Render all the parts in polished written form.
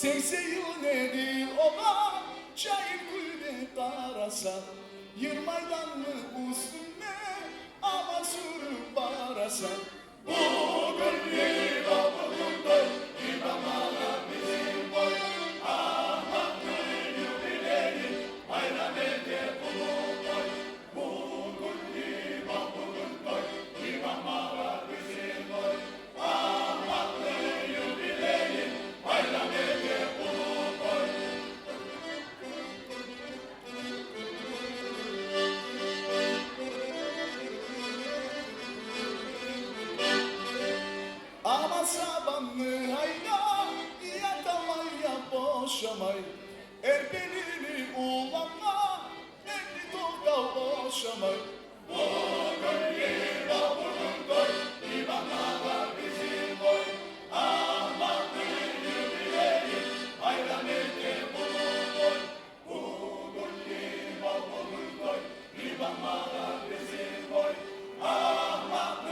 80 yıl nedir ola, çayır kulübe karasa, yırmaydan mı üstüne, ama sürüp barasa. Bugün yeri babundan, imamala bizim boy, ahmaklı yübileyi, hayran ede bulun boy. Bugün yeri babundan, imamala bizim boy, ahmaklı yübileyi, hayran ede bulun boy. Ama sabanlı hayda, yatamaya boşamay. Erbelini ulanma, elli toka boşamay. Bugün yeri babunun koy, imamlar bizim boy. Ahmaklı yübileyi, hayran ede bulun boy. Bugün yeri babunun koy, imamlar bizim boy. Ahmaklı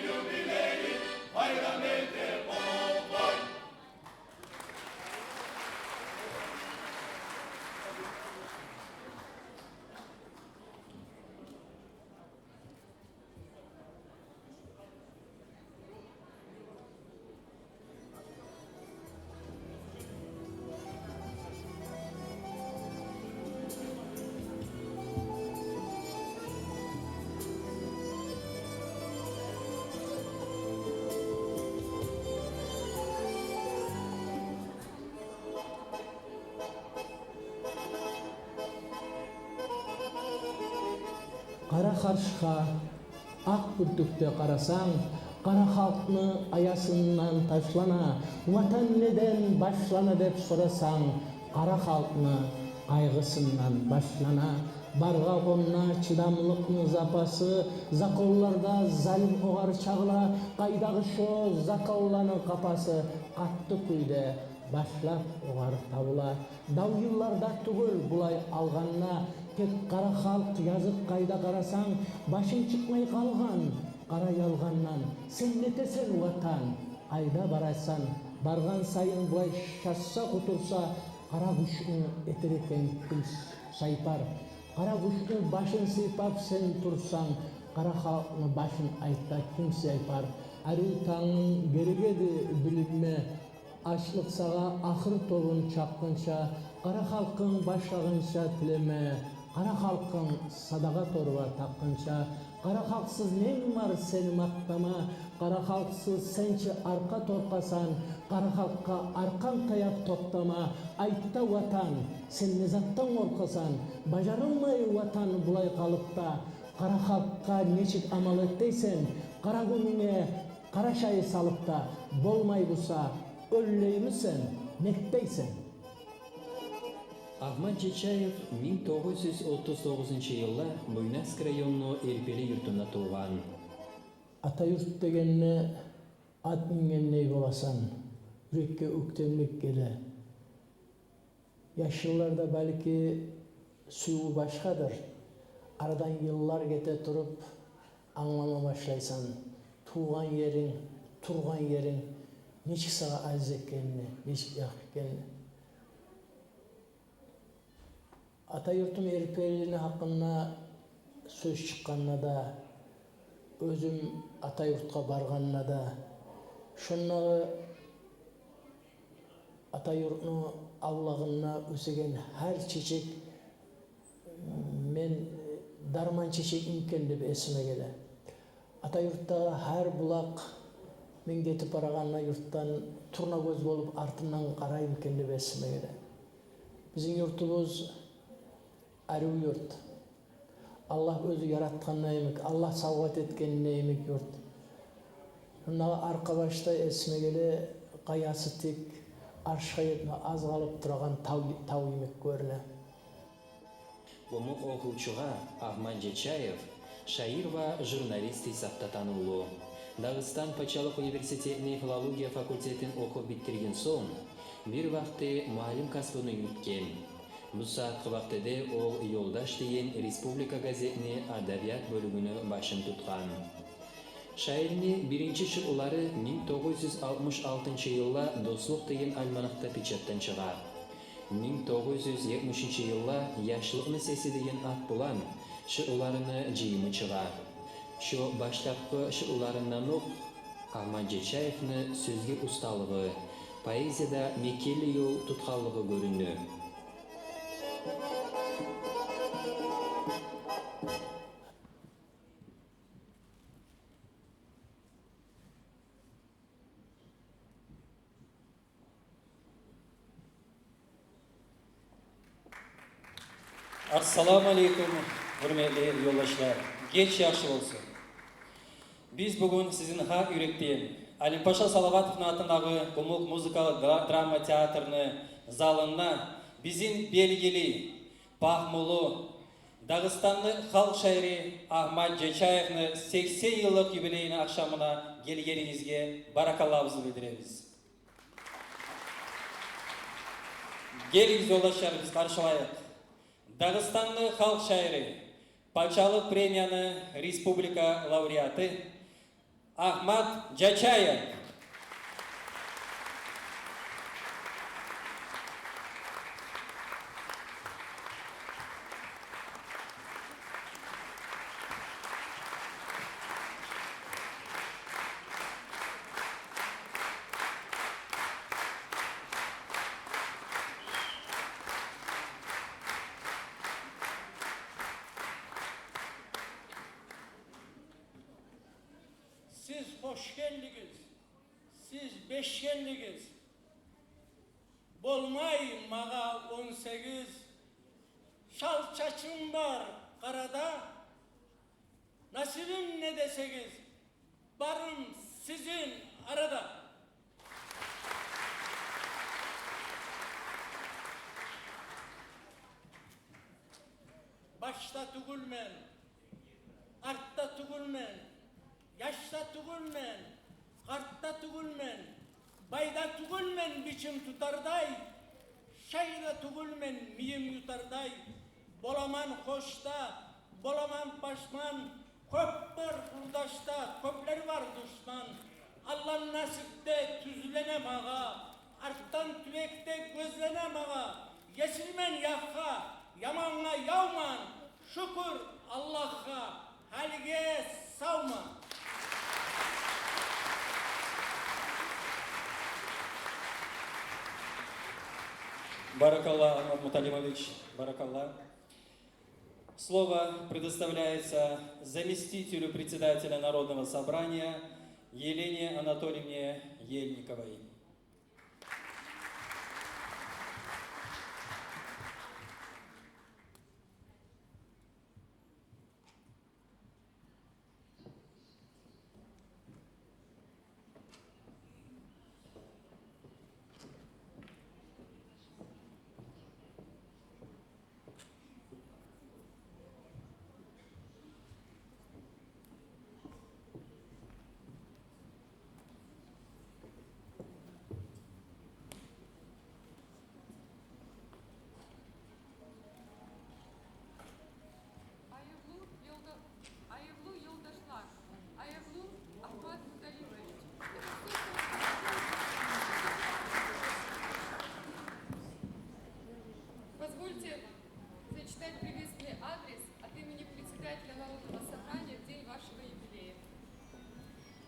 yübileyi, hayran ede bulun boy. Kara Karşıqa, ak bürtükte karasang, kara halkını ayasından taşlana, vatan neden başlana dep sorasang, kara halkını kaygısından başlana, barga konna çıdamlıkны zapası, zakollarda zalim oğar çağla, kayдағы şo zakallаны kapası, katты kuyde başlap oğar tabula, dau yıllarda tugul bulay alganna, tek kara halk yazık kayda karasan, başın çıkmay kalgan, kara yalgandan, sen netesen vatan, ayda barasan, bargan sayın bulay şassa kutursa, kara kuşunu etereken kül saypar, kara kuşunu başın sıypap sen tursan, kara halkını başın aytta kim saypar, arı tağın gerigedi bilinme, açlık sağa ahır tolun çapkınça, kara halkın başlagınça tileme, kara halkın sadaga torba tapkınça, kara halksız neyin var seni maktama, kara halksız sençi arka torkasan, kara halkka arkan tayap toktama, aytta vatan, sen nezattan korkasan, bajarılmay vatan bulay kalıpta, kara halkka neçik amal etteysen, kara gününe kara şayı salıp da, bolmay busa, ölleymişsen, netteysen. Ахмат Чечаев 1939 жылы Буйнакск району Эрпели yurtunda туған. Ата yurt degenne at mingenney bolasan, yürekке öktemlik gele. Yaşlılarda belki suyu başkadır. Aradan yıllar gete turup anlama başlaysan, tuğan yerin, turgan yerin neçik sağa aziz ekkenini, neçik yak ekkenini. Ata yurtum Erpelini hakkında söz çıkkanına da, özüm ata yurtqa barganına da, şunnağı ata yurtunu avlağına ösegen her çiçek men darman çiçek imken dep esime gele. Ata yurtta her bulak men ketip baraganına yurttan turna göz bolup артынан карайм экен деп esime gele. Bizim yurtubuz arı yurt. Allah özü yaratkan neymek, Allah salvat etken neymek yurt. Şunnağı arka başta esime gele kayası tek, arşa yetme az kalıp duragan tau yemek görüne. Омук окуучуга Ахмат Чечаев шаир ва журналист исапта таануулуу. Дагыстан Патшалык университетинин филология факультетин окуп биттирген соң, бир вакты муалим касыбын үйрөткөн. Бул сааткы вактыда ол Yoldaş деген республика газетини адабият бөлүгүнө башын туткан. Şairni birinci şıulары 1966 yılla Dostluk деген альманахта печаттан чыга. 1970 yılla Yaşlıkны sesi деген ат bulan şıуларыны жыйымы чыга. Şu баштапкы şıуларынан ук Ахмат Жечаевны сөзге усталыгы, поэзияда мекелі yol тутканлыгы көрүнү. Assalamu alaikum, hürmetli yoldaşlar. Geç yaxşı olsun. Biz bugün sizin hak yürekten Алимпаша Салаватовна атындағы Гумук музыкалық драма театрыны залына bizim белгілі, пахмулы, Дағыстанlı халық шайыры Ахмат Жечаевны 80 yıllık юбилейні ақшамына келгеніңізге баракаллабызды білдіреміз. Geliniz yoldaşlar, biz karşılayық. Дағыстанlı халық шайыры Патшалық премияны республика лауреаты Ахмат Жечаев. Siz hoş geldiniz, siz beş geldiniz. Bolmay mağa 18, şal çaçım var karada. Nasibim ne deseniz, barım sizin arada. Başta tugulmen, artta tugulmen, yaşta tugulmen, kartta tugulmen, bayda tugulmen biçim tutarday, şayda tugulmen miyim yutarday, bolaman hoşta, bolaman paşman, köp var kurdaşta, köpler var düşman, Allah nasipte tüzlenem ağa, arttan tüvekte gözlenem ağa, yesilmen yakka, yamanla yavman, şükür Allah'a, halge savma. Баракалла, Ахмат Муталимович, баракалла. Слово предоставляется заместителю председателя Народного собрания Елене Анатольевне Ельниковой. Ayıblı yoldaşlar, ayıblı Ahmad Mutalimovich. Позвольте зачитать приветственный адрес от имени председателя Народного собрания в день вашего юбилея.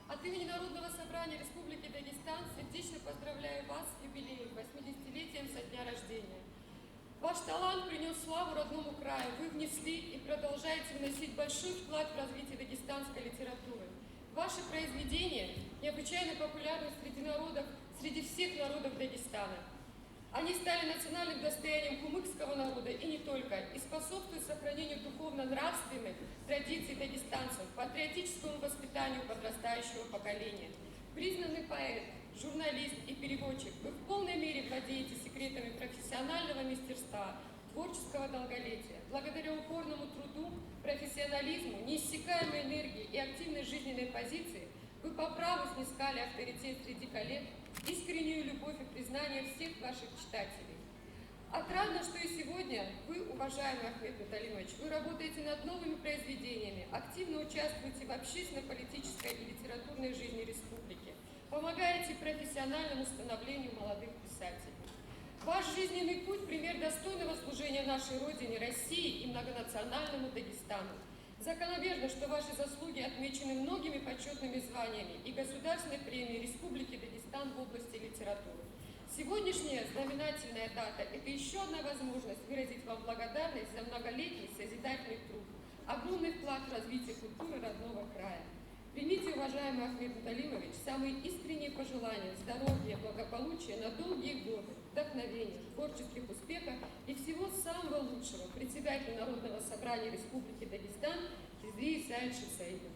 От имени Народного собрания Республики Дагестан сердечно поздравляю вас с юбилеем, 80-летием со дня рождения. Ваш талант принес славу родному краю. Вы внесли и продолжаете вносить большой вклад в развитие дагестанской литературы. Ваши произведения необычайно популярны среди всех народов Дагестана. Они стали национальным достоянием кумыкского народа и не только, и способствуют сохранению духовно-нравственных традиций дагестанцев, патриотическому воспитанию подрастающего поколения. Признанный поэт, журналист и переводчик, вы в полной мере владеете секретами профессионального мастерства, творческого долголетия. Благодаря упорному труду, профессионализму, неиссякаемой энергии и активной жизненной позиции вы по праву снискали авторитет среди коллег, искреннюю любовь и признание всех ваших читателей. Отрадно, что и сегодня вы, уважаемый Ахмед Муталимович, вы работаете над новыми произведениями, активно участвуете в общественно-политической и литературной жизни республики, помогаете профессиональному становлению молодых писателей. Ваш жизненный путь – пример достойного служения нашей Родине, России и многонациональному Дагестану. Закономерно, что ваши заслуги отмечены многими почетными званиями и Государственной премией Республики Дагестан в области литературы. Сегодняшняя знаменательная дата – это еще одна возможность выразить вам благодарность за многолетний созидательный труд, огромный вклад в развитие культуры родного края. Примите, уважаемый Ахмед Муталимович, самые искренние пожелания здоровья, благополучия на долгие годы, вдохновения, творческих успехов и всего самого лучшего председателю Народного собрания Республики Дагестан Хизри Исаевичу Саидову.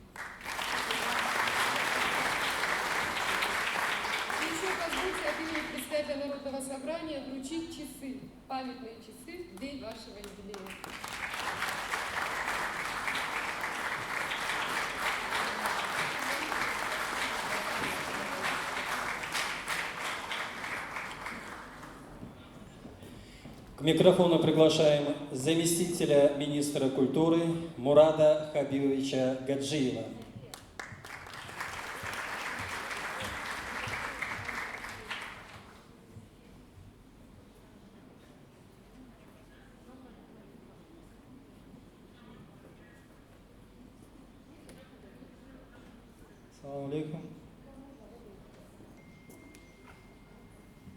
И еще позвольте от имени председателя Народного собрания вручить часы, памятные часы в день вашего юбилея. К микрофону приглашаем заместителя министра культуры Мурада Хабибовича Гаджиева. Ассаламу алейкум.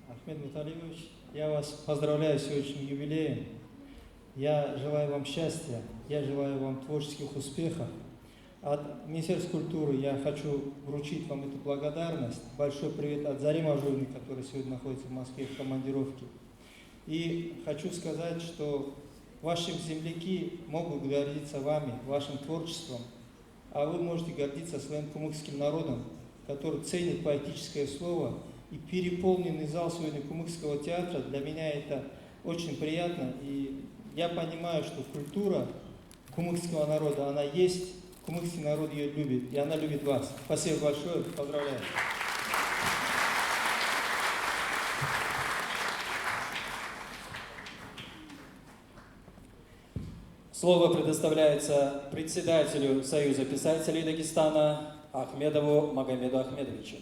Ахмед Муталимович, я вас поздравляю с сегодняшним юбилеем. Я желаю вам счастья, я желаю вам творческих успехов. От Министерства культуры я хочу вручить вам эту благодарность. Большой привет от Зари Мажурной, которая сегодня находится в Москве в командировке. И хочу сказать, что ваши земляки могут гордиться вами, вашим творчеством, а вы можете гордиться своим кумыкским народом, который ценит поэтическое слово. И переполненный зал сегодня Кумыкского театра, для меня это очень приятно. И я понимаю, что культура кумыкского народа, она есть, кумыкский народ ее любит, и она любит вас. Спасибо большое, поздравляю. Слово предоставляется председателю Союза писателей Дагестана Ахмедову Магомеду Ахмедовичу.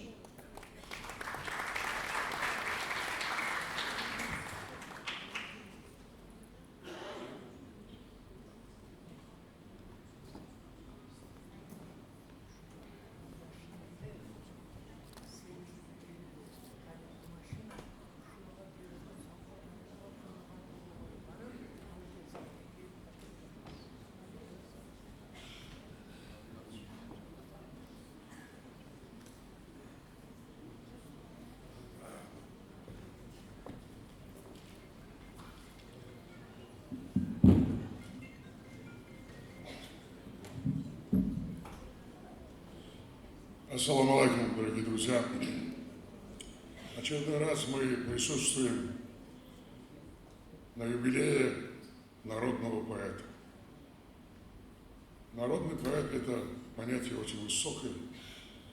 Ассаламу алейкум, дорогие друзья. В очередной раз мы присутствуем на юбилее народного поэта. Народный поэт – это понятие очень высокое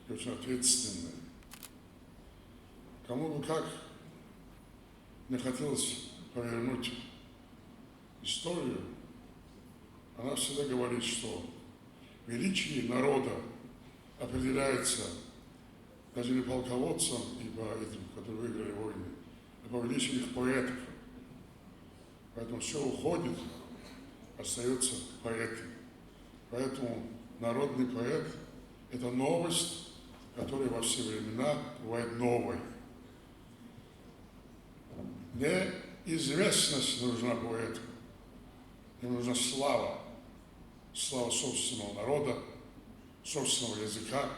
и очень ответственное. Кому бы как мне хотелось повернуть историю, она всегда говорит, что величие народа определяется даже не полководцем и по этим, которые выиграли войны, а по величию их поэтов. Поэтому все уходит, остается поэты. Поэтому народный поэт – это новость, которая во все времена бывает новой. Не известность нужна поэту, им нужна слава, слава собственного народа, собственного языка.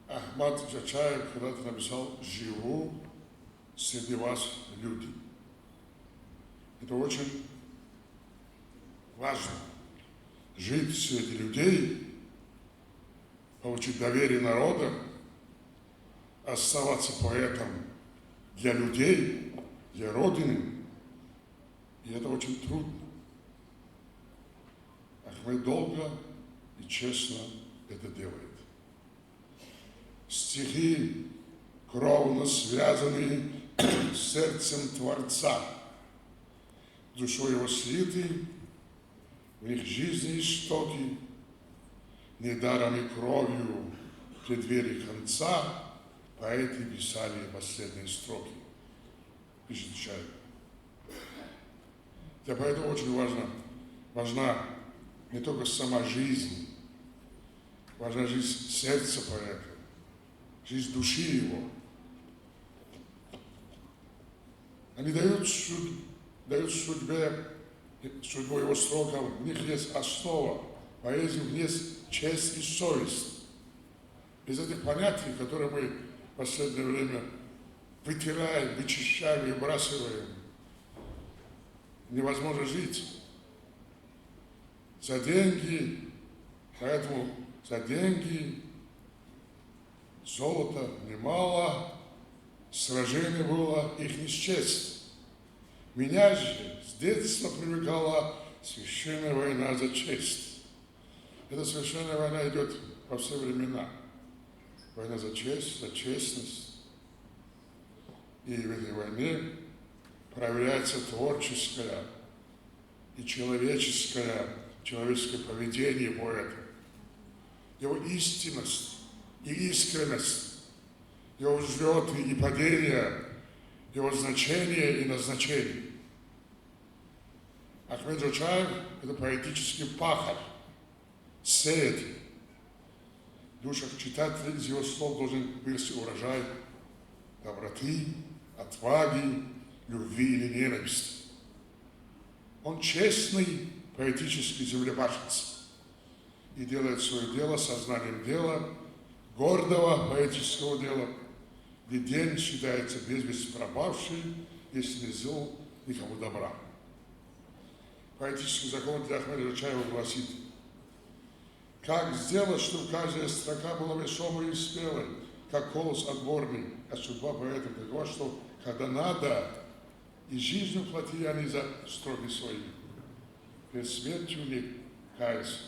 Ахмад Джачаев когда-то написал «Живу среди вас, люди». Это очень важно. Жить среди людей, получить доверие народа, оставаться поэтом для людей, для Родины. И это очень трудно. Ахмед долго и честно это делает. Стихи, кровно связанные сердцем Творца, душой его слиты, в них жизни истоки, недаром и кровью в преддверии конца поэты писали последние строки. Пишет Чайка. Для поэта очень важна не только сама жизнь, важна жизнь сердца поэта, жизнь души его. Они дают судьбу его строкам, в них есть основа, поэзии в них есть честь и совесть. Без этих понятий, которые мы в последнее время вытираем, вычищаем и выбрасываем, невозможно жить. За деньги, поэтому за деньги, золота немало, сражений было, их не счесть. Меня же с детства привлекала священная война за честь. Эта священная война идет во все времена. Война за честь, за честность. И в этой войне проявляется творческое и человеческое поведение поэта. Его истинность и искренность, его взлеты и падения, его значение и назначение. Ахмед Джочаев – это поэтический пахарь, сеятель. В душах читателей из его слов должен вырасти урожай доброты, отваги, любви или ненависти. Он честный поэтический землепашец и делает свое дело сознанием дела, гордого поэтического дела, где день считается без вести пропавший, если не сделал никому добра. Поэтический закон для Ахмеда Джочаева гласит: как сделать, чтобы каждая строка была весомой и смелой, как голос отборный, а судьба поэта такова, что когда надо, и жизнью платили они за строки свои. Перед смертью не каясь.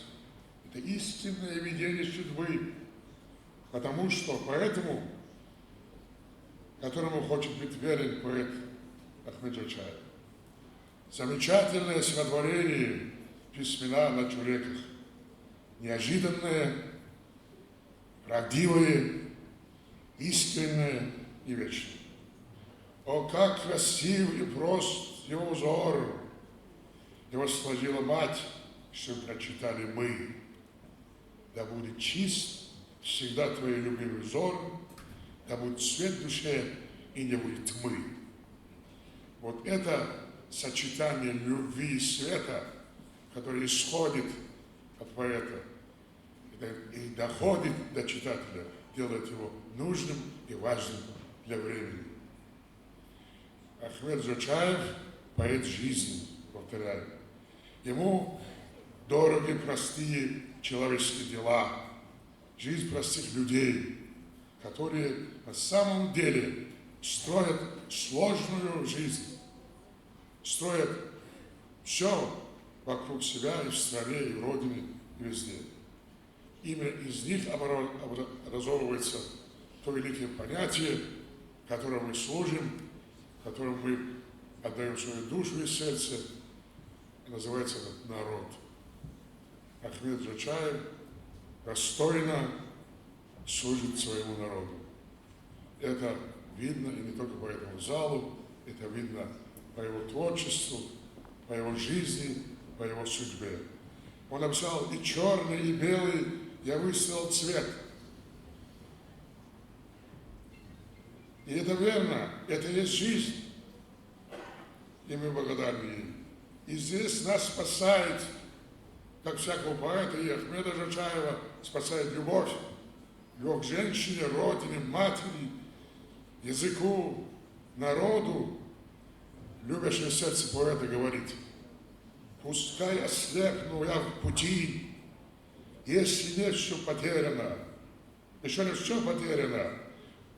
Это истинное видение судьбы, потому что поэтому, которому хочет быть верен поэт Ахмед Джочаев. Замечательное стихотворение письмена на чуреках. Неожиданное, правдивое, искреннее и вечное. О, как красив и прост его взор! Его сложила мать, чтобы прочитали мы. Да будет чист всегда твой любимый взор, да будет свет в душе и не будет тьмы. Вот это сочетание любви и света, которое исходит от поэта и доходит до читателя, делает его нужным и важным для времени. Ахмед Джочаев – поэт жизни, повторяю. Ему дороги простые человеческие дела, жизнь простых людей, которые на самом деле строят сложную жизнь, строят все вокруг себя и в стране, и в родине, и везде. Именно из них образовывается то великое понятие, которому мы служим, которому мы отдаем свою душу и сердце, и называется это народ. Ахмед Джочаев достойно служит своему народу. Это видно и не только по этому залу, это видно по его творчеству, по его жизни, по его судьбе. Он написал и черный, и белый, я выставил цвет. И это верно, это есть жизнь. И мы благодарны им. И здесь нас спасает, как всякого поэта, и Ахмеда Джочаева спасает любовь. Любовь к женщине, родине, матери, языку, народу. Любящее сердце поэта говорит: пускай ослепну я в пути, если не все потеряно, еще не все потеряно,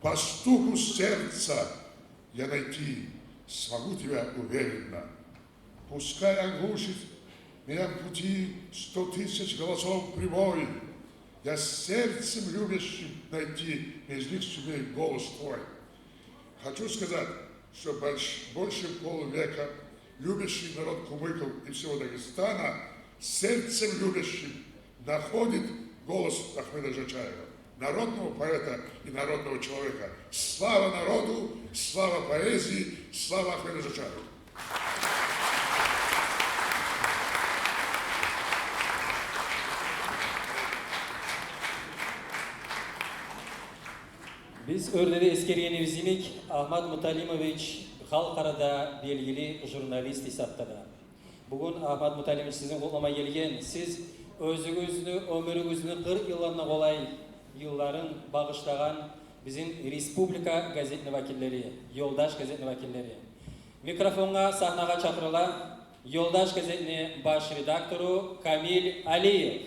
по стуку сердца я найти смогу тебя уверенно. Пускай оглушит меня в пути 100 000 голосов прибой, я сердцем любящим найти между них себе голос твой. Хочу сказать, что больше полувека любящий народ кумыков и всего Дагестана сердцем любящим находит голос Ахмеда Джачаева, народного поэта и народного человека. Слава народу, слава поэзии, слава Ахмеду Джачаеву. Biz örderi eskергенибиздик Ахмат Муталимович халыкарада белгили журналист исаптады. Бүгін Ахмат Муталимович сіздің қолыма келген, сіз өзіңізді, өміріңізді 40 yıllarına kolay yılların bağışlagan bizim Respublika gazetini vakilleri, Yoldaş gazetini vakilleri. Mikrofonga, sahnaga çakırılan Yoldaş gazetini baş redaktörü Kamil Aliyev.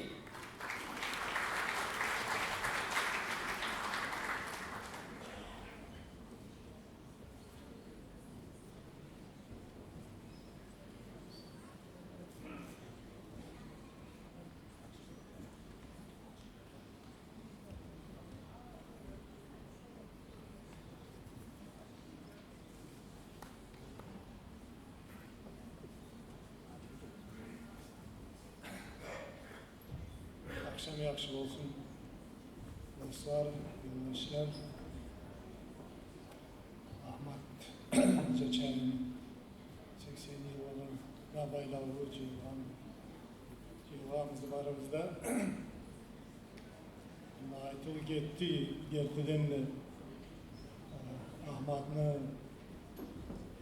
Akşam yaxşı olsun. Dostlar, yoldaşlar. Ahmet Cachayev'in 80 yılların nabaylağı cevabımızı barımızda aytılıp gitti gertiden de Ahmet'in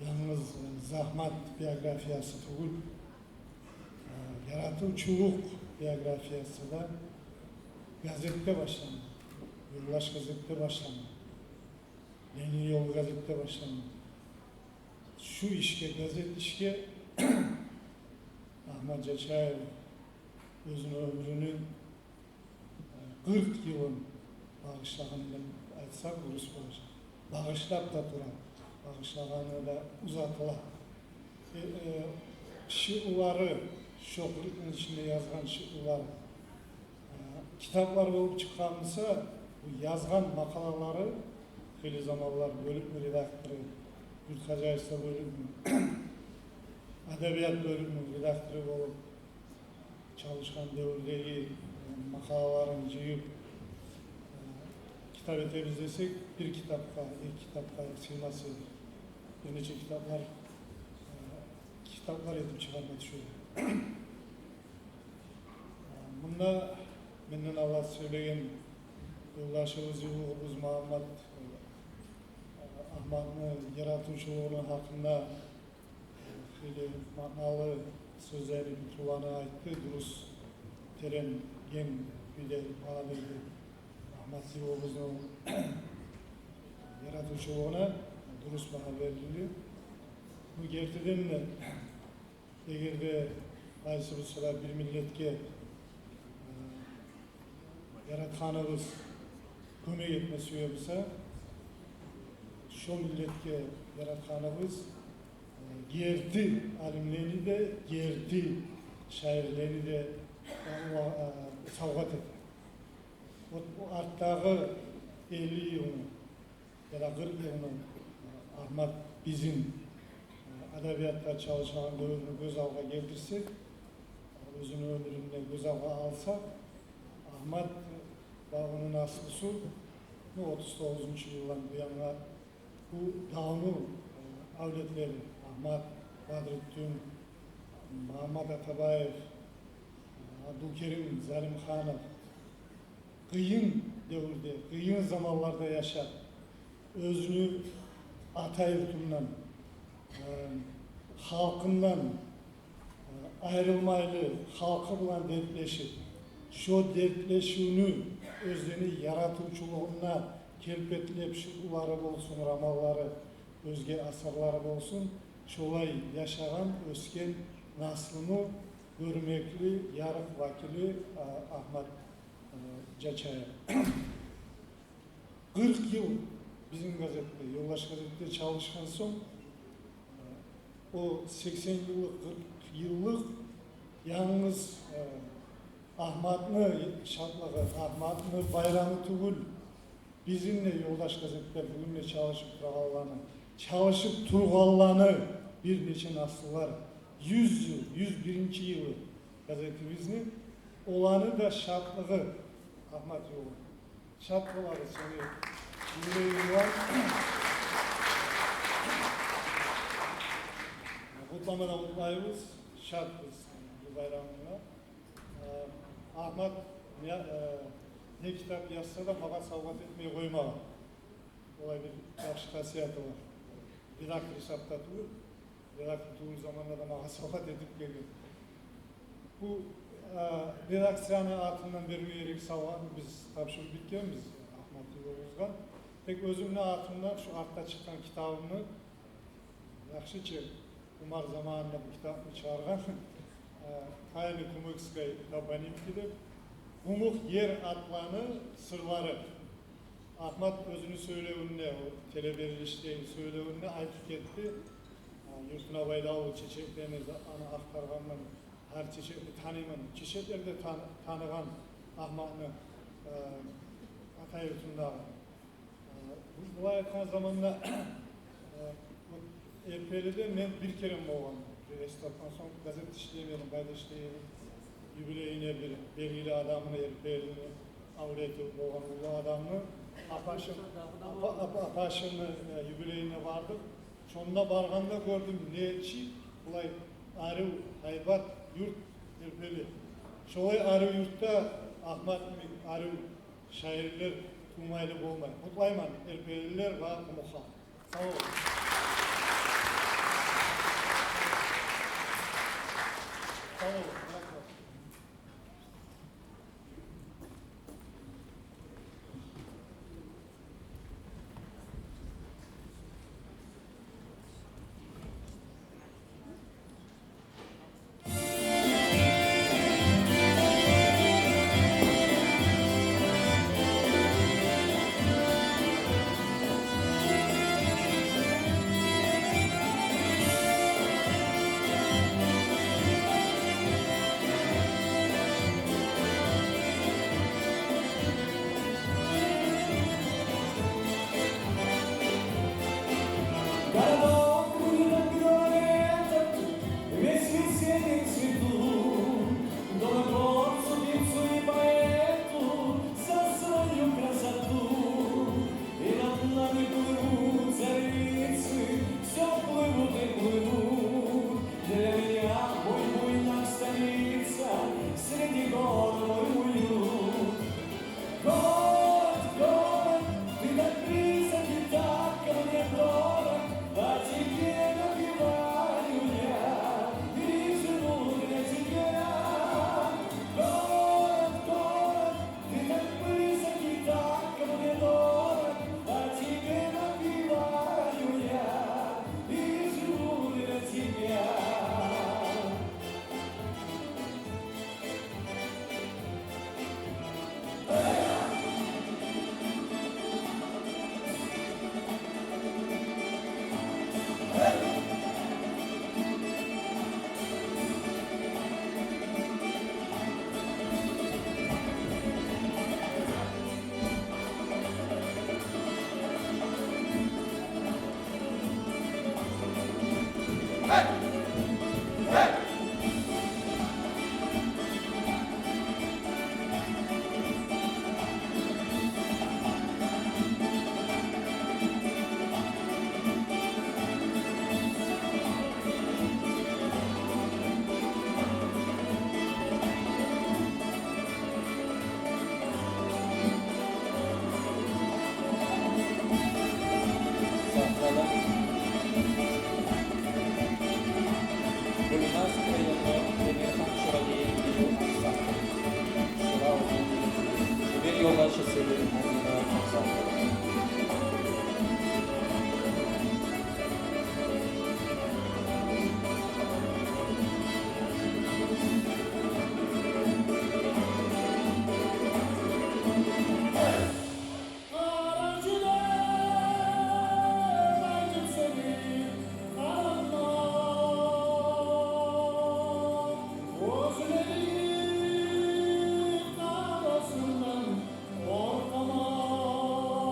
yalnız zahmet biyografiyası tugul yaratuvçuluk biyografiyası da gazette başlandı. Yurdaş gazette başlandı. Yeni Yol gazette başlandı. Şu işke, gazet işke Ahmet Caçayev özünün ömrünün 40 yılın bağışlaganını aytsak dürüst olacak. Bağışlap da duran, bağışlaganı da uzatıla. Şiirleri, şokluğun içinde yazgan şiirler, kitaplar olup çıkansa bu yazgan makalaları Heli Zamanlar bölüm redaktörü, Yurt Hacaysa bölümünün, Edebiyat bölümünün redaktörü olup çalışkan devrdeki makalalarını cıyıp kitap etemiz desek bir kitapta, iki kitapta sığması, yenice kitaplar edip çıkarmak düşüyor. Bunda benden Allah söyleyen yoldaşımız Yılğız Muhammed Ahmet'in yaratuşuluğunun hakkında manalı sözleri kulağına aitti. Durus teren gen bir de bana verdi. Ahmet Yılğız'ın yaratuşuluğuna durus bana verildi. Bu gerçekten de eğer de qaysı bir milletke yaratkanımız kömek etmesi yapsa, şu milletke yaratkanımız gerdi alimlerini de, gerdi şairlerini de savgat etti. Bu arttağı 50 yılını ya da 40 yılını Ahmet bizim edebiyatta çalışan dövrünü göz alga geldirsek, özünün ömründe göz alga alsak, Ahmet ve onun aslısı 39. yıldan bu yana bu dağını avletleri Ahmet, Badrettin, Muhammed Atabayev, Abdülkerim Zalimxanov kıyın devirde, kıyın zamanlarda yaşar. Özünü ata yurtundan, halkından ayrılmaylı, halkı bilen dertleşip, şu dertleşiğini özünü yaratuvçuluğuna kelpetlep şiirleri olsun, ramalları, özge asarları olsun, şolay yaşayan, ösken naslını görmekli, yarık vakili Ahmet Caçayev. 40 yıl bizim gazette, Yoldaş gazetede çalışkan son, o 80 yıllık, 40 yıllık yalnız Ahmet'in şartlığı, Ahmet'in bayramı tugul bizimle Yoldaş gazetede bugünle çalışıp durağalarını çalışıp turğallanı bir neçe nasıllar 100 yıl, 101. yılı gazetemizin olanı da şartlığı Ahmet yolu. Şart oları seni yüreğim var. Kutlamada kutlayımız şartız bu bayramına. Ahmet ne kitap yazsa da bana savvat etmeye koymalı. Olay bir yaxşı kasiyatı var. Redaktor hesaplatıyor. Redaktorduğu zamanlarda bana savvat edip geliyor. Bu redaksiyonu altından vermeyerek savvatı biz tapşırıp bitkemiz Ahmet Yoluz'dan. Pek özümün altından şu artta çıkan kitabını yaxşı ki Umar zamanında bu kitabını çağırgan Kayani Kumukskay Kabanimki'de Umuk Yer Atlanı Sırları Ahmet özünü söylevünne, o televerilişlerin söylevünne aytıp etti. Yurtuna baydağı çiçeklerini ana aktarganlar her çiçekli tanıyman, çiçeklerde tanıgan Ahmet'ni Atayurt'unda bu ayetkan zamanında Erpeli'de ben bir kere mi olğan? Esnaftan sonra gazete işleyemeyelim, bayda işleyelim. Yübileyine bir belgili adamını Erpeli'ni avreti olğan ulu adamını Apaşım'ın yübileyine vardım. Sonunda barganda gördüm neçi, bulay arı, haybat, yurt Erpeli. Şolay arı yurtta Ahmet arı şairler tumaylı olmayı. Kutlayman Erpeliler ve Muha. Sağ olun. Sağ olun. Ortama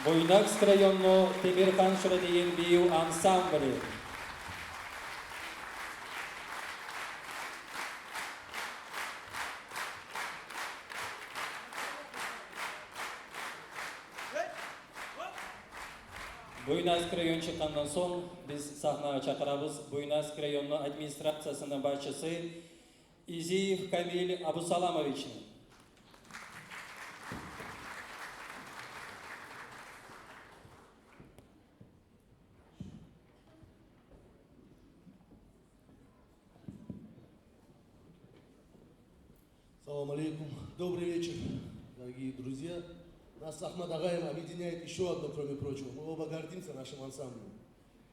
Буйнакск районно Темирхан Шурадиен бию ансамблі. Буйнакск район шыққаннан соң біз сахнаға шақырамыз Буйнакск районно администрациясының басшысы Изиев Камиль Абусаламовичны. Салам алейкум. Добрый вечер, дорогие друзья. Нас с Ахмад Агаем объединяет еще одно, кроме прочего. Мы оба гордимся нашим ансамблем.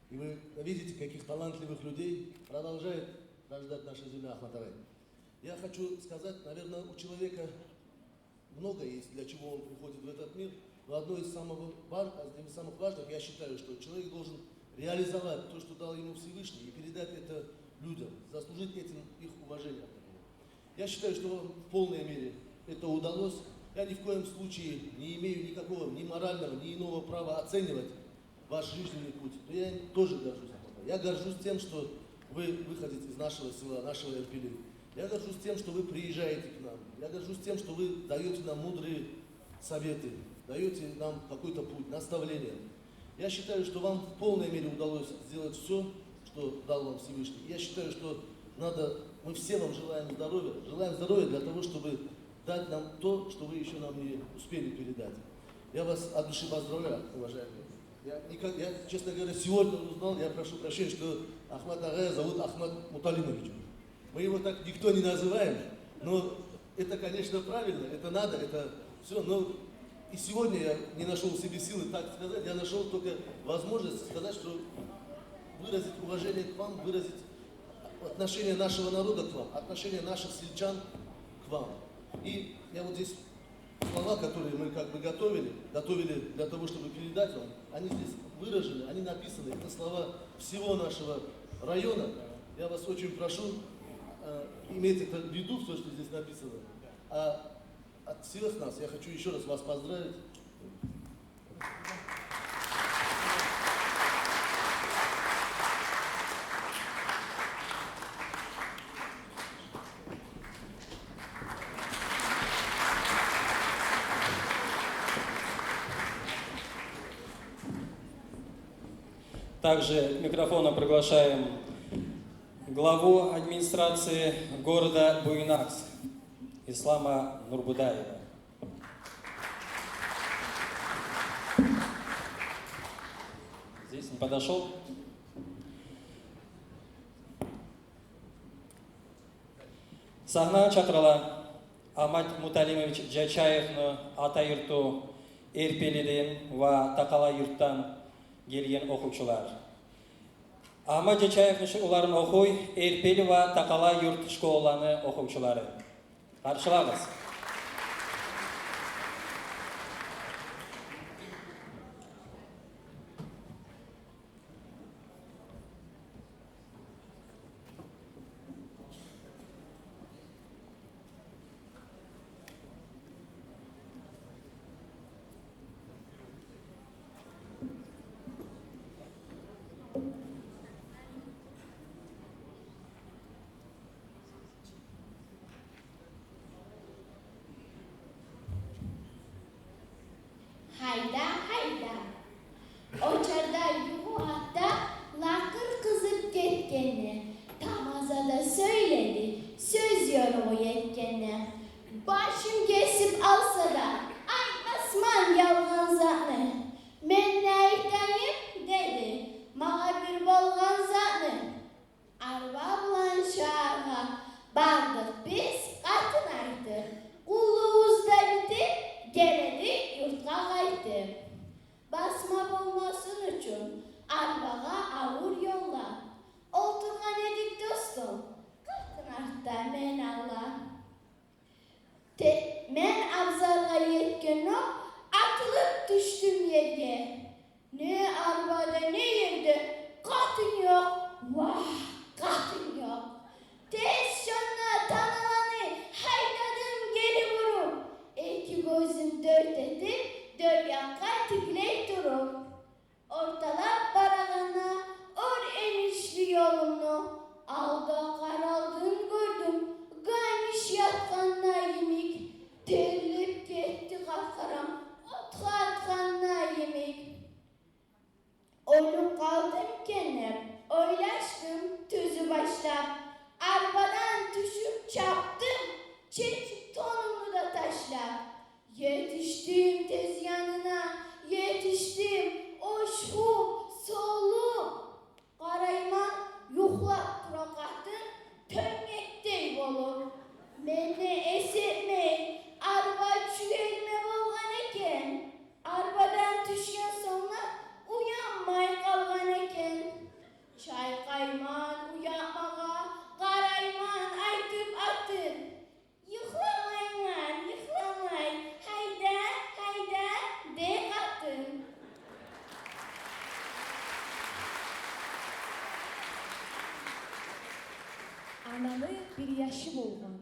И вы видите, каких талантливых людей продолжает рождать наша земля, Ахмад Агай. Я хочу сказать, наверное, у человека много есть, для чего он приходит в этот мир. Но одно из самых важных, я считаю, что человек должен реализовать то, что дал ему Всевышний, и передать это людям, заслужить этим их уважение. Я считаю, что вам в полной мере это удалось. Я ни в коем случае не имею никакого ни морального, ни иного права оценивать ваш жизненный путь. Но я тоже горжусь. Я горжусь тем, что вы выходите из нашего села, нашего Эрпели. Я горжусь тем, что вы приезжаете к нам. Я горжусь тем, что вы даете нам мудрые советы, даете нам какой-то путь, наставление. Я считаю, что вам в полной мере удалось сделать все, что дал вам Всевышний. Я считаю, что мы все вам желаем здоровья для того, чтобы дать нам то, что вы еще нам не успели передать. Я вас от души поздравляю, уважаемые. Я, честно говоря, сегодня узнал, я прошу прощения, что Ахмад Агая зовут Ахмад Муталимович. Мы его так никто не называем, но это, конечно, правильно, это надо, это все. Но и сегодня я не нашел в себе силы так сказать, я нашел только возможность сказать, что выразить уважение к вам, выразить отношение нашего народа к вам, отношение наших сельчан к вам. И я вот здесь слова, которые мы как бы готовили для того, чтобы передать вам, они здесь выражены, они написаны. Это слова всего нашего района. Я вас очень прошу иметь это в виду, все, что здесь написано. А от всех нас я хочу еще раз вас поздравить. Также к микрофону приглашаем главу администрации города Буйнакск Ислама Нурбудаева. Здесь не подошел. Сахнаға шақырыла Ахмад Муталимович Жачаевны ата йұрты Эрпелиден ва Тақала йұрттан келген оқушылар. Ахмад Жачаев уларын оқуй Эрпели ва Тақала йұрт школаны оқушылары. Қаршылағыз. Hayda. O çarda yuhu hatta lakır kızıp getkeni. Tamazada söyledi, söz yorumu yetkeni. Başım kesip alsa da aytmasman yalgan zatını. Men neytayım dedi, mağa bir bolgan zatını. Arba bulan şaha bardık biz katın aydı. Uluğuzda biti, geledi yurtga kaydı. Basma olmasın üçün arbağa avur yolla. Oturgan edik dostum, kalkın artta men Allah. Men abzarga yetken o, atılıp düştüm yerge. Ne arbada ne yerde, katın yok, vah katın yok. Tez şonna tanılanı haydadım geri vurup. İki gözüm dört edip, dört yakka tikleyip Meni esirtmeyin. Araba çüğelme bolgan eken. Arbadan düşken sonra uyanmay kalgan eken. Çaykayman uyanmağa, karayman aytıp atın. Yıklamayman, yıklamay. Hayda, hayda, de atın. Anаны bir yaşı bolgan,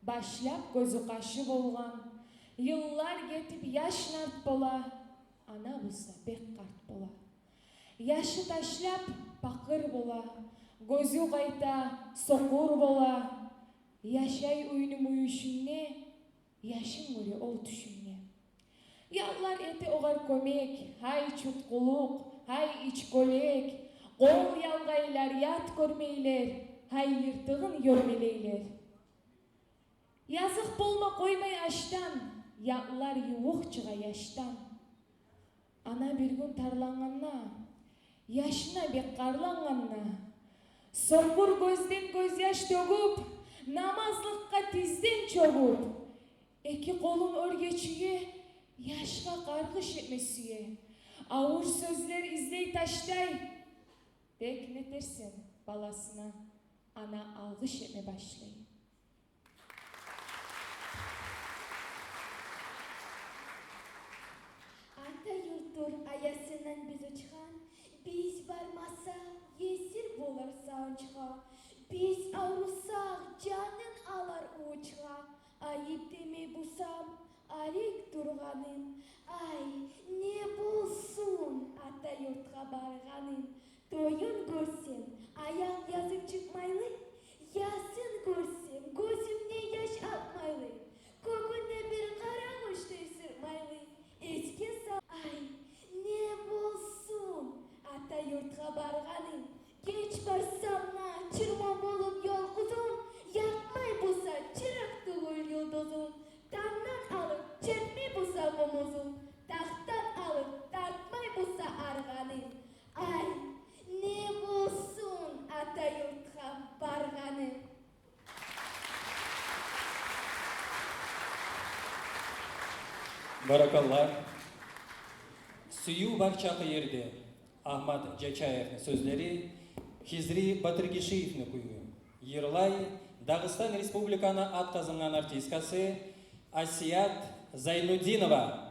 başlap gözü qaşı bolgan, yıllar ketip yaş nart bola, ana bulsa bek qart bola. Yaşı taşlap pakır bola, gözü qayta sokur bola. Yaşay uyunum uyuşunne, yaşın göre ol düşünne. Yallar eti oğar kömek, hay çutkuluk, hay içkolek, qol yalgaylar yat görmeyler, hay yırtığın görmeleyler. Yazık bolma koymay aştan, yallar yuvuq çığa yaştan. Ana bir gün tarlanganna, yaşına bek qarlanganna, sokur gözden göz yaş dögüp, namazlıkka tizden çoğup, eki kolun örgeçüye, yaşka qargış etmesiye, ağır sözler izley taştay, bek ne dersen balasına, ana algış etme başlay. Ata yurttur ayasından biz uçkan, biz barmasa yesir bolar sağınçığa. Biz avrusak canın alar uçğa. Ayıp deme busam, alik durganım. Ay ne bulsun ata yurtga barganim. Toyun görsem, ayak yazıp çıkmaylı. Yasın görsem, gözümde yaş akmaylı. Kokunda bir kara kuştu sırmaylı. Eski sağ, ay ne bulsun ata yurtga barganim. Geç barsamna çırma bolup yol uzun. Yakmay busa çırak tuğul yıldızın. Damdan alıp çetmey busa gomuzun. Tahttan alıp tartmay busa arganim. Ay ne bulsun ata yurtga barganim. Barakallah. Suyu barçakı yerde Ahmet Cачаев'nin sözleri Хизри Батыргишиев'ni kuyuyor. Yırlay Dağıstan Respublikana at kazangan artistkası Asiyat Zaynudinova.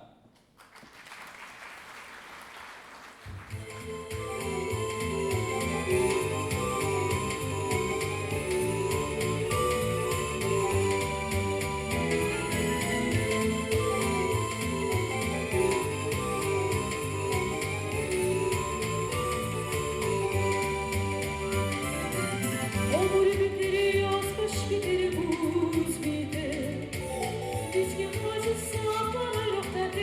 Ömür bitir, yaz kış bitir, buz bitir. Düzgün acı saplar yok da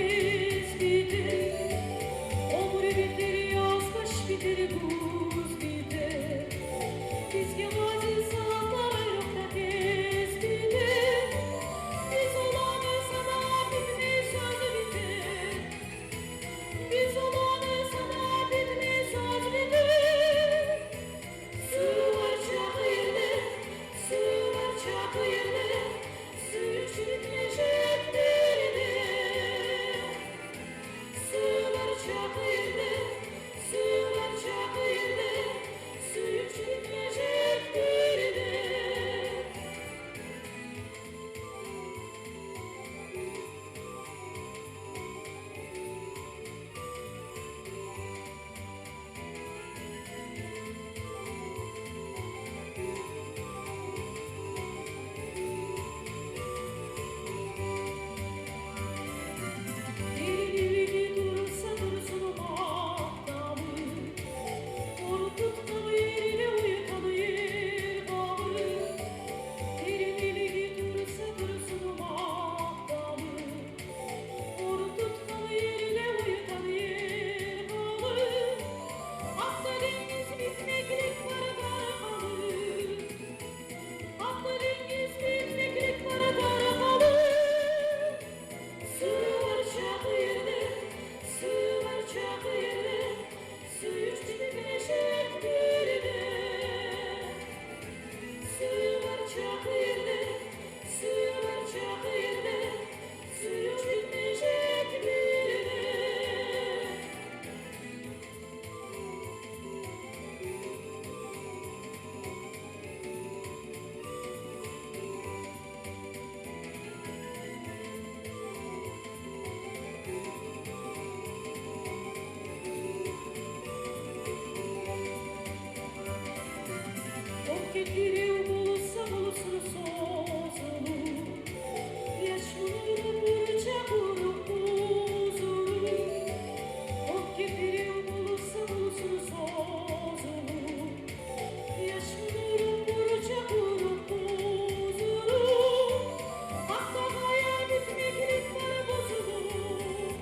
кетиреу болса болсын созулуп яшмурун бурча буруп бузулуп ок кетиреу болса болсын созулуп яшмурун бурча буруп бузулуп Ақтағая бүтмекілік бар бозулуп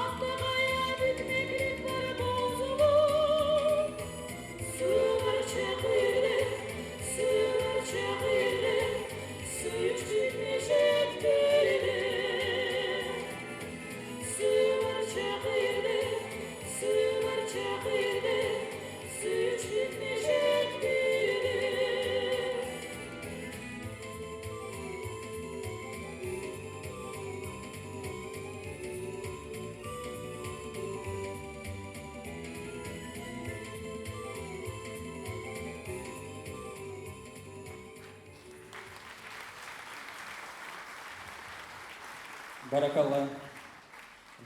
Ақтағая бүтмекілік бар бозулуп Суыр чақырды, сүйіш жетме жетпейді Суыр чақырды, сүйіш жетме жетпейді Баракалла.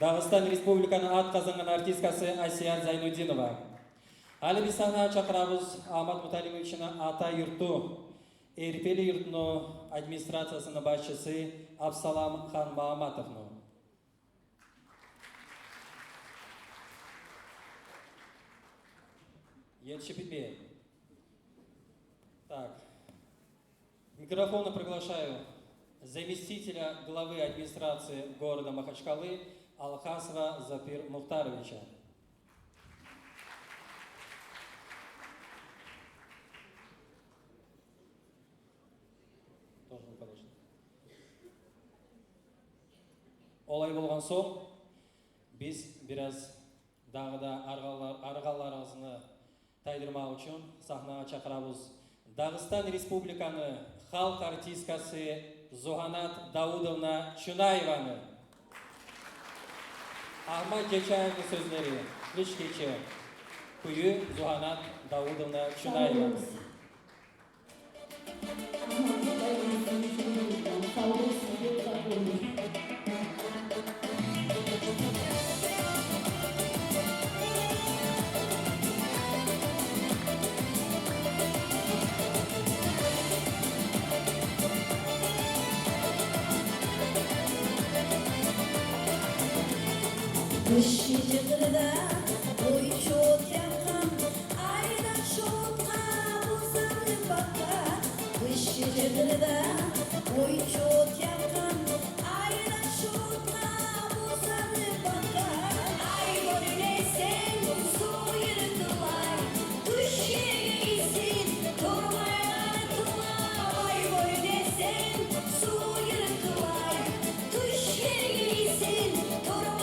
Дағыстан Республиканы ат қазанған артисткасы Асиян Зайнудинова. Әлі біз сахнаға шақырамыз Ахмат Муталимовичіні ата юрту, Эрпели юртыны администрациясының басшысы Абсалам хан Мааматовны. Етші бітпе. Так. Микрофоны приглашаю заместителя главы администрации города Махачкалы Алхасова Запир Мухтаровича. Олай болған соң, біз біраз дағы да арғаларыңызны тайдырмау үшін сахнаға шақырамыз Дағыстан Республиканы халық артисткасы Зуханат Даудовна Чунаеваны. Ахмат Жечаевның сөздері. Үш кече. Күйі Зуханат Даудовна Чунаева. Kışı çıkırda oy çok yakan ayda şoka uzanıp bakar. Kışı çıkırda oy çok yakan ayda şoka uzanıp bakar. Ay boyne sen su yırtılar kuş yeğisin tormaylar tılar. Ay boyne sen su yırtılar kuş yeğisin tormaylar.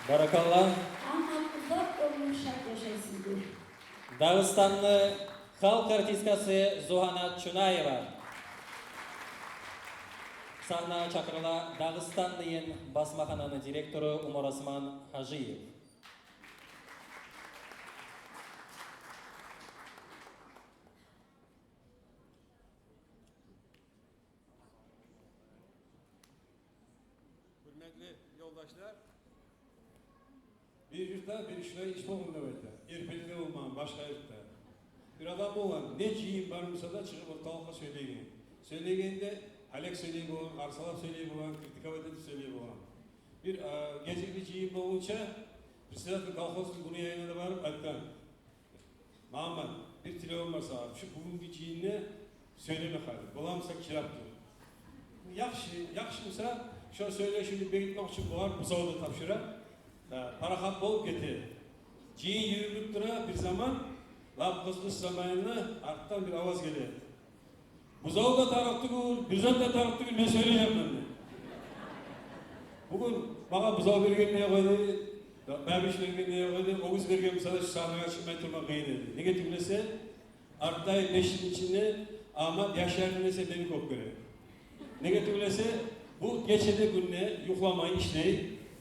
Barakallah. Ahmet uzak ömür şart yaşaysındır. Dağıstanlı halk artistkası Zuhana Çunayeva. Sahna çakırıla Dağıstanlı'nın basmahananın direktörü Umar Osman Hacıyev. Hürmetli yoldaşlar, bir yurtta bir işler iş olun demekte. Erpelide olman, başka yurtta. Bir adam olan ne cihim varmışsa da çıkıp ortalıkta söyleyin. Söyleyende halek söyleyip olan, arsalap söyleyip olan, kritika edip söyleyip olan. Bir gecikli cihim olunca President'in kalkosun bunu yayınladı varıp ayttan. Muhammed, bir telefon varsa abi, şu bugünkü cihimle söyleme hali. Bulamsa kiraptır. Yakışmışsa şu söyle şimdi belirtmek için bu var, bu zavda tapşıra. Parahat bol geti. Cihin yürürlük dıra bir zaman, lab kısmış zamanına arttan bir avaz geliyor. Bu zavda taraftığı, bir zavda taraftığı ne söyleyeceğim ben de. Bugün bana bu zavda bergen neye koydu, babiş bergen neye koydu, oğuz bergen mesela şu sahneye çıkmaya durmak kıyın dedi. Negatiflese, arttay 5 yıl içinde Ahmet Yaşar'ın ise beni kop göre. Negatiflese, bu geçede gününe yuhlamayı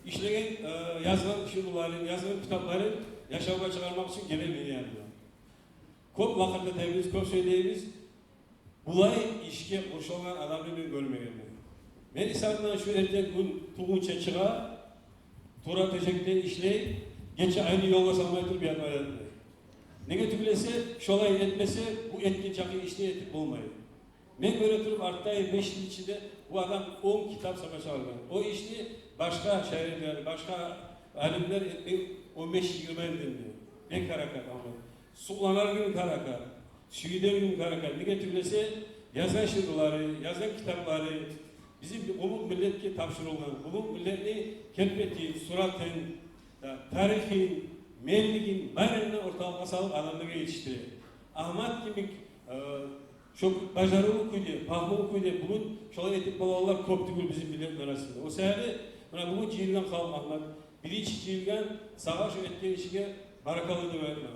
işleyen yazılan şiirlerin, yazılan kitapların yaşamaya çıkarmak için gelemeyen yani. Kop vakitte temiz, kop söyleyemiz, bulay işke kurşulan adamı ben görmeyen. Ben insandan şu erken gün tuğunca çığa, tura teşekkürle işley, geçe aynı yolla salmayı dur bir yanına etme. Negatiflese, şolay etmese bu etkin çakı işley etip bulmayı. Ben böyle durup arttayım 5 yıl içinde bu adam 10 kitap savaşı aldı. O işini başka şairler, başka alimler 15 yıl görmelidir. Ne karakat ama. Suklanar gün karakat, süyüder gün karakat. Negatiflese yazan şiirleri, yazan kitapları, bizim umut milletke tapşırılan, umut milletini kelbeti, suratın, tarihin, mellikin, bayramını ortalığa salıp adamlara yetiştirir. Ahmet gibi çok başarılı okuydu, fahmı okuydu. Bugün şöyle etip balalar koptu bizim milletin arasında. O sebeple bugün cihilden kalmaklar, bilinç cihilden savaş etken işine barakalı verme.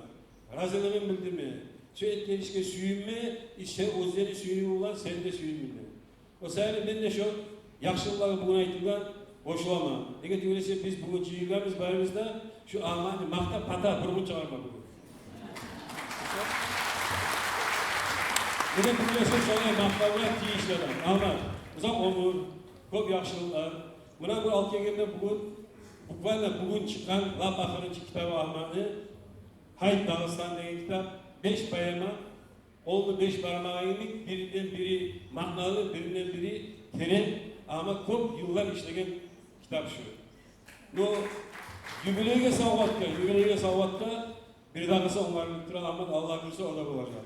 Razılığın bildirme. Şu etken işine süyünme, işte özleri süyünü olan sen de süyünme. O sebeple ben de şu yakışıkları bugün aytılan boşlama. Negatif öyleyse biz bugün cihillerimiz bayımızda şu Ahmet'i makta pata burgun çağırma bugün. Bugün biliyorsun şöyle mahkamına diye işlerden. Ama uzak omur, çok yaşlılar. Buna bu alt yeğende bugün çıkan Lab Ahırıncı kitabı Ahmet'i Hayt Dağıstan diye kitap 5 bayama oldu 5 parmağı yemek birinden biri maknalı birinden biri teren ama çok yıllar işlegen kitap şu. Bu yübüleyge savvatka bir dağısa onların bitiren Ahmet Allah görse orada bulacak.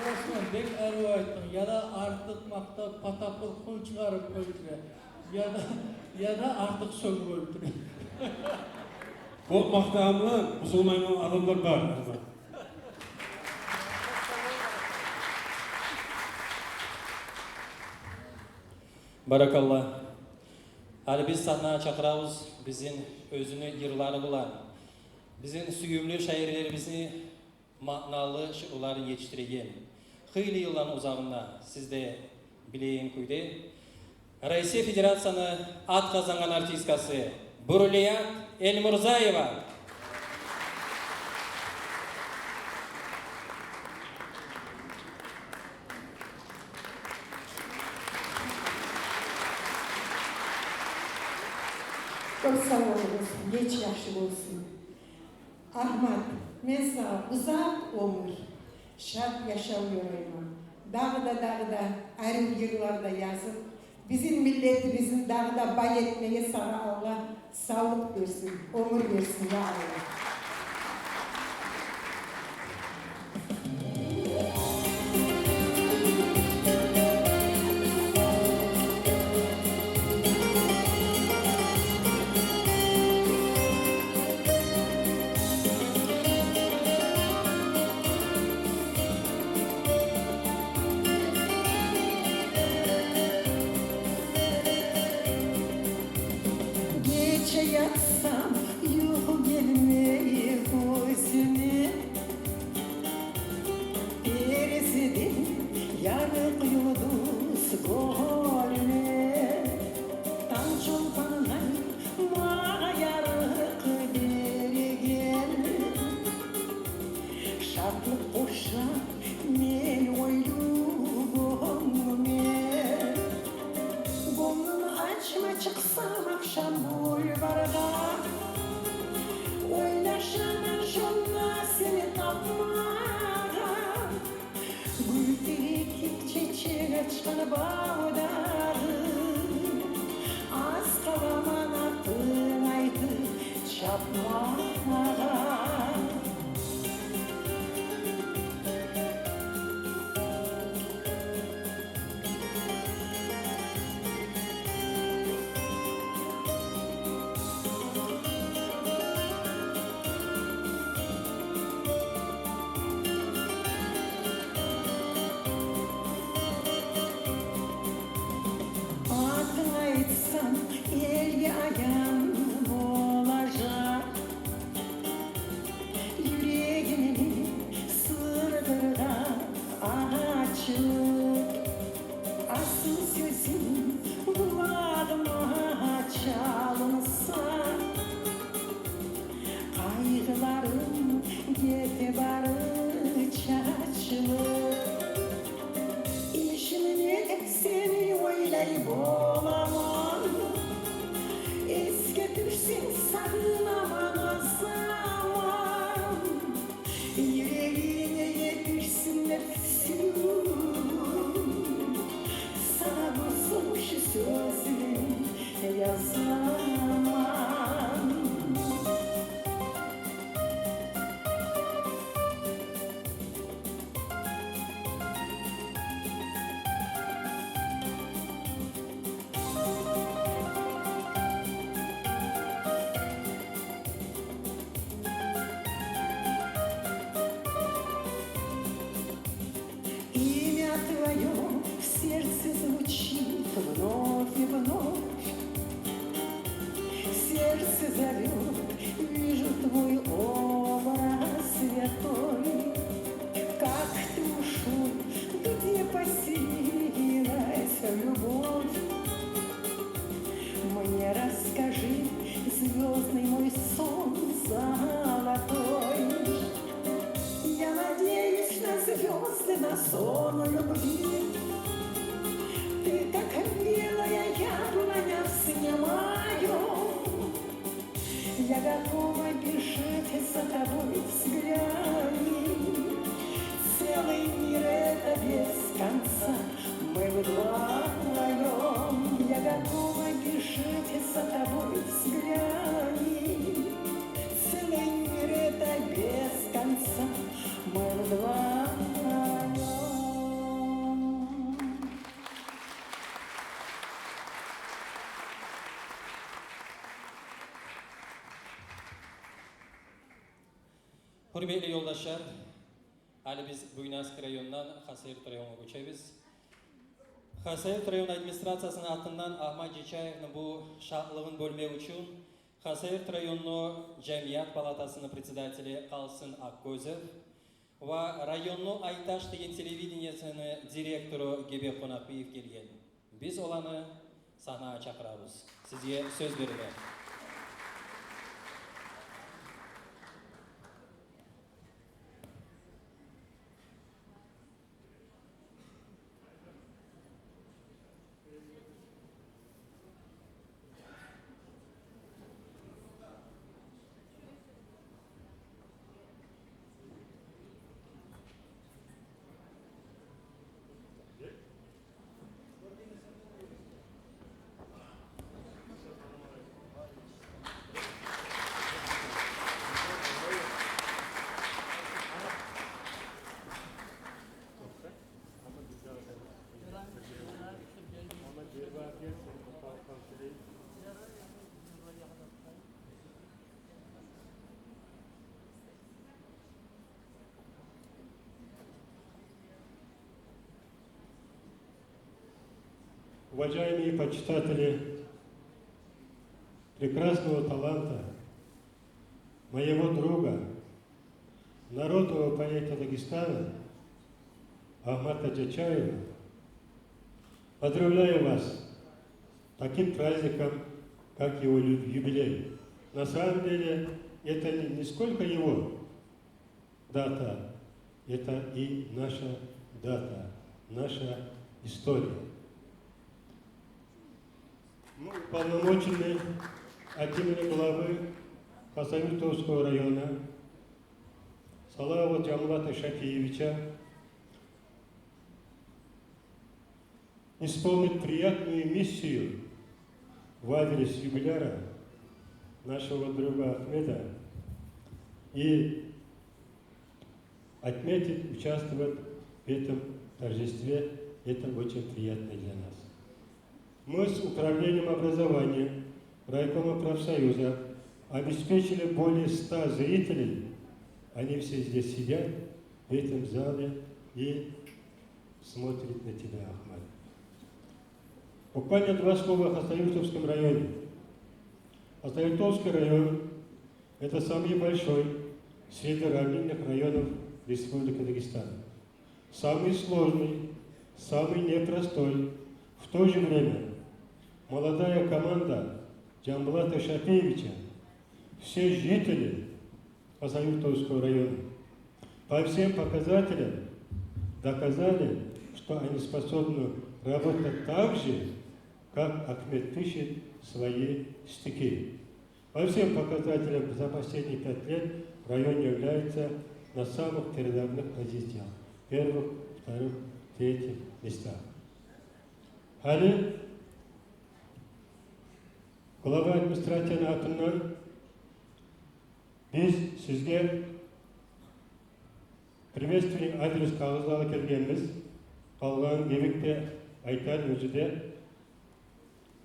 Osman bek arı ayttın ya da artık makta patapıl kun çıkarıp öldüre ya da artık söngü öldüre. Bu maktamla Müslüman adamlar var. Barakallah. Hali biz sahna çakırabız, bizim özünü yırları bulan, bizim süyümlü şairlerimizi manalı şiirleri yetiştirген. Hıylı yılların uzağında sizde bileyin kuydu. Россия Federasyonu at kazangan artistkası Buruliyat Elmurzayeva. Çok sağ olun, geç yaşlı olsun. Ahmet, ben sana uzak ömür, şart yaşamıyorum. Dağda ayrı yıllarda yazıp, bizim milletimizin dağda bay etmeye sana Allah sağlık versin, ömür versin ya Allah. Yarık yulduz golüne Tan çolpanay ma yarık bergen Şartlık boşa men oylu gönlüme Gönlümü açma çıksam akşam bulvarda Oynaşamam şonda seni tapmağa Gülterik çiçek açkan bağdarı Az kalaman attın aydı çapmağa Adını aytsam elge ayan olacak Yüreğimin sırrına açık Asıl sözüm kulağıma çalınsa Kaygılarım gece barı çaçılır İşimini seni oylayıp olamam Eski düşsün sarılamam zaman Yüreğine yetişsin nefsim Sana bozulmuş sözüm yazamam Имя твое в сердце звучит вновь и вновь. Сердце зовет, вижу твой образ святой. Как ты ушел, где поселилась любовь? Мне расскажи, звездный мой сон золотой. Я надеюсь на звезды, на сон любви. Ты, как белая яблоня в сне моем. Я готова бежать за тобой взглянем. Целый мир это без конца, мы вдвоем. Я готова бежать за тобой взглянем. Целый мир это без конца, мы вдвоем. Hürmetli yoldaşlar, hali biz Buynazkı rayonundan Xasayır rayonuna көчебіз. Xasayır rayon администрациясының атынан Ахмат Жечаевның бұл шақлығын бөлмеу үшін Xasayır районының Жәмият палатасының председателі Қалсын Ақкөзов ва районның Айташ деген телевидениесінің директоры Гебе Қонақбиев келген. Біз оланы сахнаға шақырамыз. Сізге сөз беріледі. Уважаемые почитатели прекрасного таланта, моего друга, народного поэта Дагестана Ахмата Джачаева, Поздравляю вас с таким праздником, как его юбилей. На самом деле, это не сколько его дата, это и наша дата, наша история. Мы уполномочены от имени главы Хасавюртовского района Салавова Джамлата Шакиевича исполнить приятную миссию в адрес юбиляра нашего друга Ахмеда и отметить, участвовать в этом торжестве. Это очень приятно для нас. Мы с Управлением образования Райкома профсоюза обеспечили более 100 зрителей. Они все здесь сидят, в этом зале, и смотрят на тебя, Ахмад. Буквально 2 слова о Хасавюртовском районе. Хасавюртовский район – это самый большой среди равнинных районов Республики Дагестан. Самый сложный, самый непростой. В то же время молодая команда Джамблата Шапеевича, все жители Хасавюртовского района по всем показателям доказали, что они способны работать так же, как Ахмед пишет свои стихи. По всем показателям за последние 5 лет район является на самых передовых позициях. Первых, вторых, третьих местах. Hali Global Administrasyon atından biz sizge приветственный адрес қағазды алып келгенбіз. Қалған кебекте айтар өзі де.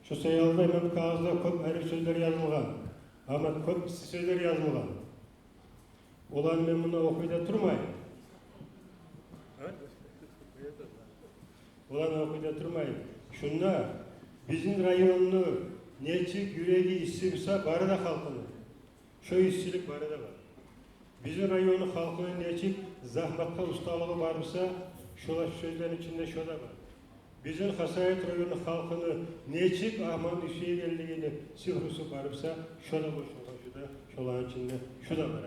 Şu sayalda мен қағазда көп әріп сөздер жазылған. Ama көп сөздер жазылған. Олар мен мұны оқида тұрмай. Олар оқида тұрмай. Şunlar bizim rayonunu neçik yüreği isimsa bari da halkını. Şu işçilik bari da var. Bizim rayonu halkının neçik zahmetka ustalığı varsa şular sözlerin içinde şu da var. Bizim Hasayet rayonu halkını neçik aman işeğerliğini sihrusu varsa şu da var, şuların içinde şu da var.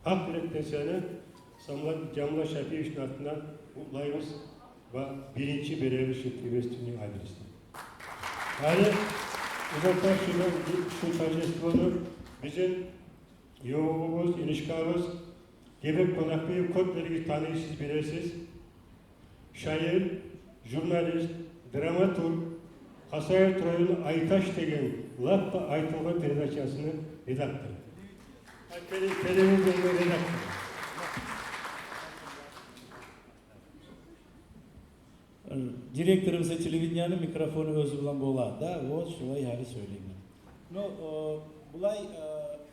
Hak yürekten seni Camla Şafiyevich'in adına kutlayımız ve birinci berevişi priветственный адрес. Yani uzaktan şu торжествоны bizim yoğumuz, ilişkamız Gebek Konakbey'in kodları tanıyısız bilesiz. Şair, jurnalist, dramaturg, Hasayet rayonu Aytaş degen Latta Aytılgan передачасының редакторы. Televizyonun redaktörü. Директорымыз телевидениянын микрофону өзү билан болот да, вот шулай али сөйлеймин. Но булай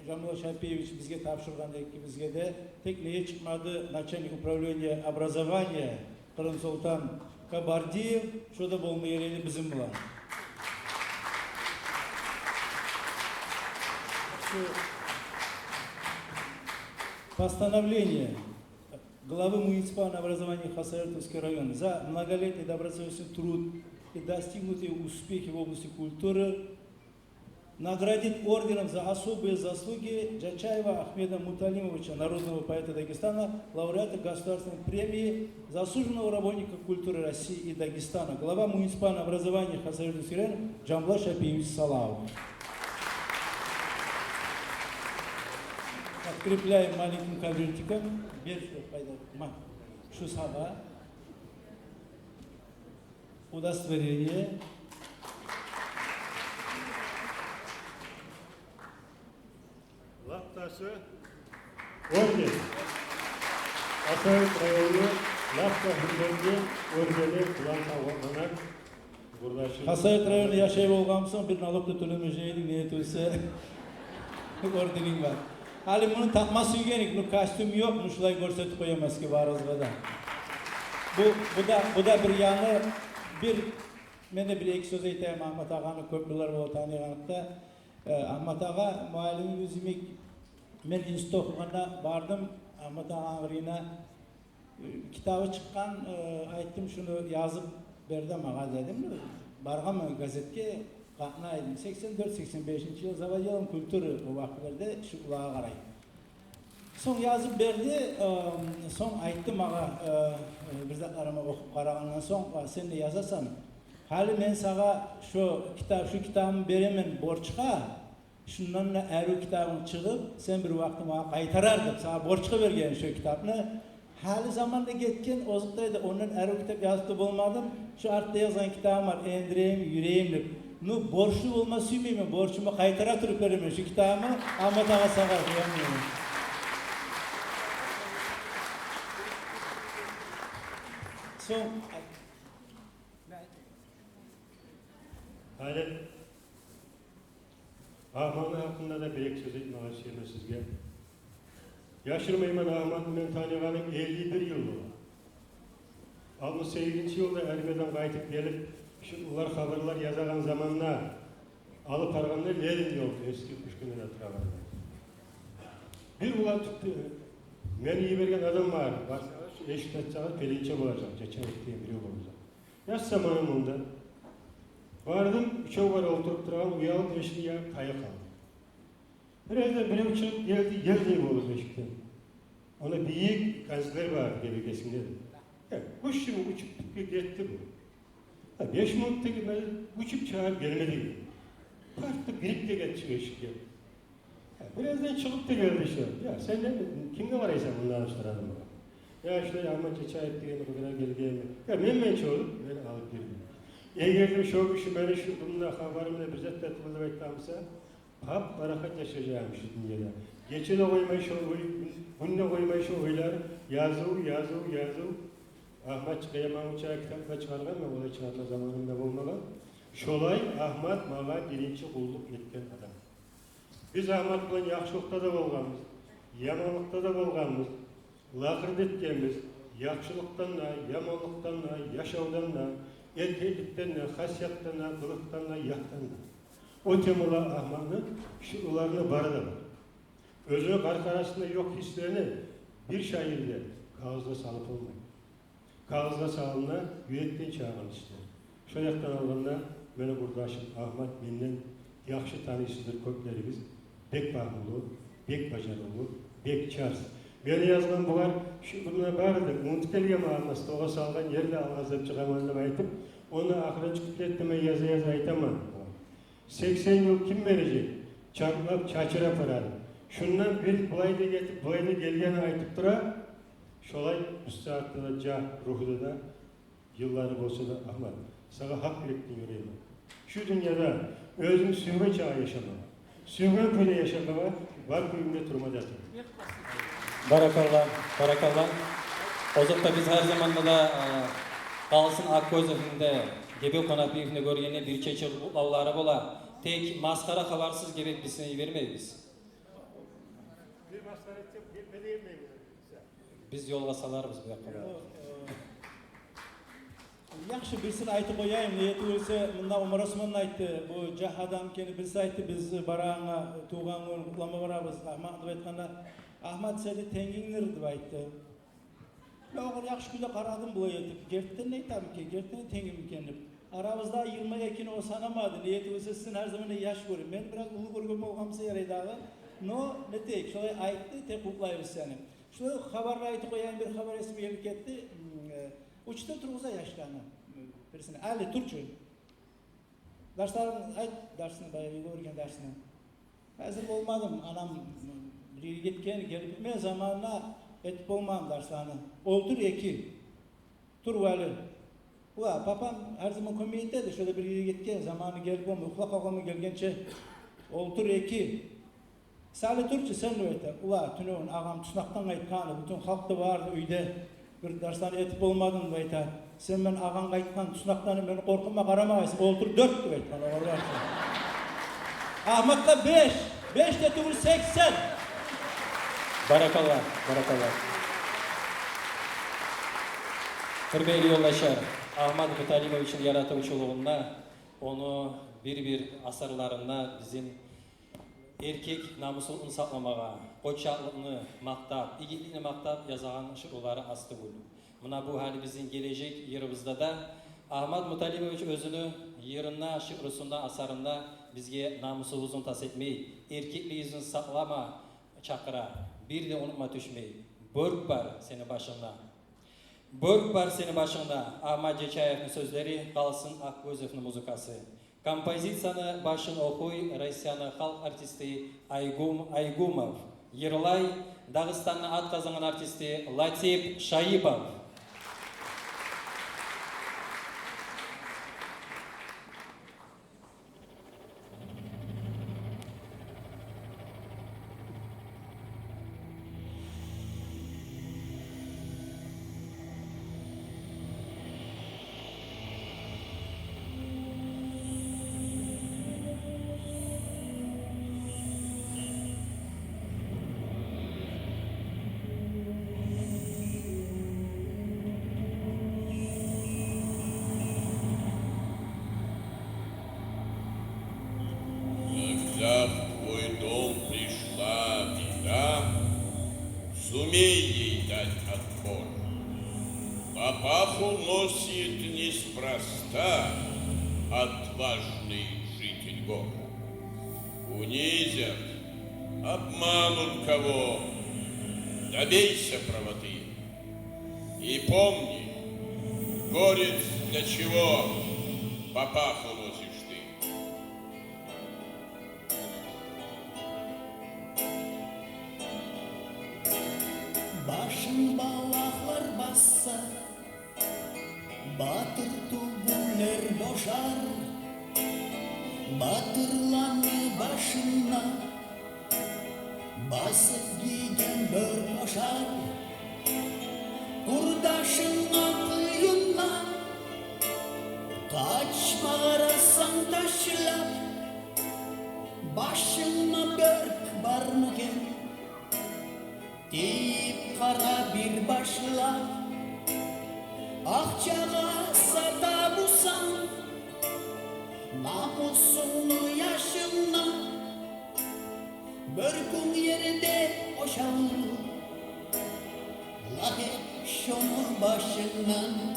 Жамбыл Шапеевич бизге тапшырган экибизге де тек лее чыкмады начальник управления образования Кырым Султан Кабардиев, что да болмай эле бизим булан. Постановление главы муниципального образования Хасавюртовский район за многолетний добросовестный труд и достигнутые успехи в области культуры наградит орденом за особые заслуги Джачаева Ахмеда Муталимовича, народного поэта Дагестана, лауреата государственной премии, заслуженного работника культуры России и Дагестана, глава муниципального образования Хасавюртовский район Джамбла Шапиевич Салавов. Открепляем маленьким конвертиком. Шусаба. Удостоверение. Лаптасы. Орден. Hasayet rayonu Lapta Hürden'de orдені Ланта Орденак. Hasayet rayonu yaşay болғамсын, bir налогты төлемежейдің ниетөсі орденің бар. Hali bunu takması üyenik, bu kostüm yok, bu şulay görsetip koyamaz ki Varazga'da. Bu da bir yanı, ben de bir iki söz eyteyim Ahmet Ağa'nın köprüler ve tanıyanlıkta. Ahmet Ağa, muallimi yüzümük, ben institut okumana vardım, Ahmet Ağa'nın kitabı çıkan, ayttim şunu yazıp berdi mağa dedim. Bargam gazetke qatnaydım. 84-85 yıl Zavadiyal'ın kültürü o vakitlerde şu kulağa qarayım. Son yazıp berdi, son aytdı mağa bir zatlarıma okup qarağından son sen de yazasan. Hali men sağa şu kitabımı beremen borçqa, şundan da əru kitabın çıkıp sen bir vakti mağa qaytarardım. Sana borçqa bergen şu kitabını. Hali zamanda getken ozuqdaydı. Ondan əru kitap yazıp da bulmadım. Şu artta yazan kitabım var. Endireyim, yüreğimlik. Nu borçlu olma süymeyim. Borçumu qaytara turup veririm şu kitabımı. Ahmet Ağa sağa koyamıyorum. Son Hali Ahmet'in hakkında da bir söz etmeye istiyorum sizge. Yaşırmayman Ahmet'in ben tanıyanım 51 yıl oldu. 68 yılda Ermeden qaytıp gelip ular haberler yazan zamanla alıp arganda Lenin yoldu eski Pushkin'in etrafında. Bir ulan tuttu. Beni iyi bergen adam var. Eşit açacağız, pelinçe olacak. Geçen ettiğim biri olacak. Yaş zamanımda vardım, çok var oturup duran, uyalıp eşini ya kaya kaldı. Biraz da benim için geldi, yer gibi olur eşikten. Ona büyük gazeteler var gebekesinde. Kuş gibi uçup gitti bu. 5 minutta gibi uçup çağırıp gelmedi. Parkta birip de geçti eşikten. Birazdan çıkıp da geldi şu. Ya sen ne kimde var ise bundan sonra bana. Ya işte Ahmet Çeçayip diye bu kadar geldi. Ya ben çoğuldum, ben alıp girdim. Eğer şu kişi beni şu bununla haberimle bir zat etmeli beklemse, hap barakat yaşayacağım şu dünyada. Geçene koymayı şu bununla koymayı şu oylar, yazı. Ahmet Çıkayamam uçağı kitapla çıkargan mı? O da çıkarma zamanında bulmadan. Şolay Ahmet bana birinci kulluk etken adam. Biz Ahmet bilen yaxşılıkta da bolganmız, yamanlıkta da bolganmız, lakırd etkenmiz, yaxşılıktan da, yamanlıktan da, yaşavdan da, erkeklikten de, hasiyattan da, kılıktan da, yaktan da. O temula Ahmet'in şu ularını barı da var. Özünü kark arasında yok hislerini bir şairde kağızda salıp olmayın. Kağızda salına yürekten çağıran ister. Şoyaktan alganda beni burdaşım Ahmet benden yaxşı tanışıdır köklerimiz. Bek bahmulu, bek bacarılı, bek çars. Beni yazgan bular şu buna barıdır. Unutup gelgen ağırması toğa salgan yerde ağızıp çıkamanını aytıp onu ahıra çıkıp etmeme yaza aytamam. 80 yıl kim verecek? Çarpıp çaçıra paradı. Şundan bir bulayda getip bulayda gelgeni aytıp dura şolay bu saatte da ca ruhuda da yılları bolsa da Ahmet sana hak bilettin yüreğime. Şu dünyada özüm sürgün çağı yaşamama. Sürgün köyde yaşamama var köyümde turmada yatırım. Barakallah, barakallah. Ozukta biz her zamanda da kalsın Akközev'inde Gebe Konakbiyev'ini görgene bir çeçil Allah'lara bola. Tek maskara havarsız gebek bizini vermeyiz. Bir maskara edeceğim, beni yemeyin. Biz yol basalarız bu yakında. Yaxşı birisini aytıp koyayım. Niyeti olsa bunda Umar Osman'ın aytты. Bu jah adam keni birisi aytты. Biz barağına tuğan gün kutlama varabız. Ahmet dep aytkanda Ahmet seni tengindir dep aytты. Oğul yaxşı güle qaradım bu aytып. Gertten ne aytam ki? Gertten tengim eken dep. Aramızda 22'ni o sanamadı. Niyeti olsa sizin her zaman yaş görün. Ben biraz ulu görgüm bolgamsa yaraydağı. No ne tek şolay aytты tek kutlayırız seni. Şöyle haberle aytıp koyayım bir haber ismi gelip gitti. Uçta turguza yaşlarına. Birisine. Ali Turçu. Derslerim, ayt dersini bayağı öğrengen dersini. Hazır olmadım. Anam bir gitken gelip ben zamanla etip olmam derslerini. Oldur 2. Turvalı. Ula papam her zaman komiyeteydi. Şöyle bir yere gitken zamanı gelip olmuyor. Ufak ağamı gelgençe oldur 2. Salih Turçu sen de öyle. Ula tünün ağam tısnaktan aytkanı. Bütün halkta vardı uyda. Bir dersten etip olmadın mı ayta. Sen ben ağan qaytkan tısnaktan beni korkuma karamayız. Oldur 4 diye aytkan. Ahmet'le 5. 5 de tümür 80. Barakallah, barakallah. Hürmeyli yoldaşlar, Ahmet Mutalimovic'in yaratıcılığında onu bir asarlarında bizim erkek namusunu saklamağa, koçaklığını maktap, igitliğini maktap yazan şıkları astı bunu. Buna bu hali bizim gelecek yerimizde de Ахмат Муталибович өзіні ерінна, шықрысында, асарында бізге намысыбызын тас етмей, еркеклігізін сақлама чақыра, бір де ұнытма түшмей. Бөрк бар сені башыңда. Бөрк бар сені башыңда. Ахмат Жечаевтің сөздері, қалсын Ақкөзевтің музыкасы. Композицияны башын оқуй Россияны халық артисті Айгумов. Ерлай, Дағыстанның атқазанған артисті Латип Шаибов. Когда в твой дом пришла беда, сумей ей дать отпор. Папаху носит неспроста отважный житель гор. Унизят, обманут кого, добейся правоты. И помни, горец для чего папаху носишь ты. Başın balaklar bassa, batır tubuller boşar, batırlanı başına, basıp giygen bör boşar, kurdaşına kıyına, kaçma arasan taşlar, başına börk var mı gel? Deyip kara bir başla, akçağa sata busan, namusunu yaşına, börkün yerinde oşalır, la hep şunu başından.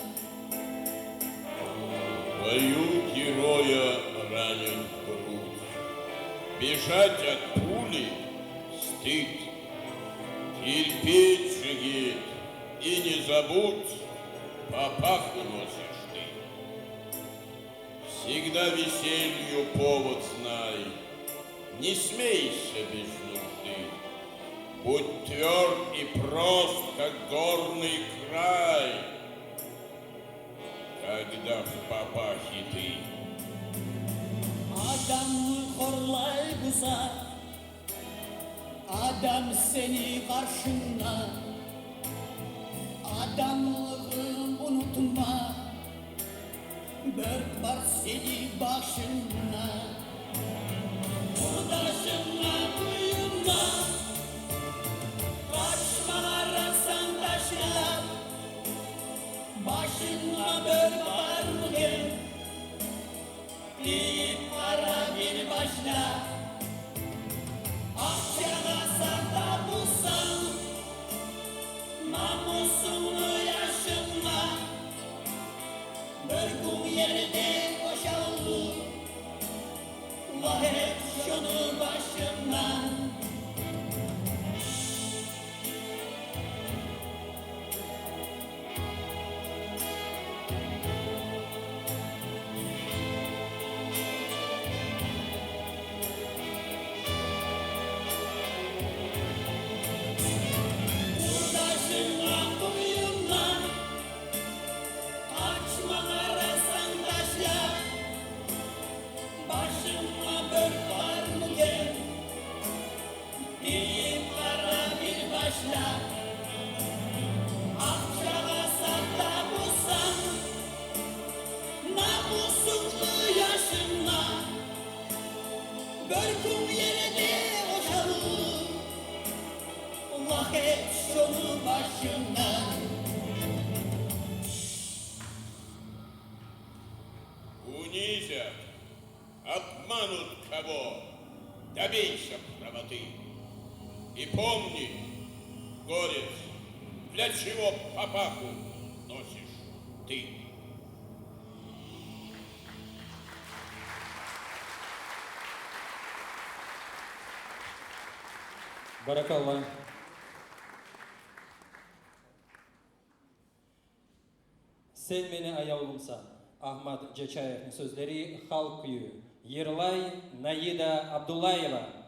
В бою героя ранен в грудь. Бежать от пули — стыд. Терпеть же ей и не забудь, папаху носишь ты. Всегда веселью повод знай, не смейся без нужды. Будь тверд и прост, как горный край, когда в папахе ты. Adamı horlay güzel, adam seni karşında, adamlığını unutma, börk var seni başında. Kurdaşına kuyunda, kaçma arasan taşlar, başına börk var mı gel? Deyip kara bir başla, akçana sata bulsan, namusunu yaşınma, börkün yerde boşaldı, la hep şunu başından. Kurdaşına kuyumla, açma arasan taşla, başıma börk var mı gel? Deyip kara bir başla, akçağa sata bulsan, namusunu yaşınla, börkün yerine oşalır, Allah hep şunu başından. Унизят, обманут кого, добейся правоты. И помни, горец, для чего папаху носишь ты. Barakallah. Sen meni ayağımsan. Ahmet Cechayev'in sözleri halk kuyuyor. Yırlay Naida Abdullayeva.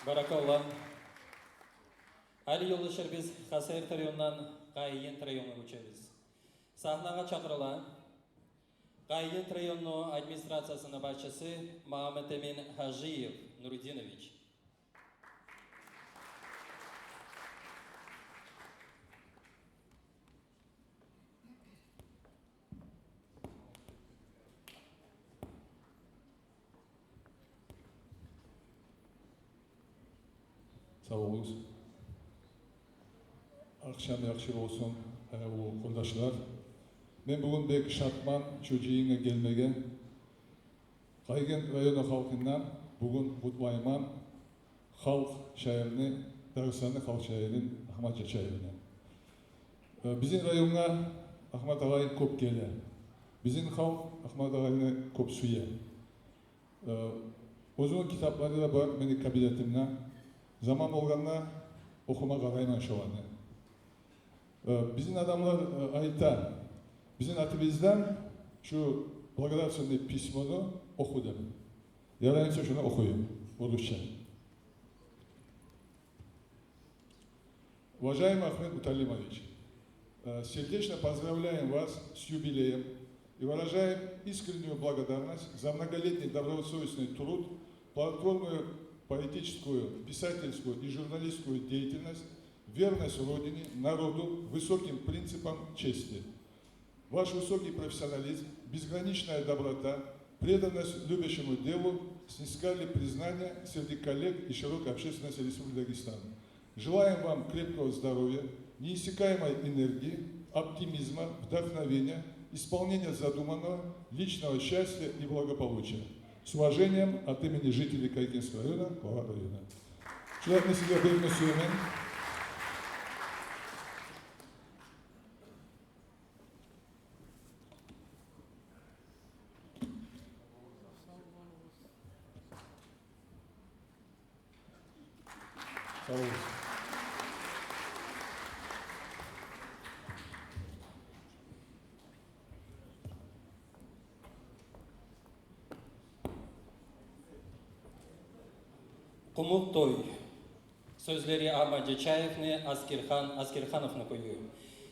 Barakallah. Ali yoldaşlar biz Hasayır Trayon'dan Qayyin Trayon'a uçarız. Sahnaga çakırılan Qayyin Trayon'un administrasyasının başçısı Muhammed Emin Hacıyev Nuruddinoviç. Sağ olunuz. Akşam yaxşı olsun, yoldaşlar. Ben bugün bek şartman çocuğuna gelmegen Qayyin rayonu halkından bugün kutlayman халық шайырыны, Дағыстанның халық шайырын Ахмат Жачаевны. Біздің районға Ахмат ағайын көп келі. Біздің халық Ахмат ағайыны көп сүйе. Өзінің кітаплары да бар менің кабинетімде. Заман болғанда оқыма қараймын шоғаны. Біздің адамлар айта, біздің атымыздан şu благодарственное письмоны оқыдым. Ярайынша шуны оқыйым, орысша. Уважаемый Ахмед Муталимович, сердечно поздравляем вас с юбилеем и выражаем искреннюю благодарность за многолетний добросовестный труд, плодотворную поэтическую, писательскую и журналистскую деятельность, верность Родине, народу, высоким принципам чести. Ваш высокий профессионализм, безграничная доброта, преданность любящему делу снискали признание среди коллег и широкой общественности Республики Дагестан. Желаем вам крепкого здоровья, неиссякаемой энергии, оптимизма, вдохновения, исполнения задуманного, личного счастья и благополучия. С уважением от имени жителей Кайкинского района, глава района. Человек на себя переносуемый. Құмық той. Сөздері Ахмат Жачаевны, Аскерхан Аскерхановны қойы.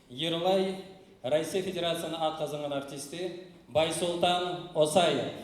Ерлай, Россия Федерацияның атқазынған артисті Байсултан Осаев.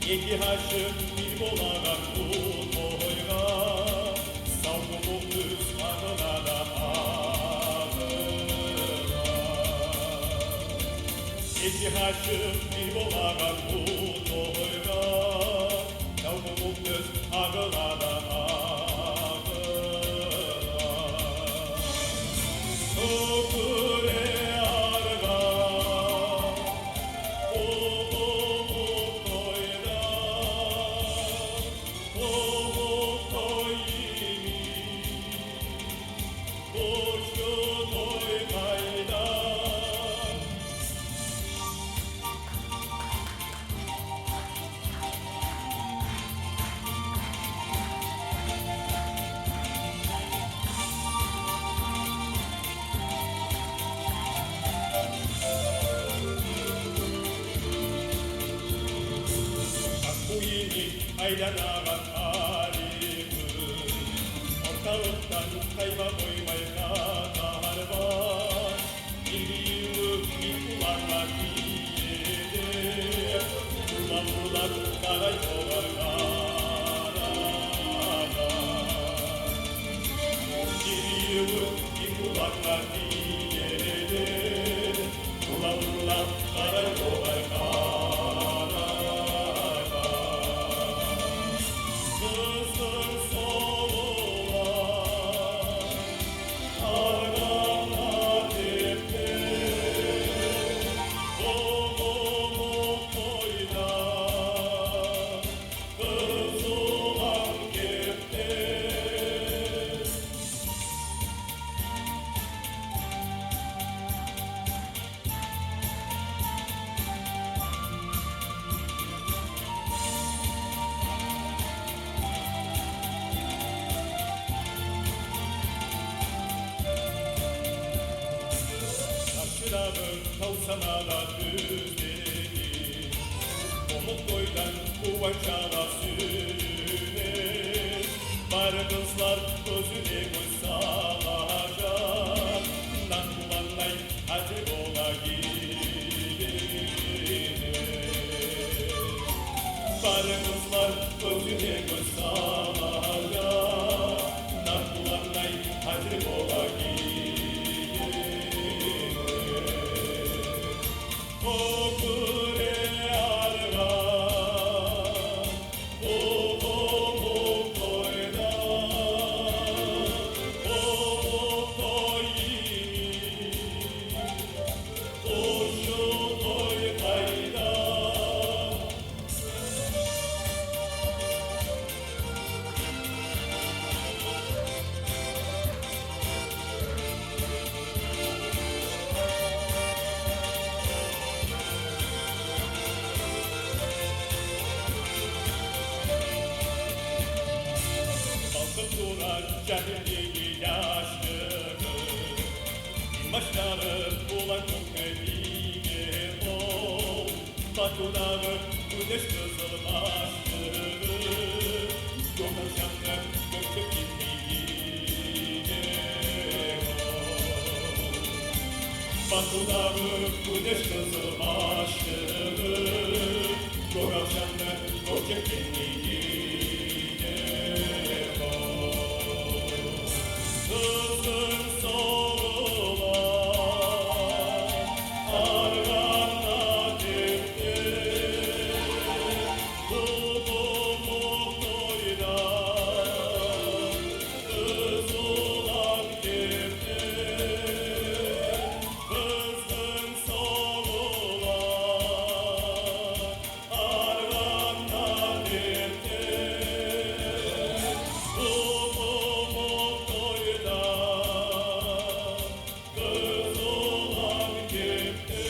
Eki haşım bir bolagan bu toyga, savgumuk düz kanına da ağıra. Eki haşım bir bolagan bu toyga, savgumuk düz ağıra da ağıra. Okure arga, aylanağan harimi, ortalıktan kayba koymay katar var. Bildiğimi bir kulağına diyedir, kulağımlar karay kovar karada. Bildiğimi bir kulağına diyedir, kulağımlar karay kovar karada. Kavsamada düzdeni, Komuk boydan kuva Tuğbaşana sürünür Var kızlar gözüne göz salacak Naklanay hadi ola gidilir Var kızlar gözüne göz salacak Naklanay hadi ola gidilir O kure arga Cahilliği yaşlıdır Başları bulan kuvvetiyle ol Bakıları güneş kızıllaştırır Yoldan şanlı gökçek kimliğiyle ol Bakıları güneş kızıllaştırır Yoldan şanlı gökçek kimliğiyle Kızın soğula argana girdi Bulumuk doyda kızılan girdi Kızın soğula argana girdi Bulumuk doyda kızılan girdi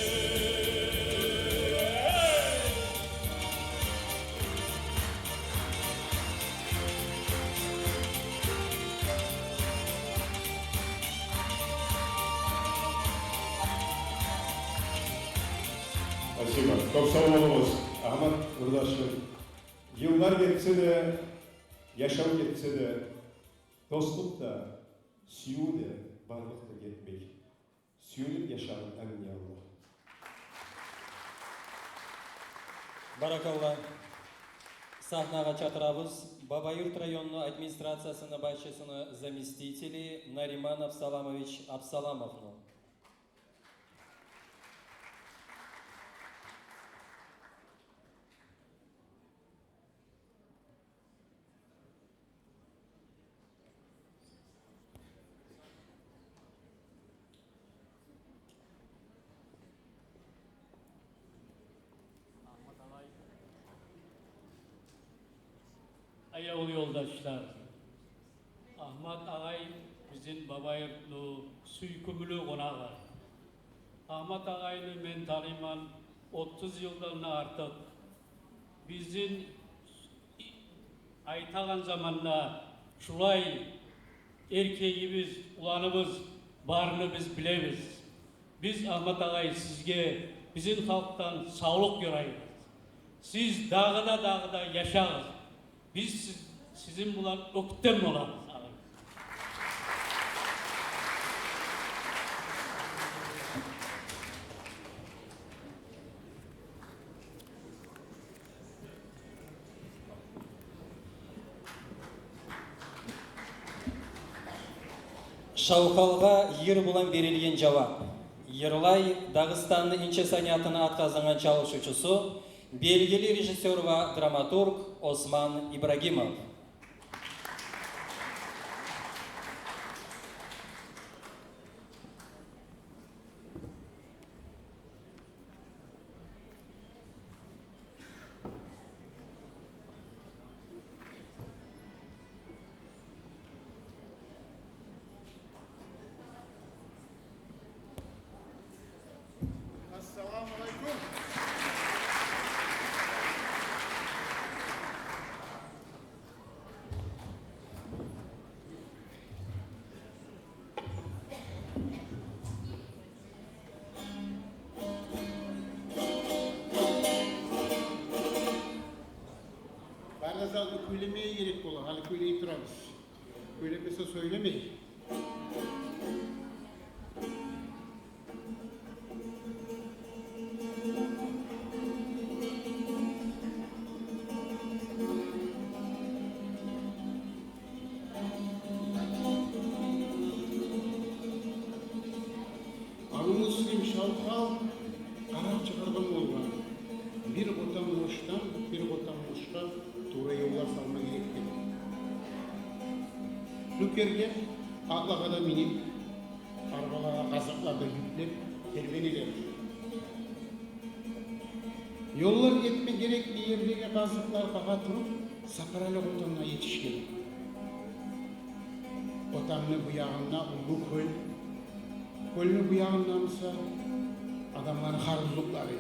Спасибо. Çok sağ olunuz Ahmet Urdaş'ım. Yıllar geçse de, yaşam geçse de, dostluk da, süyü de, varlık da gitmek. Süyülüp yaşarım emin Allah. Баракалла. Сахнаға чатырабыз Бабайырт районный администрациясының басшысының заместители Нариман Абсаламович Абсаламовну. Аяулы yoldaşlar, Ahmet Ağay bizim Babayırtlı süykümlü konağı. Ahmet Ağay'ını men tanıyman 30 yıldan artık. Bizim aytağan zamanla şulay erkeğimiz, ulanımız barını biz bilemiz. Biz Ahmet Ağay sizge bizim halktan sağlık yorayız. Siz dağda yaşağız. Biz sizin bulan öktem olamız. Шаукалға ер бұлан берілген жауап. Ерлай Дағыстанның инче санятыны атқазанған çalışучысы, белгілі режиссер ва драматург Осман Ибрагимов. Ассаламу алейкум. söylemeye gerek olur. Halbuki öyle itiraz. Öyle mesela söylemeyin. Müslim şalkal karar çıkargan olgan. Bir otan boştan, bir otan boşka doğru yollar salma gerekli. Nükerge atlakada minip, arabalara kazaklarda yüklep, terveniler. Yollar etme gerekli yerdeki kazıklar fakat durup, sakaralı otanına yetişken. Otanını bu yağına ulu köl, kölünü bu yağındansa adamların haruzlukları.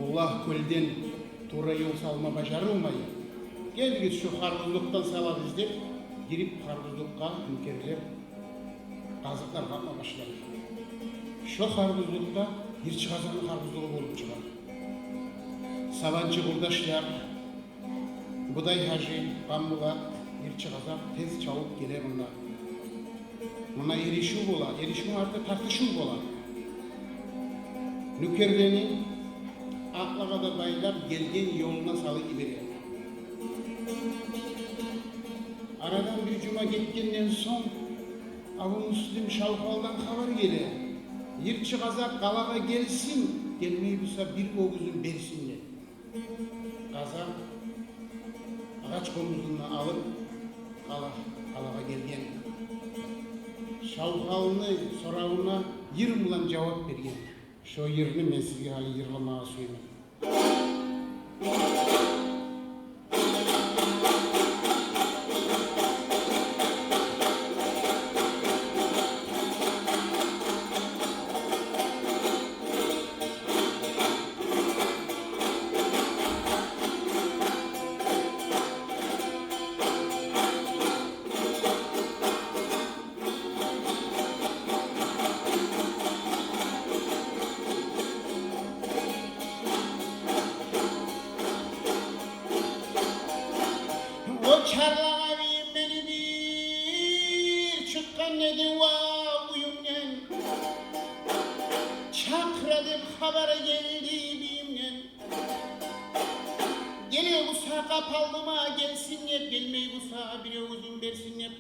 Allah kölden doğru yol salma başarılmayı. Gel git şu haruzluktan sala bizdir, girip haruzlukka nükerler, kazıklar kalkma başlar. Şu haruzlukta bir çıkazanın haruzluğu olup çıkar. Sabancı kurdaşlar, Buday Hacı, Bambulat, bir çıkazak tez çabuk gelir bunlar. Buna erişim ola, erişim artık tartışım ola. Nükerlerini aklına da baylap gelgen yoluna salıveriyor. Aradan bir cuma geçkenden son Abu Müslim Şalkal'dan haber gelir. Bir çıkazak kalağa gelsin, gelmeyi bulsa bir oğuzun bersinler. Kazak ağaç komuzundan alıp kalağa gelgen. Şalkalını sorağına yırmılan cevap bergen. Şu yerini ben sizge hali yırlamağa söyleyeyim. Çarlağa beni bir çıkkan nedi va uyumnen. Çakradım haber geldi bimnen. Gele usa kapaldıma gelsin hep, gelmeyi usa bir uzun bersin hep.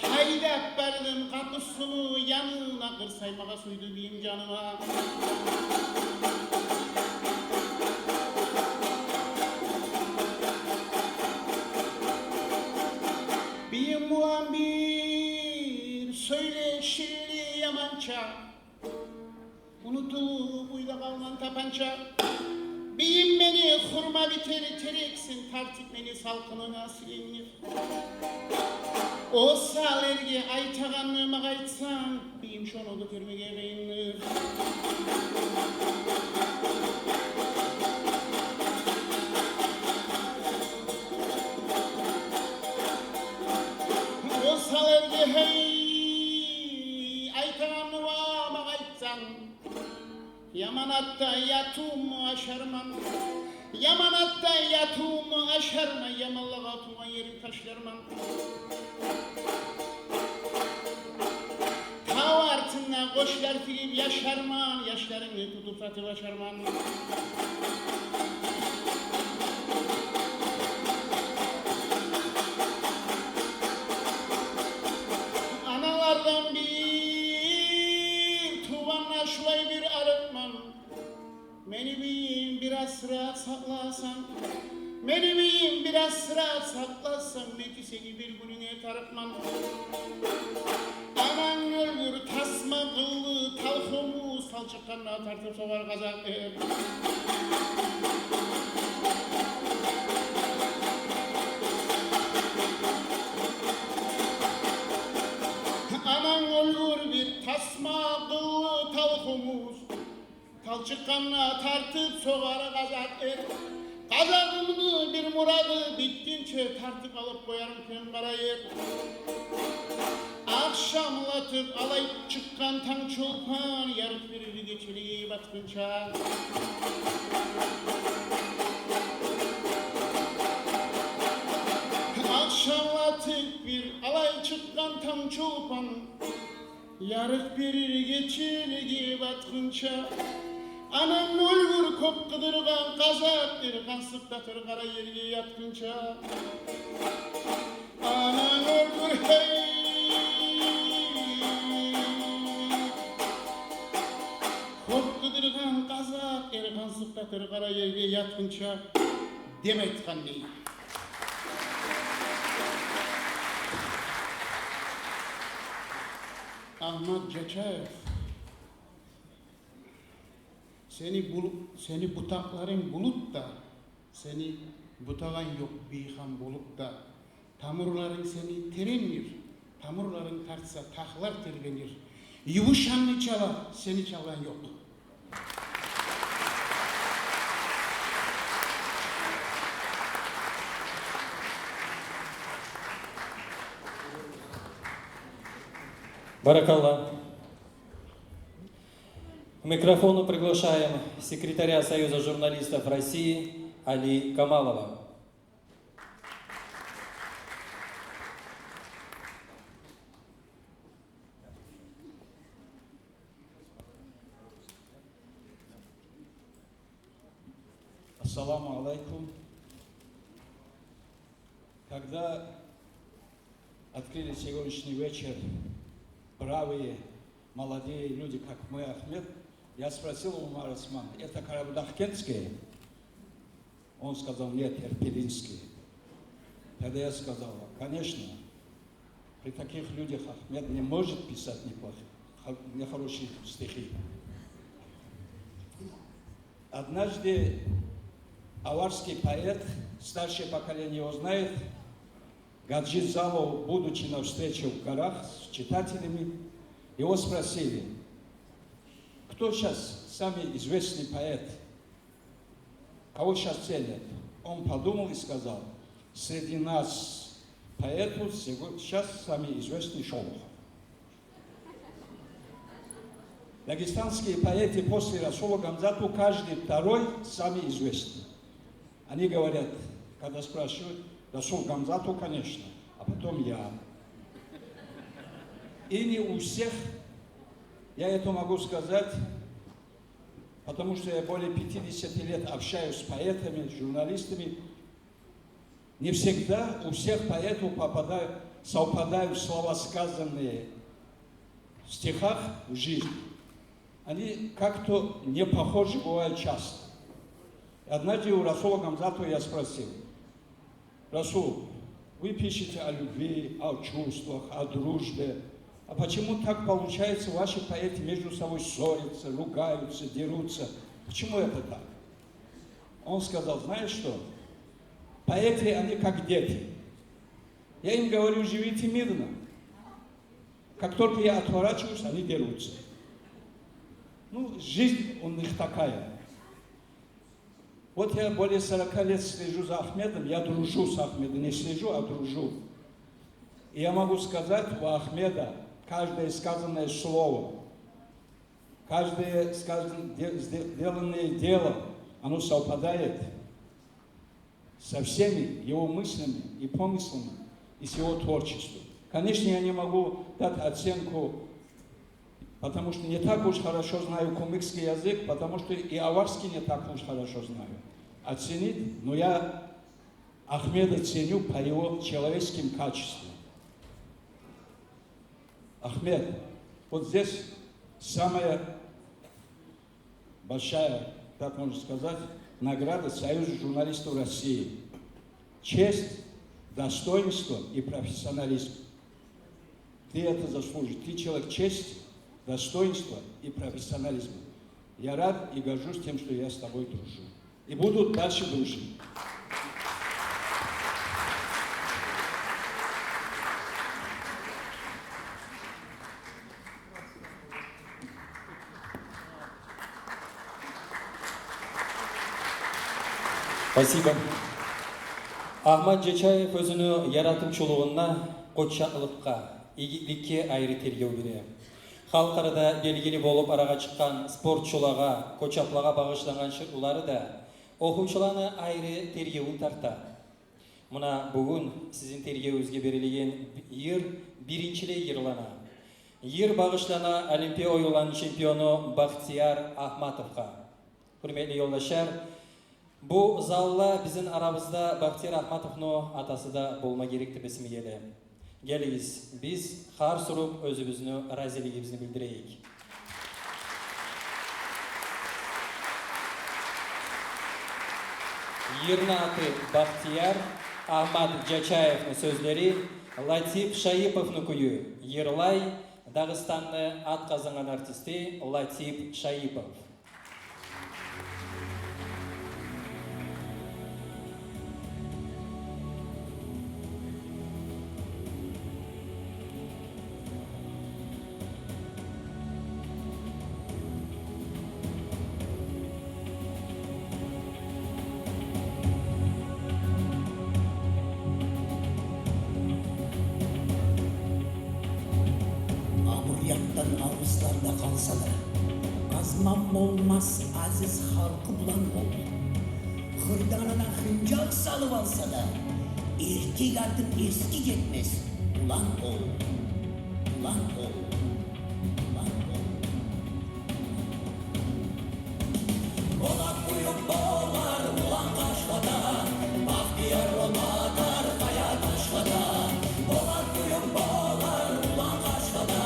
Haydap bardım kapısını yanına kırsaymağa suydu bim canıma. Biyim ulan bir söyleşili yamança, unutulup uyda kalan tapança. Biyim beni hurma biteri tereksin, tartıp beni salkınına silinir. O salerge aytağanlığıma kaytsam, biyim şonu da körmege kıyınır. Salerge hey aytağanlığıma kaytsam, yamanatta yatumu aşarmam. Yamanatta yatumu aşarma, yamallığa tuğan yerim taşlarmam. Tavartına koşlar filip yaşarman, yaşlarını tutup satıp açarman. Analardan bir tuvanla şulay bir arıtman. Beni biyim biraz rahat saklasan, beni biyim biraz rahat saklasan, belki seni bir gününe tarıkman. Anan öldür tasma kıllı talhumu, salçıklarına tartıp soğar kazak. Anan öldür bir tasma kıllı talhumu, talçıklarına tartıp soğar kazak. Kazağımını bir muradı bittince tartıp alıp koyarım ken karayır. Akşamlatıp alayıp çıkkan tan çolpan, yarık birini geçeli batkınça. ысытқан тамчы ұлпан, ярық берер кечеліге батқынша, анам өлгір көп қыдырған қазақ дер қаңсықтатыр қара елге ятқынша. Анам өлгір көп қыдырған қазақ дер қаңсықтатыр қара елге ятқынша деп айтқан не. Ahmet Cecev, seni butakların bulup da, seni butağan yok beyhan bulup da, tamurların seni terenir, tamurların tartsa tahlar tergenir, yuvuşanlı çala, seni çalan yok. Баракалла. К микрофону приглашаем секретаря Союза журналистов России Али Камалова. Ассаламу алейкум. Когда открыли сегодняшний вечер бравые, молодые люди, как мы, Ахмед, я спросил Умара Османа, это карабудахкентские? Он сказал, нет, ирпелинские. Тогда я сказал, конечно, при таких людях Ахмед не может писать нехорошие стихи. Однажды аварский поэт, старшее поколение его знает, Гаджи Залов, будучи на встрече в горах с читателями, его спросили, кто сейчас самый известный поэт, кого сейчас ценят? Он подумал и сказал, среди нас поэтов сейчас самый известный Шолохов. Дагестанские поэты после Расула Гамзату каждый второй самый известный. Они говорят, когда спрашивают, Расул Гамзату, конечно, а потом я. И не у всех, я это могу сказать, потому что я более 50 лет общаюсь с поэтами, с журналистами. Не всегда у всех поэтов совпадают слова, сказанные в стихах, в жизни. Они как-то не похожи бывают часто. Однажды у Расула Гамзату я спросил, Расул, вы пишете о любви, о чувствах, о дружбе. А почему так получается, ваши поэты между собой ссорятся, ругаются, дерутся? Почему это так? Он сказал, знаешь что? Поэты, они как дети. Я им говорю, живите мирно. Как только я отворачиваюсь, они дерутся. Ну, жизнь у них такая. Вот я более 40 лет слежу за Ахмедом, я дружу с Ахмедом, не слежу, а дружу. И я могу сказать, у Ахмеда каждое сказанное слово, каждое сделанное дело, оно совпадает со всеми его мыслями и помыслами, и с его творчеством. Конечно, я не могу дать оценку, потому что не так уж хорошо знаю кумыкский язык, потому что и аварский не так уж хорошо знаю. Оценить, но я Ахмеда ценю по его человеческим качествам. Ахмед, вот здесь самая большая, так можно сказать, награда Союза журналистов России. Честь, достоинство и профессионализм. Ты это заслужишь. Ты человек чести, достоинства и профессионализма. Я рад и горжусь тем, что я с тобой дружу. И буду дальше дружить. Спасибо. Ахмат Жечаев өзүнүн яратуучулугуна, коччоолукка, ийгиликке айры тергөө берет. Халк арада белгили болуп арага чыккан спортчуларга, кочапларга багышталган шырлары да окуучуларны айры тергөөүн тартат. Мына бүгүн сиздин тергөөүңүзгө берилген биринчиле йырлана. Йыр багышлана Олимпия оюларынын чемпиону Бахтияр Ахматовга. Hürmetli yoldaşlar, bu zalla bizim aramızda Bahtiyar Ahmatov'un atası da bulma gerekti besimi gele. Geliyiz, biz har sorup özümüzünü, raziliğimizni bildireyik. Yırna atı Bahtiyar Ahmat Cachayev'nin sözleri, Latip Şayipov'un kuyu, Yırlay, Dağıstanlı at kazanan artisti Latip Şayipov. Yattan avuzlarda kalsa da azmam olmaz aziz halkı bulan ol. Hırdanına hıncak salıp alsa da erkek artık eski gitmez. Ulan ol, ulan ol, ulan ol. Boğak kuyup boğar ulan kaşkada, Bahtiyar olmadar kaya taşkada. Boğak kuyup boğar ulan kaşkada,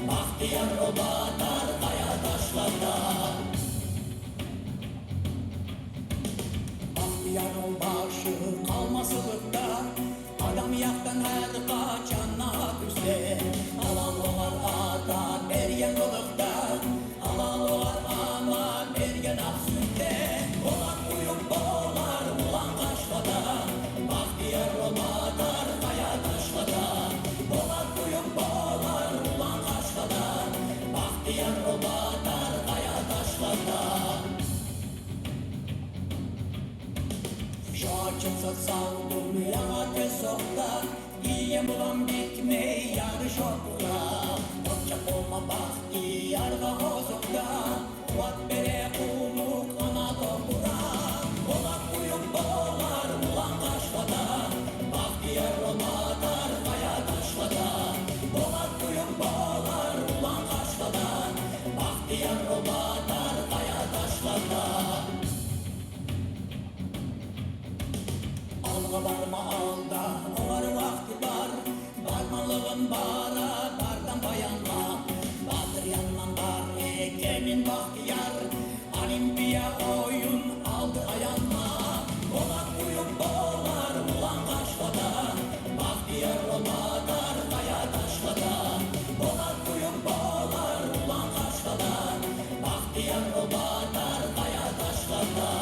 Bahtiyar olmadar kaya taşkada. Bahtiyar ol başı kalmasılıkta, adam yaktan her kaçanına küse. Alan olar ata bergen oluqta, alan olar ama bergen aksütte. Boğak kuyup boğar ulan kaşkada, Bahtiyar olmadar kaya taşkada. Boğak kuyup boğar ulan kaşkada, Bahtiyar olmadar kaya taşkada. Şarçımsa saldım yana tesokta, İyem bulan bitmey yarış okula. Okçak olma Bahtiyarga hozokta, Vat bere kumuk ana topura. Boğak kuyup boğar ulan kaşkada, Bahtiyar olmadar kaya taşkada. Boğak kuyup boğar ulan kaşkada, Bahtiyar olmadar kaya taşkada. Alga barma alda, var vakti var, barmalığın bara, bardan bayanma. Batır yanman var, ekemin Bahtiyar, Olimpiya oyun aldı ayanma. Boğak kuyup boğar ulan kaşkada, Bahtiyar olmadar kaya taşkada. Boğak kuyup boğar ulan kaşkada, Bahtiyar olmadar kaya taşkada.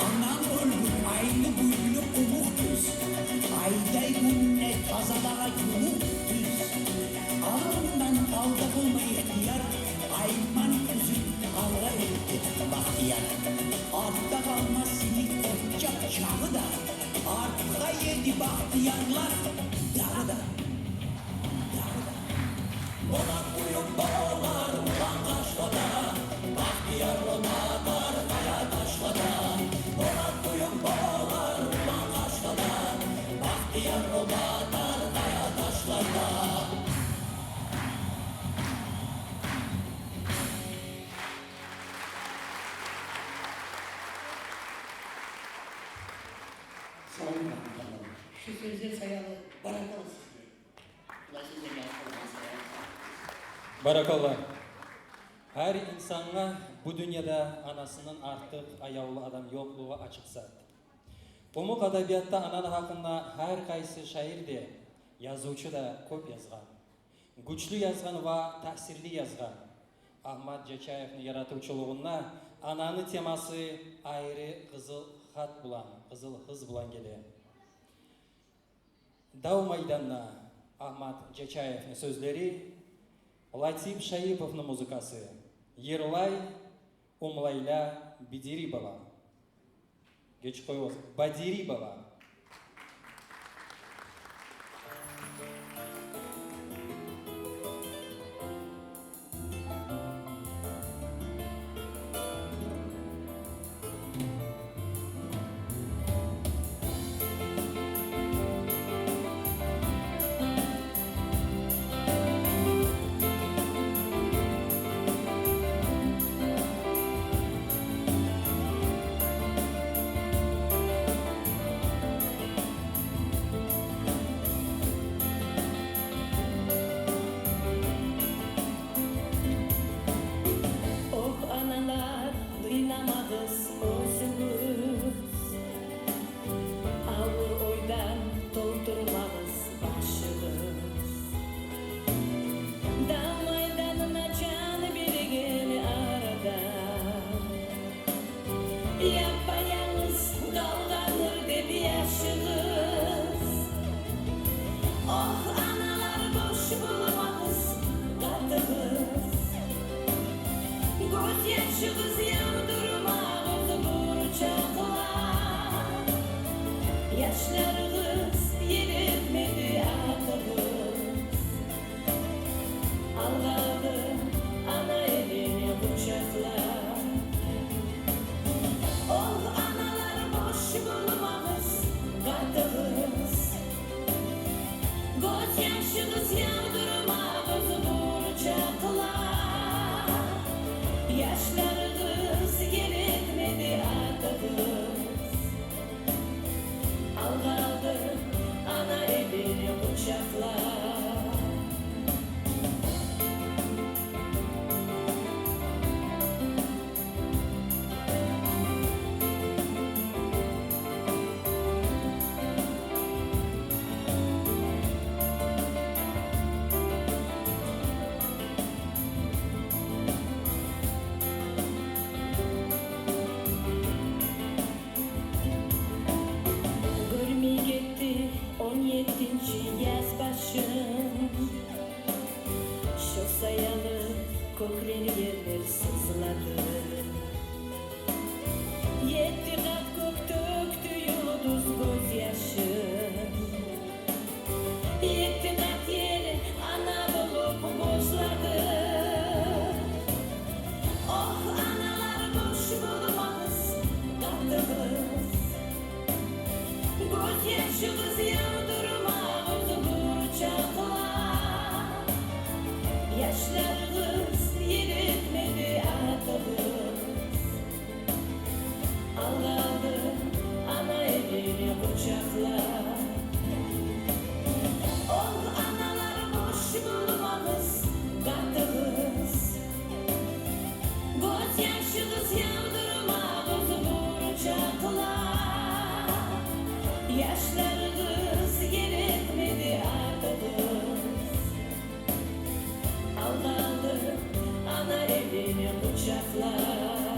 Anam ölgün aynı güllü umuk düz, ayday günne kazadağa yumuk düz. Ağrından alda bulma ihtiyar, ayman üzüm alga etti Bahtiyar. Artta kalmaz sinik okçak çağı da, artka yedi Bahtiyarlar dağı da. Boğak kuyup boğar ulan kaşkada, Bahtiyar olmadar kaya taşkada. Boğak kuyup boğar ulan kaşkada, Bahtiyar olmadar kaya taşkada. Sayın Bakanım, şu sözler sayalı barakalı sizler. Ulaşınca yapılmaz sayarsan. Barakallah. Her insana bu dünyada anasının artık ayavlı adam yokluğu açıksa. Umuk adabiyatta anan hakkında her kaysı şair de, yazıcı da köp yazgan. Güçlü yazgan ve tahsirli yazgan. Ahmat Cachayev'nin yaratuvçuluğuna ananı teması ayrı kızıl hat bulan, kızıl hız bulan gele. Dağ Maydanına Ahmat Cachayev'nin sözleri, Latip Şayipov'un muzikası, Yırlay, Умлайля Бедерибова. Geç koyuyoruz. Бадирибова. Yapayalnız kalganır dep yaşınız. Oh analar boş bulmağız katımız. Göz yaşınız yağdırmağız burçaklar. Yaşlarınız yerilmedi atımız. Allah'ım ana elini bıçaklar. Oh analar boş bulmağız katımız. Göz yaşınız yağdırmağız burçaklar. Yaşlarınız yeretmedi atımız. Allah'ım ana elini bıçaklar. Görmey gitti 17. yaz başım. Şu sayalı kokleri yerler sızladı. 7 kat gök döktü yıldız gözyaşım. 7 kat yer Anadolu bozladı. Oh analar boş bulmağız katımız. Göz yaşınız yağdırmağız burçaklar. Yaşlarınız yeretmedi atımız. Allah'ım ana elini bıçaklar. Oh analar boş bulmağız katımız. Göz yaşınız yağdırmağız burçaklar. Yaşlarınız yeretmedi atımız. Allah'ım ana elini bıçaklar.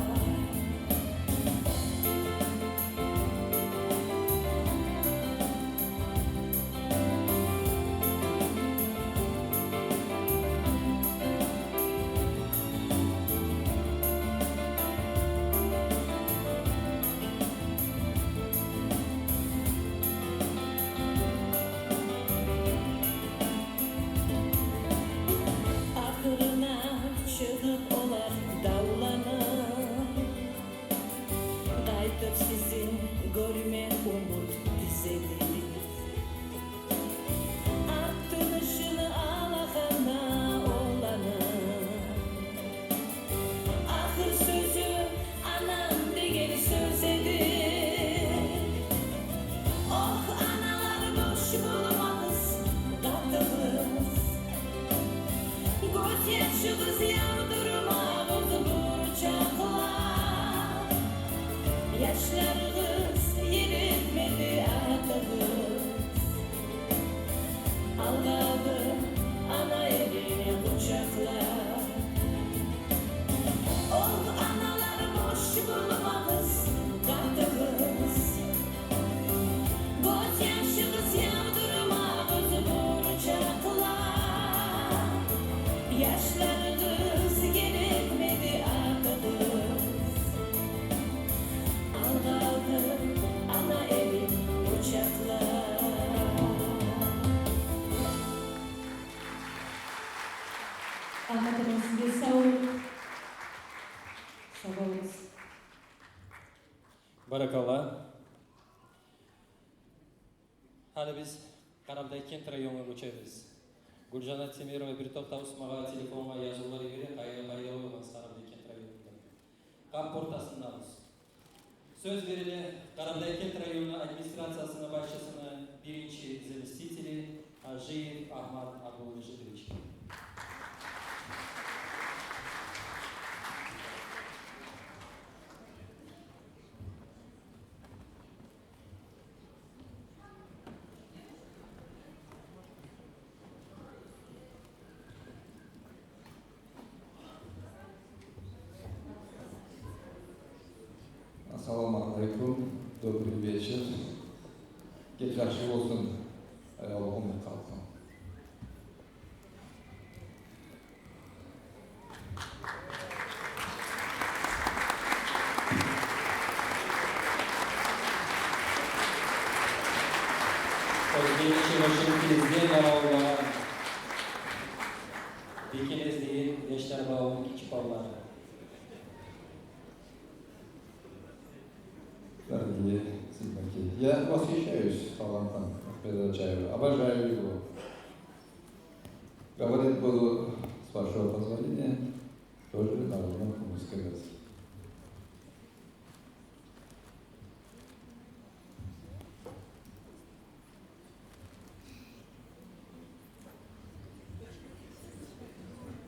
болыңыз. Баракалла. Hali biz Qarabday Kent rayoniga ko'chamiz. Guljanat Temirova bir to'xta Usmonova telefonga yozuvlar berib, qayerga qo'yamiz Qarabday Kent rayonida. Kamp o'rtasindamiz. Söz verildi Qarabday Kent rayoni administratsiyasini boshlig'ini birinchi заместители Ajiyev Ahmad Abdulmajidovich. Assalomu alaykum, добрый вечер. Kech yaxshi bo'lsin, ayolog'im qalqin. O'zbekiston prezident avvallar Bekinezli yoshlar bog'ining kichik bolalar. Дорогие земляки, я восхищаюсь талантом Петра Чаева, обожаю его. Говорить буду, с вашего позволения, тоже на родном русском языке.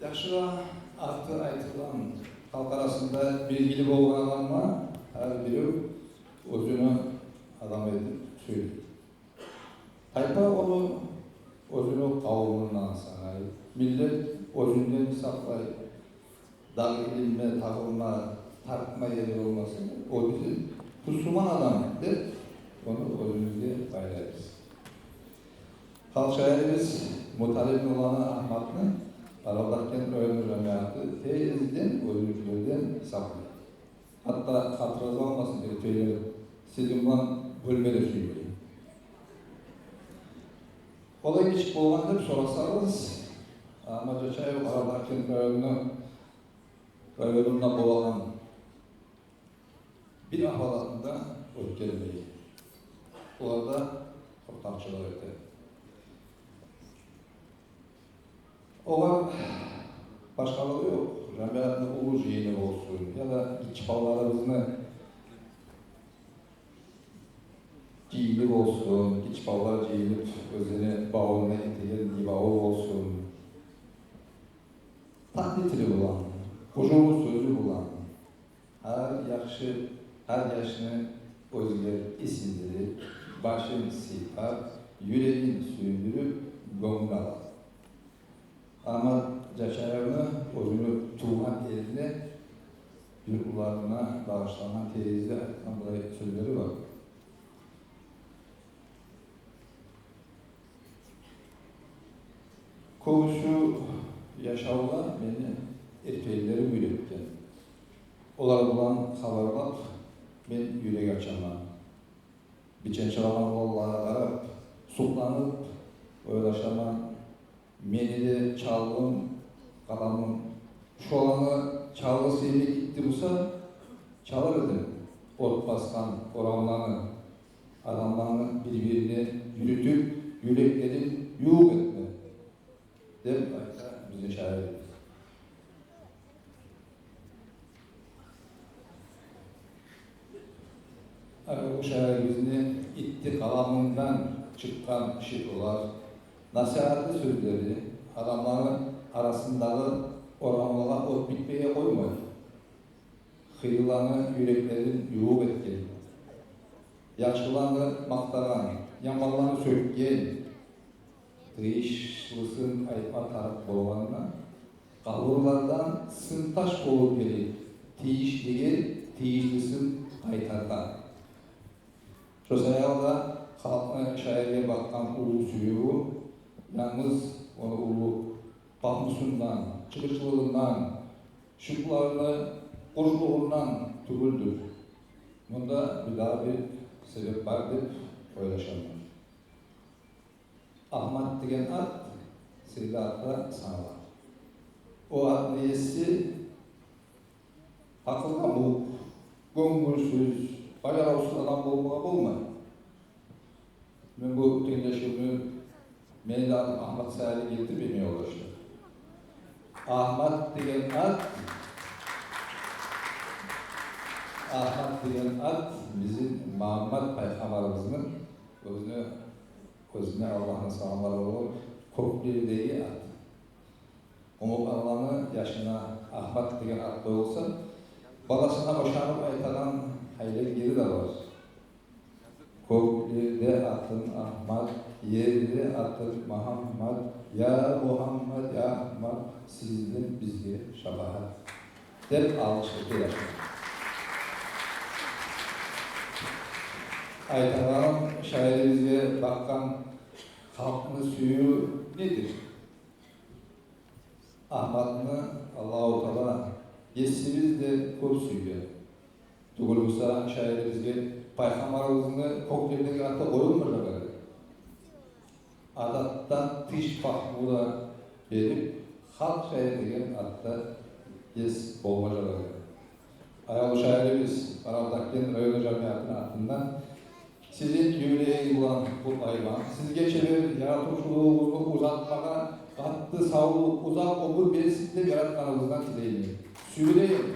Yaşıra artı aytılan halk arasında bilgili bolgan ama her biri özünü adam edip söylüyor. Tayfa onu özünü kavmından sanayı, millet özünden saklayıp, dağ ilimle, takılma, tartma yeri olmasın, o bizim Müslüman adam der, onu özümüzde paylaşırız. Halk şairimiz Mutalib'in olanı Ahmet'in Qarabağ rayonu cəmiyyəti tezdən özümüzlərdən saxlayır. Hatta hatırınızda olmasın diye söylerim. Sizin bundan bölmede söyleyeyim. Olay geçip olğanda bir sorasanız, Ahmet Çayev Qarabağ rayonunda boğulan bir ahvalatında ötkəlmeyi. Orada ortakçılık etti. Olar başkaları yok. Cəmiyyətində ulu jeyini olsun ya da iç ballarımızını giyinib olsun, iç ballar giyinib özünü bağına itilen bir bağı olsun. Taklitli olan, huzurlu sözü olan, her yaşını özgür isimleri, başın sifat, yüreğin sündürüp gönül alan. Ahmet Çayev'ni özünü tuğan eline, yurtlarına bağışlanan teyizde aytkan buraya sözleri var. Kovuşu yaşavlar beni erkeklerim yürekten. Olar bulan haberlap, ben yürek açamam. Biçen çalaman Allah'a qarab, suqlanıp, oylaşamam. Meni de çalgım, kalamım, şu alanı çalgısı ile gitti bulsa, çalar edim. Ot baskan, oranlarını, adamlarını birbirini yürütüp, yüreklerin yuğuk etme. Değil mi? Bizim şairimiz. Bu şairimizin itti kalamından çıkan şiirler, nasihatli sözleri adamların arasındağı oranlığa ot bitmeye koymuyor. Hıyılanı yüreklerin yuğuk etken, yaşlılarını maktaran, yamanlarını sökken, kıyışlısın aytma taraf bolğanına, kalurlardan sıntaş olup gelip, tiyişliğe tiyişlisin kaytardan. Şu sayalda halkına şairliğe bakkan ulu suyu, yalnız onu ulu bakmışından, çıkışlığından, şıklarını kurşluğundan tübüldür. Bunda bir daha bir sebep var deyip oylaşanlar. Ahmet degen at, Seyli atla sanalar. O at neyesi Akılda bu, göngülsüz, bayaravsız adam olmağa bolmayı. Ben bu tengleşimini, benim de adım Ahmet Sayali geldi bilmeye ulaştı. Ahmet degen at bizim Muhammed Peygamberimizin özüne Allah'ın sağlamları olan Kokbir'deki at. Umut Allah'ın yaşına Ahmet degen at koyulsa, balasına boşanıp aytadan hayli geri de var. Kokbir'de atın Ahmet, yerde atın Muhammed, ya Muhammed, ya Ahmet, sizden bizge şabahat. Dep alışıklı yaşıyor. Aytalan şairimizge bakkan halkını suyu nedir? Ahmet'ni Allah-u Teala yesimiz de köp suyuyor. Tugulgusa şairimizge Peygamberimizin Kokbir'deki atta koyulmayacak. Adattan tiş fahmura verip halk şair degen atta yes olmayacak. Ayalı şairimiz Arap'takilerin Rayonu Camiatı'nın altından sizin yüreği olan bu hayvan, sizge çevir yaratmışlığınızı uzatmağa, katlı sağlık, uzak ömür berisinde yaratmanızdan dileyim. Süreyin.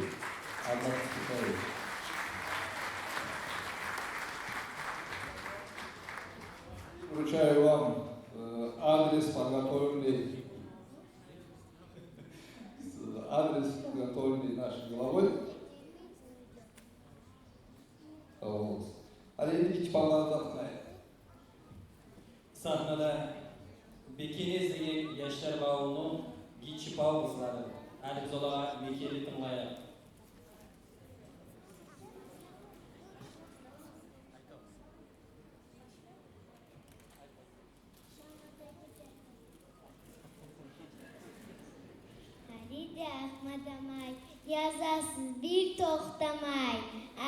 Вручаю вам адрес подготовленный нашей главой. Aleyhine iç bağlardan Sahnada Bekenezdeki Yaşlar Bağlı'nın Giçi Bağ kızları. Hadi biz olağa Bekeli tımlaya. Halide Ahmadamay, yazasız bir toxtamay.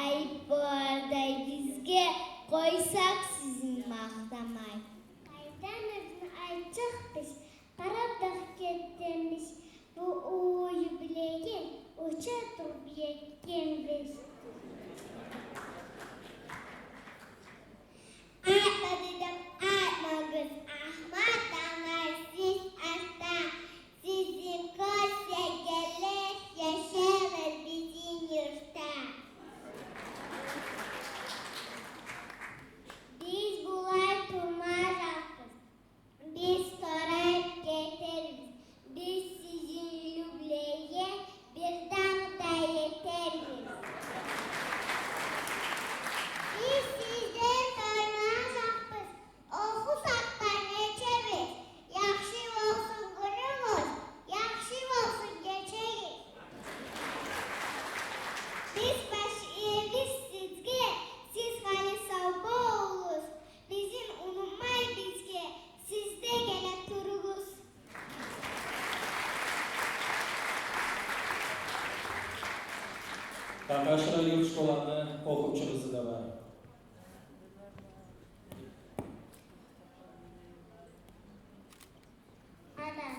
Ayıp bu arada bizge koysak sizin maqtamay. Aydan özün ayçıqmış, qarabdaq ketdemiz. Bu yubileyi uça turub yetkenmiz. Aytma dedim, aytma kız, Ahmadamay siz asta. Sizin koysa gelir, yaşamır bizim yurtta. Biz bulay turmazakız, biz sorayıp getiririz. Biz sizin lübleye bir damda yeteriz. Biz sizden sormazakız, okusak da geçeriz. Yaxşı olsun günümüz, yaxşı olsun geçeriz. Biz başıyız sizge, siz hali savba oluz. Bizim unutmay bizge, sizde gele turuguz. Kardeşler yurt şkolanda okupçu da var. Ana,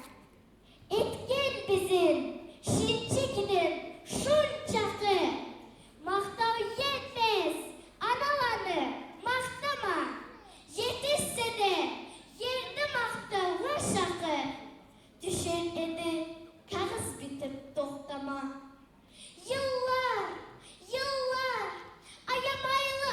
etken bizim, şinçikinin şunçakı. Maqtav yetmez, analarını maqtama. Yetişse de yerde maqtav vaşakı. Düşen edi, kağız bitip toxtama. Yıllar, ayamaylı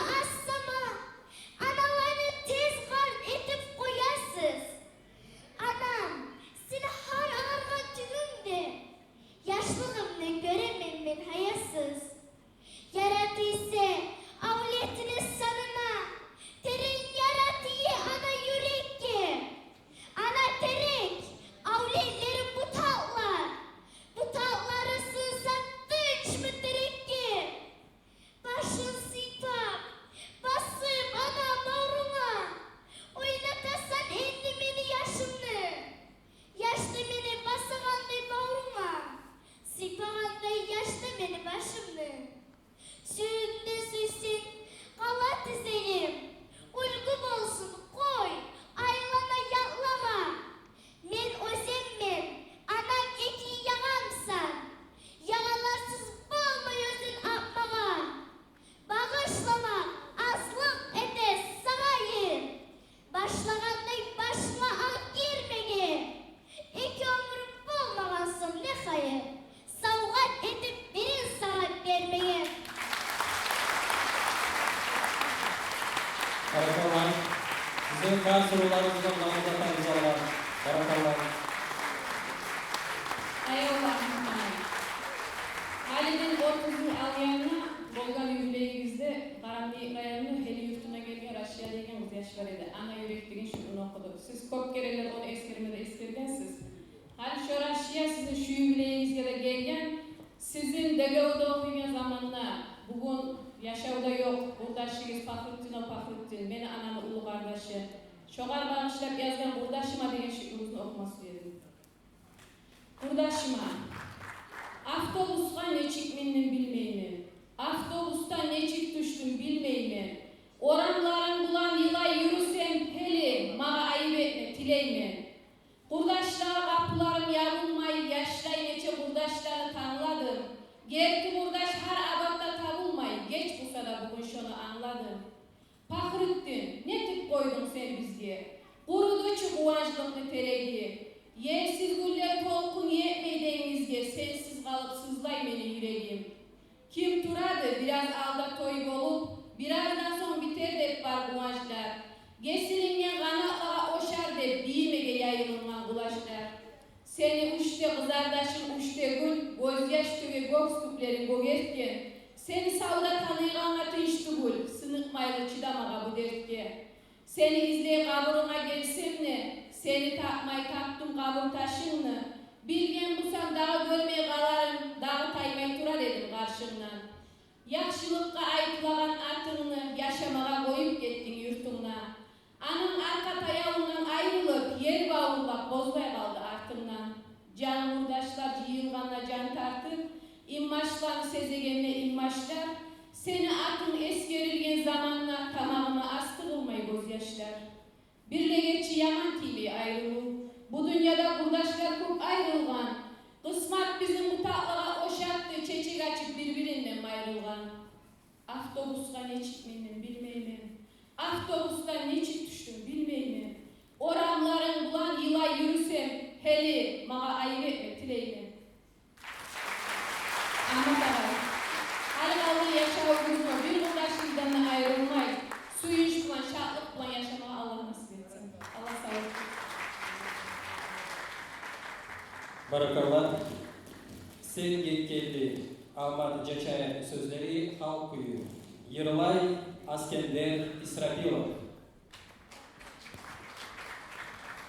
Barakallah. Sizin var sorularınızdan namazlarınız Allah. Barakallah. Eyvallah. Ali'nin 30'un alyanına bolgan yüreğimizde Karanlık rayonunun heli yurtuna gelgen Raşya degen kız yaş var edi. Ana yürek degen şunu okuduk. Siz köp kereler onu eskermede eskergensiz. Hali şu Raşya sizin şu yüreğinizge de gelgen, sizin Degev'de okuygen zamanla bugün yaşavda yok. Burdaşıgız Pafruttin, beni anamı ulu kardeşi. Şoğar bağışlap yazgan burdaşıma degen şükrünüzünü okuması dedim. Burdaşıma, avtobusga neçik mindim bilmeymi, avtobusta neçik düştüm bilmeymi, oranların bulan yılay yürüsem heli, mağa ayıp etme, tileymi. Kurdaşlara kapılarım yabılmay, yaşlay neçe kurdaşları tanladım. Gerki kurdaş her abatta tabulmay, geç bulsa da bugün şunu anladım. Pahrettin, ne tip koydun sen bizge? Kurudu çu kuvancılıklı teregi. Yersiz güller tolkun yetmeydeyinizge, sensiz kalıp sızlay beni yüreğim. Kim turadı biraz alda toy olup, birazdan son biter de var kuvanclar. Gesilingen kanatlara oşar de biğmege yayılıngan bulaşlar. Seni uçte kızardaşın uçte gül, gözyaş töge göks küplerin gögertken. Seni savda tanıygan atıştı gül, sınıkmaylı çidamaga bu dertke. Seni izley kaburuna gelsem ne, seni takmay taktım kabur taşınını. Bilgen bulsam dağı görmeye kalarım, dağı taymay tura dedim karşımdan. Yakşılıkka aytılagan atını yaşamağa koyup gittin yurtuna. Anın arka tayağından ayrılıp yer bağırlap bozmaya kaldı artımdan. Can murdaşlar yığılganla can tartıp, immaşlarını sezegenle immaşlar. Seni atın eskerilgen zamanla tamamına astırılmay gözyaşlar. Birle geçi yaman tili ayrılığı. Bu dünyada kurdaşlar çok ayrılgan. Kısmat bizim mutaklığa oşattı, çeçek açıp birbirinden ayrılgan. Avtobusla ne çıkmayayım bilmeyim. Avtobusla ne çık düştüm bilmeyim. Oramların bulan yılay yürüsem, heli mağa ayıp etme tileyim. Ahmet Ağay, Algalı yaşavımızda bir kurdaşımdan ayrılmay. Suyunç bulan, şartlık bulan yaşamaya Allah nasip etsin. Allah sağ olsun. Barakallah. Sen geldi. Ahmet Caçay'ın sözleri halk kuyu. Yırlay Askender İsrafilov.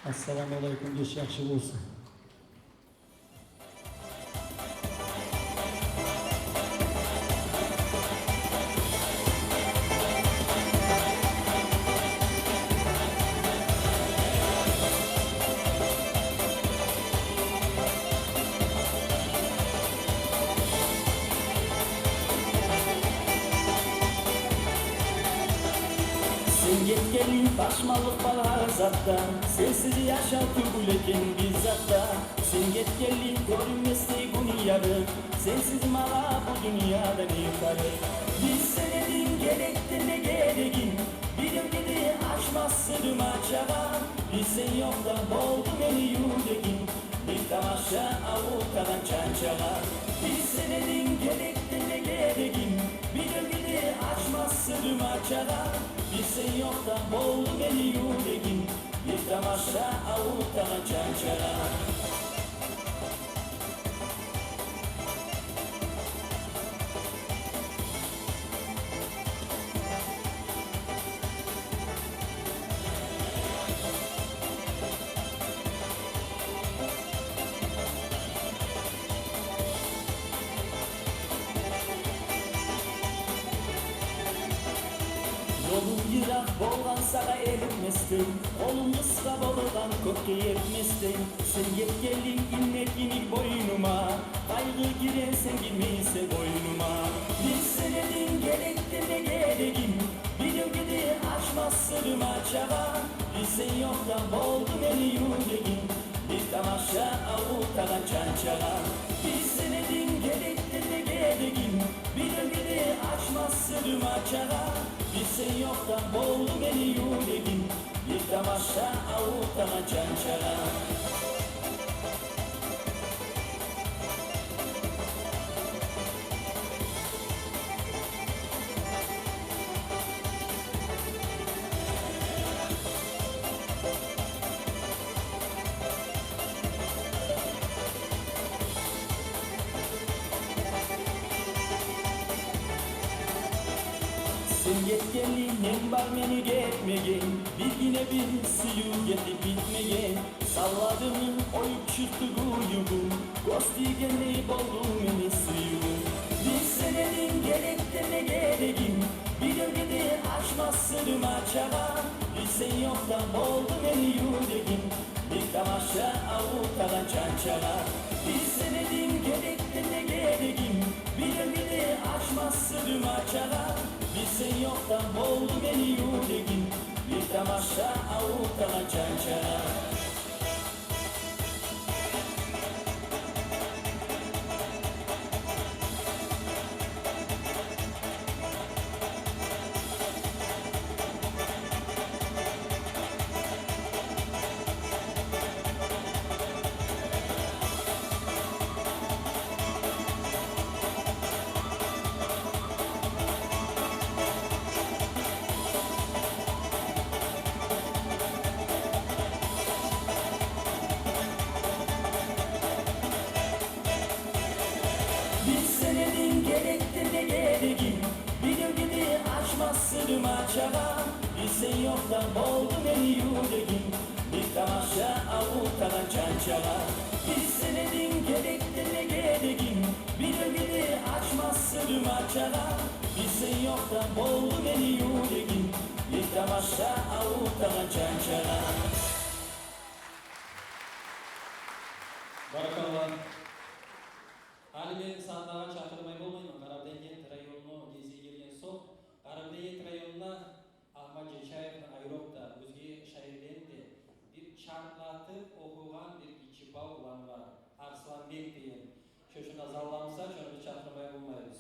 Assalamu alaikum, geç yaxshi bo'lsin. Sen yetkeli başmalık bana zattan, sensiz yaşa tügüleken bizzatta. Sen yetkeli görünmesi dünyada, sensiz mala bu dünyadan yukarı. Biz senedin gerekti ne gerekin, bilim gidi aşmaz sırma çaba. Biz sen yok da oldu beni yüreğin, bir tamaşa avutadan çançağa. Biz senedin gerekti ne gerekin, bilim gidi aşmaz sırma çaba. Bir sen yok da oldu beni yüreğin, bir tamaşa avutadan çançağa. Yolun yırak bolgan sana erilmestin, olun kısa bolgan kökke yetmestin. Sen yetkeli innet inik boynuma, kaygı girersen girmeyse boynuma. Bir senedin gerekti ne gerekin, bilim gidi açmaz sırma çaba. Bir sen yok da oldu beni yüreğin, bir tamaşa avutadan çançağa. Bir senedin gerekti ne gerekin, bilim gidi açmaz sırma çaba. Bir sen yok da oldu beni yüreğin, bir tamaşa avutana çançağa. Sen yetkeli nem var meni getmegen, bir yine bir suyu getip bitmegen. Salladım oyup çıktı guyugun, ghost digenli boldu meni suyugun. Bir senenin gerektirme gereğim, bir ögede açmaz sırrım açağa. Bilsen yoktan oldu beni yüreğim, bir tamaşa avutalan çançağa. Bir senenin gerektirme gereğim, bir ögede açmaz sırrım açağa. Bilsen yoktan oldu beni yüreğim, bir tamaşa avutalan çançağa. Sırrım açağa, bilsen yoktan oldu beni yüreğim, bir tamaşa avutalan çançağa. Bir senedin gerektirme gereğim, bir ögede açmaz sırrım açağa. Bilsen yoktan oldu beni yüreğim, bir tamaşa avutalan çançağa. Barakallah. Hali ben sandağa çakırmay olmayın, Karabdengent rayonunu gezi gelgen soq. Karabdengent rayonuna Ahmet Cechayev'in Ayrok'ta özge şairlerinde bir şartlatı okuğan bir içi bağ olan var. Arslanbek diyen. Şöşün azallamsa şöyle çakırmay olmayız.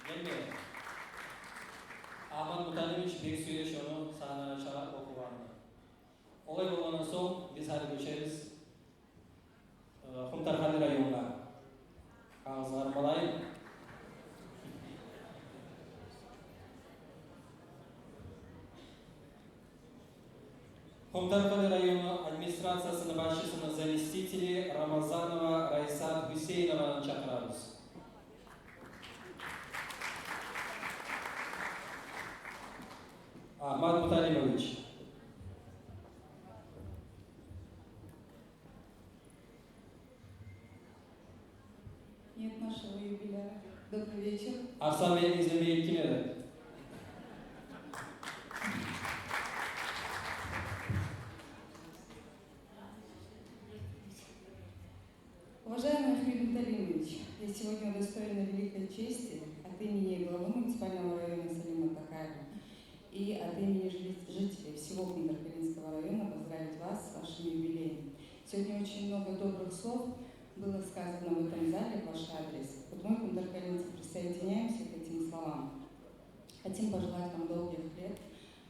Gelmeyin. Ahmet Mutanevich bir süreç onu sahneye çağır okuğanını. Olay olandan son biz hadi geçeriz. Kumtarhane rayonuna. Ağızlar balayım. Kumtarhane rayonu administrasyasının başçısının zamestители Ramazanova Raysat Hüseyinova'nı çağırırız. Ahmet Mutalimovic. Нет нашего юбиляра. Добрый вечер. Arslan Bey'in izlemeyi ilkin eder. Уважаемый Ахмед Муталимович, я сегодня удостоена великой чести от имени главы муниципального района Салима Такаева и от имени жителей всего Кунтаркалинского района поздравить вас с вашим юбилеем. Сегодня очень много добрых слов было сказано в этом зале в ваш адрес. Вот мы, кунтаркалинцы, присоединяемся к этим словам. Хотим пожелать вам долгих лет,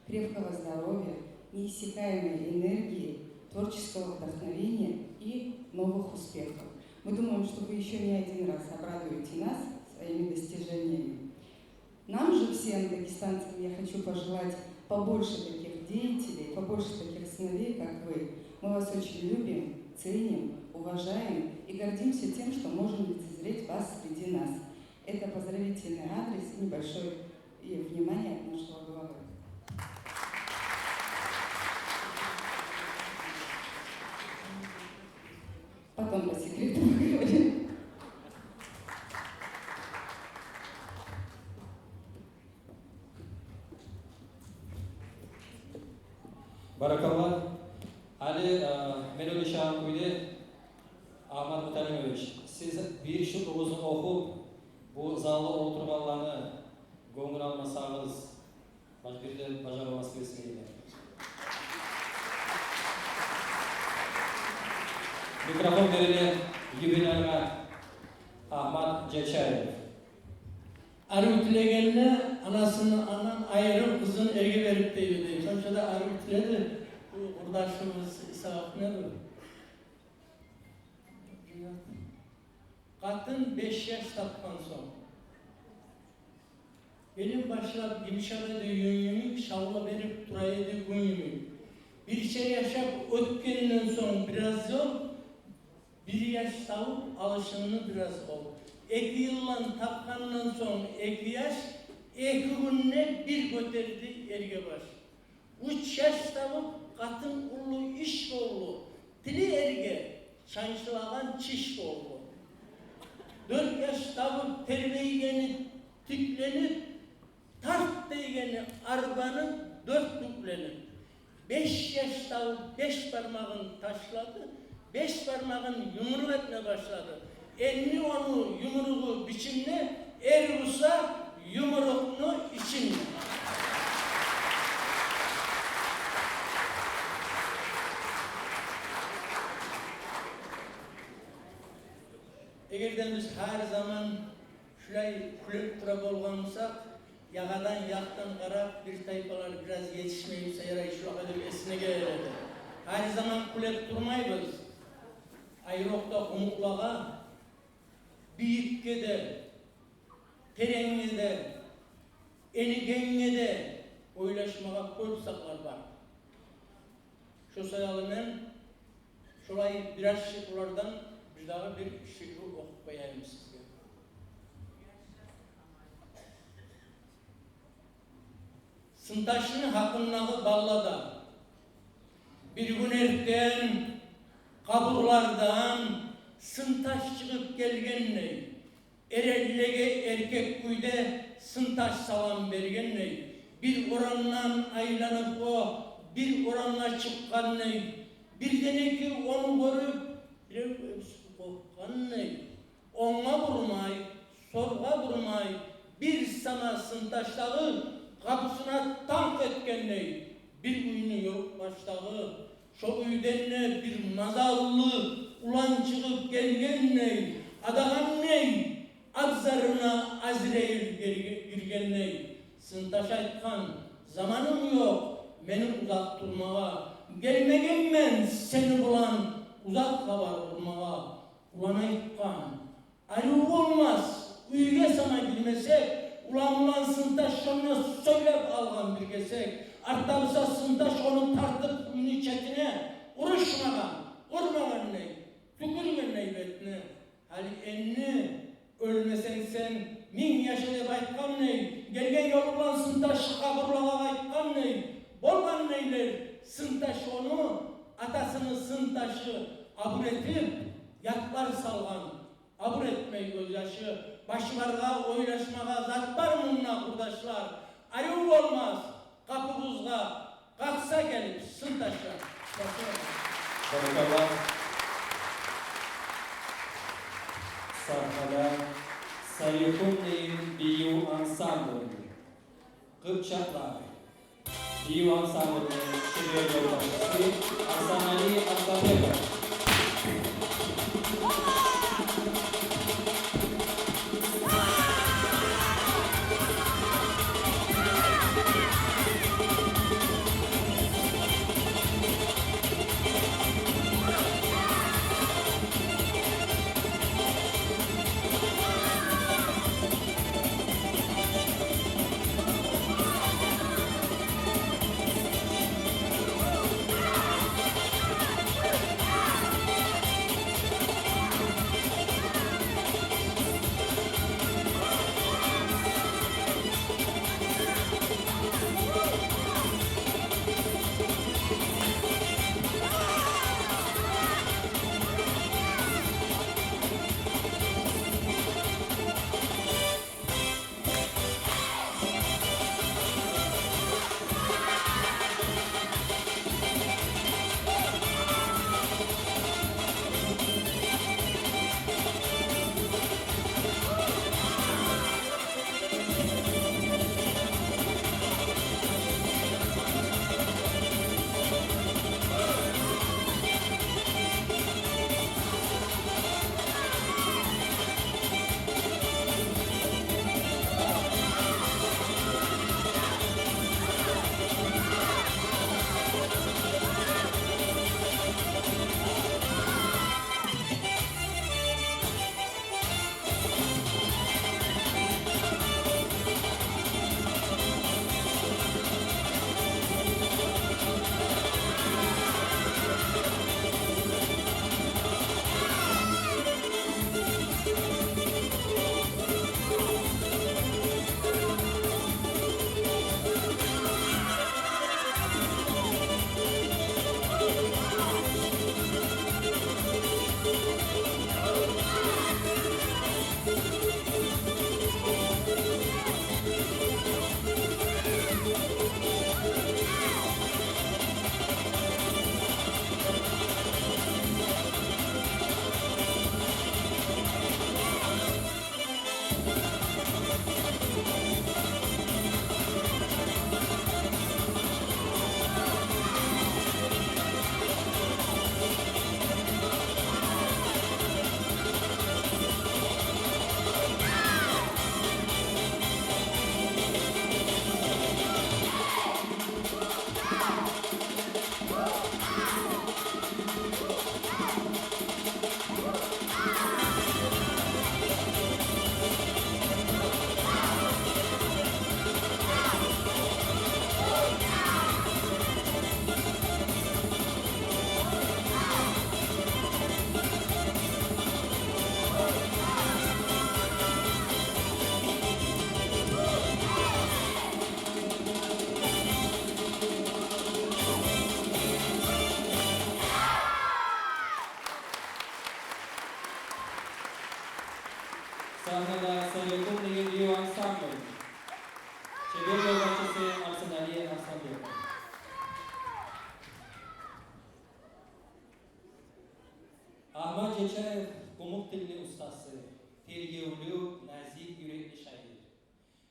крепкого здоровья, неиссякаемой энергии, творческого вдохновения и новых успехов. Мы думаем, что вы еще не один раз обрадуете нас своими достижениями. Нам же всем, дагестанцам, я хочу пожелать побольше таких деятелей, побольше таких сыновей, как вы. Мы вас очень любим, ценим, уважаем и гордимся тем, что можем лицезреть вас среди нас. Это поздравительный адрес и небольшое внимание от нашего главы. Потом по секрету поговорим. Barakallah. Ali Melodi Şahanköy'de Ahmet Mutalimovic, siz bir şu uzun okup bu zalda oturganlarını göңүл almasanız birden başaramaz kesinlikle. Mikrofon verelim Yübinal'a Ahmet Ceçayev. Arı ütülegenle anasını anan ayırıp kızın ergi verip deydi. Sonuçta da arı ütüledi. Bu kurdaşımız İsa'f nedir? Kadın 5 yaş tapkan son. Benim başlap imşarıydı yönümü, şavla verip duraydı günümü. Bir şey yaşap ötkeninden son biraz yol, bir yaş savup alışımını biraz ol. 2 yıllan tapkandan son 2 yaş, 2 günne bir götürdü Ergebaş. 3 yaş tavıp katın ulu iş oldu. Tili erge çanşılagan çiş oldu. 4 yaş tavıp terbiyegeni tüklenip tart deygeni arbanın 4 tüklenip 5 yaş tavıp 5 parmağın taşladı. 5 parmağın yumruk etmeye başladı. Enni onu yumruğu biçimle Ergusa yumruğunu içinle. Egerden biz her zaman şulay kulüp tura bolgansak, yağadan yaktan qarab bir tayfalar biraz yetişmeyip sayaray şulaqa deb esine geledi. Her zaman kulüp turmaybız. Ayrokta umuklağa, büyükке de, terenge de, enigenge de oylaşmağa köp saklar var. Şu sayalı men, şulay biraz şıklardan bir daha bir şıklı okup koyayım sizge. Sıntaşını hakkınnağı ballada, bir gün erken kaburlardan sıntaş çıkıp gelgenley, erellege erkek kuyde sıntaş salam bergenley, bir orandan aylanıp o, bir oranla çıkkanley, bir deneki onu görüp, bir korkanley, ona vurmay, sorga vurmay, bir sana sıntaşlağı kapısına tank etkenley, bir uyunu yok başlağı, şu üydenne bir mazallı ulan çıkıp gelgenley, adağan ney, abzarına Azrail girgenley, sıntaş aytkan, zamanım yok, beni uzak durmağa, gelmegen men seni bulan, uzak haber olmağa, ulan aytkan, arı olmaz, uyge sana girmesek, ulan sıntaş sonuna söylep algan bir gesek, artabısa sıntaş onu tartıp ünlü çetine, uruşmadan, urmagan ney, tükürgen ney betine, hali enni, ölmesen sen, min yaşa dep aytkan ney, gelgen yolundan sıntaşı kaburlağa aytkan ney, bolgan neyler, sıntaş onu, atasını sıntaşı abur etip, yatlar salgan, abur etmey gözyaşı, başılarga oylaşmaga zat var mınna kurdaşlar, ayıp olmaz, kapımızga kalksa gelip sıntaşa. Barakallah. Sahnada Sayıkunleyin Biyu Ansamblı, Kıpçaklar, Biyu Ansamblı'nın şirket yoldaşısı Hasan Ali Akbabeka.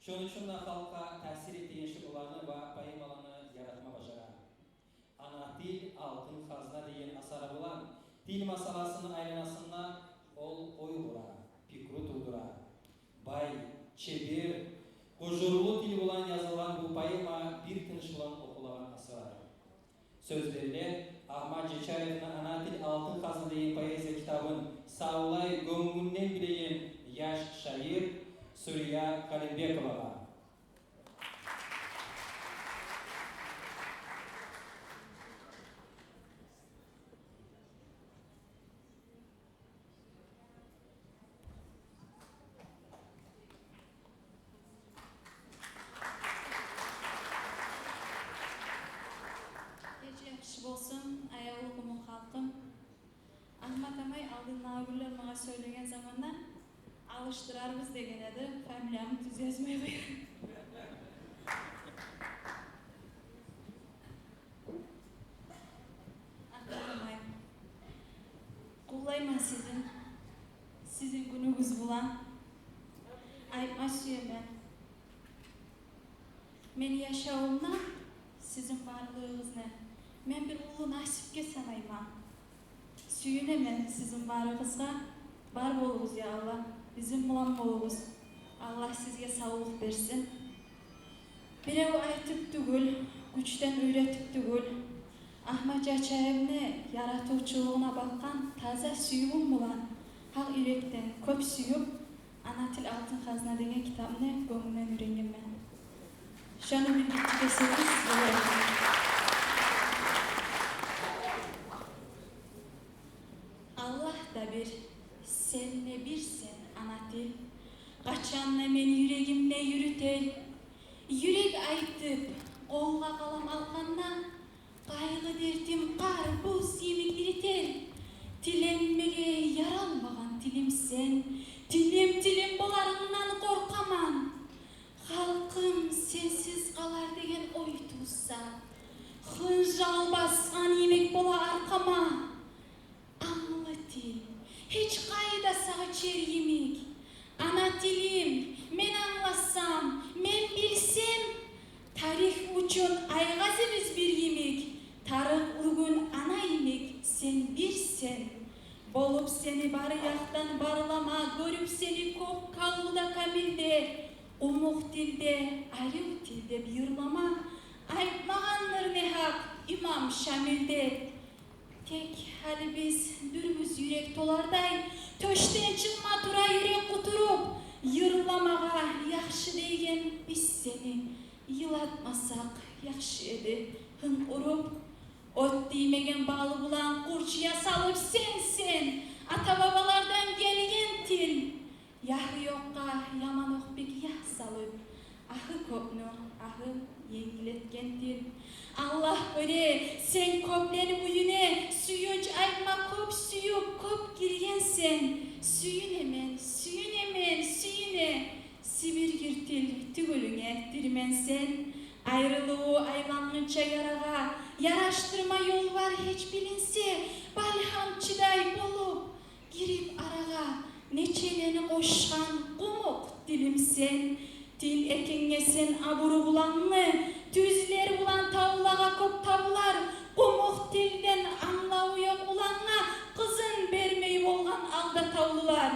Şunun için de halka tesir ettiğin şıklarını ve payımalarını yaratma başaran. Ana dil altın hazna diyen asara bulan, dil masalasının aylanasında ol koyulura, pikru tuldura. Bay, çevir, huzurlu dil bulan yazılan bu payıma bir tınış bulan okulan asara. Sözlerle Ahmet Ceçarev'in ana dil altın hazna diyen poezya kitabın sağlay gömünden bileyen yaş şair Suriya Kalimbekova. Gece yakışı olsun, ayağılıkımın halkım. Ahmet Amay aldığın nağırlar bana söyleyen zamanda alıştırarız degen edi, familiyamı düz yazmaya bayım. Ahmet Amay, kullayman sizin gününüz bulan. Ayıpma suyum men yaşauımda sizin varlığınız ne? Men bir ulu nasipke sanayman. Süyünemen sizin varlığınızga, var bolunuz ya Allah. Bizim bulan bolunuz. Allah sizge sağlık versin. Birev aytıp tügül, güçten üretip tügül. Ahmet Ceçarev'ni yaratıcılığına bakkan taza süyüğüm bulan. Hak yürekten köp süyüp, Ana Til Altın Hazna degen kitabını gömünden ürengen ben. Şunu bir geçesiniz, Allah da bir, sen ne birsin ana dil. Kaçanla men yüreğimle yürütel. Yürek aytıp, kolga kalam alganda, kaygı dertim kar, buz yemek iritel. Tilenmege yaralmagan tilim sen, tilim bolarından korkaman. Halkım sensiz kalar degen oy tuzsa, hınjal baskan yemek bola arkama. Anlı dil, hiç kayda sağçer yemek. Ana dilim, men anlasam, men bilsem, tarih üçün aygazımız bir yemek. Tarık ugün ana yemek, sen birsen. Bolup seni bari yaktan barlama, görüp seni kop kağıda kamilde. Umuk dilde, arif dilde buyurlama, aytmağanlar ne hak İmam Şamil'de. Tek hali biz dürümüz yürek dolarday, töşten çıkma tura yürek kuturup, yırlamağa yakşı degen biz seni yılatmasak yakşı edi hın urup. Ot diymegen bağlı bulan kurçuya salıp sensin, ata babalardan gelgen til. Yahrı yokka yaman okbek yah salıp, ahı kopnu, ahı yengiletgen til. Allah öyle sen koplen uyune, suyunç ayma kop suyup kop girgensen. Süyünemen, süyünemen, süyüne. Sibir girtil tügülüne dirmen sen. Ayrılığı aylanınca yarağa, yaraştırma yol var hiç bilinse. Balhamçıday bolup, girip arağa, neçeleni koşkan kumuk dilim sen. Dil ekenge sen aburu bulanlı, düzler bulan tavlağa kop tavlar. Kumuk dilden anlağı yok ulanla, kızın vermeyi olgan alda tavlılar.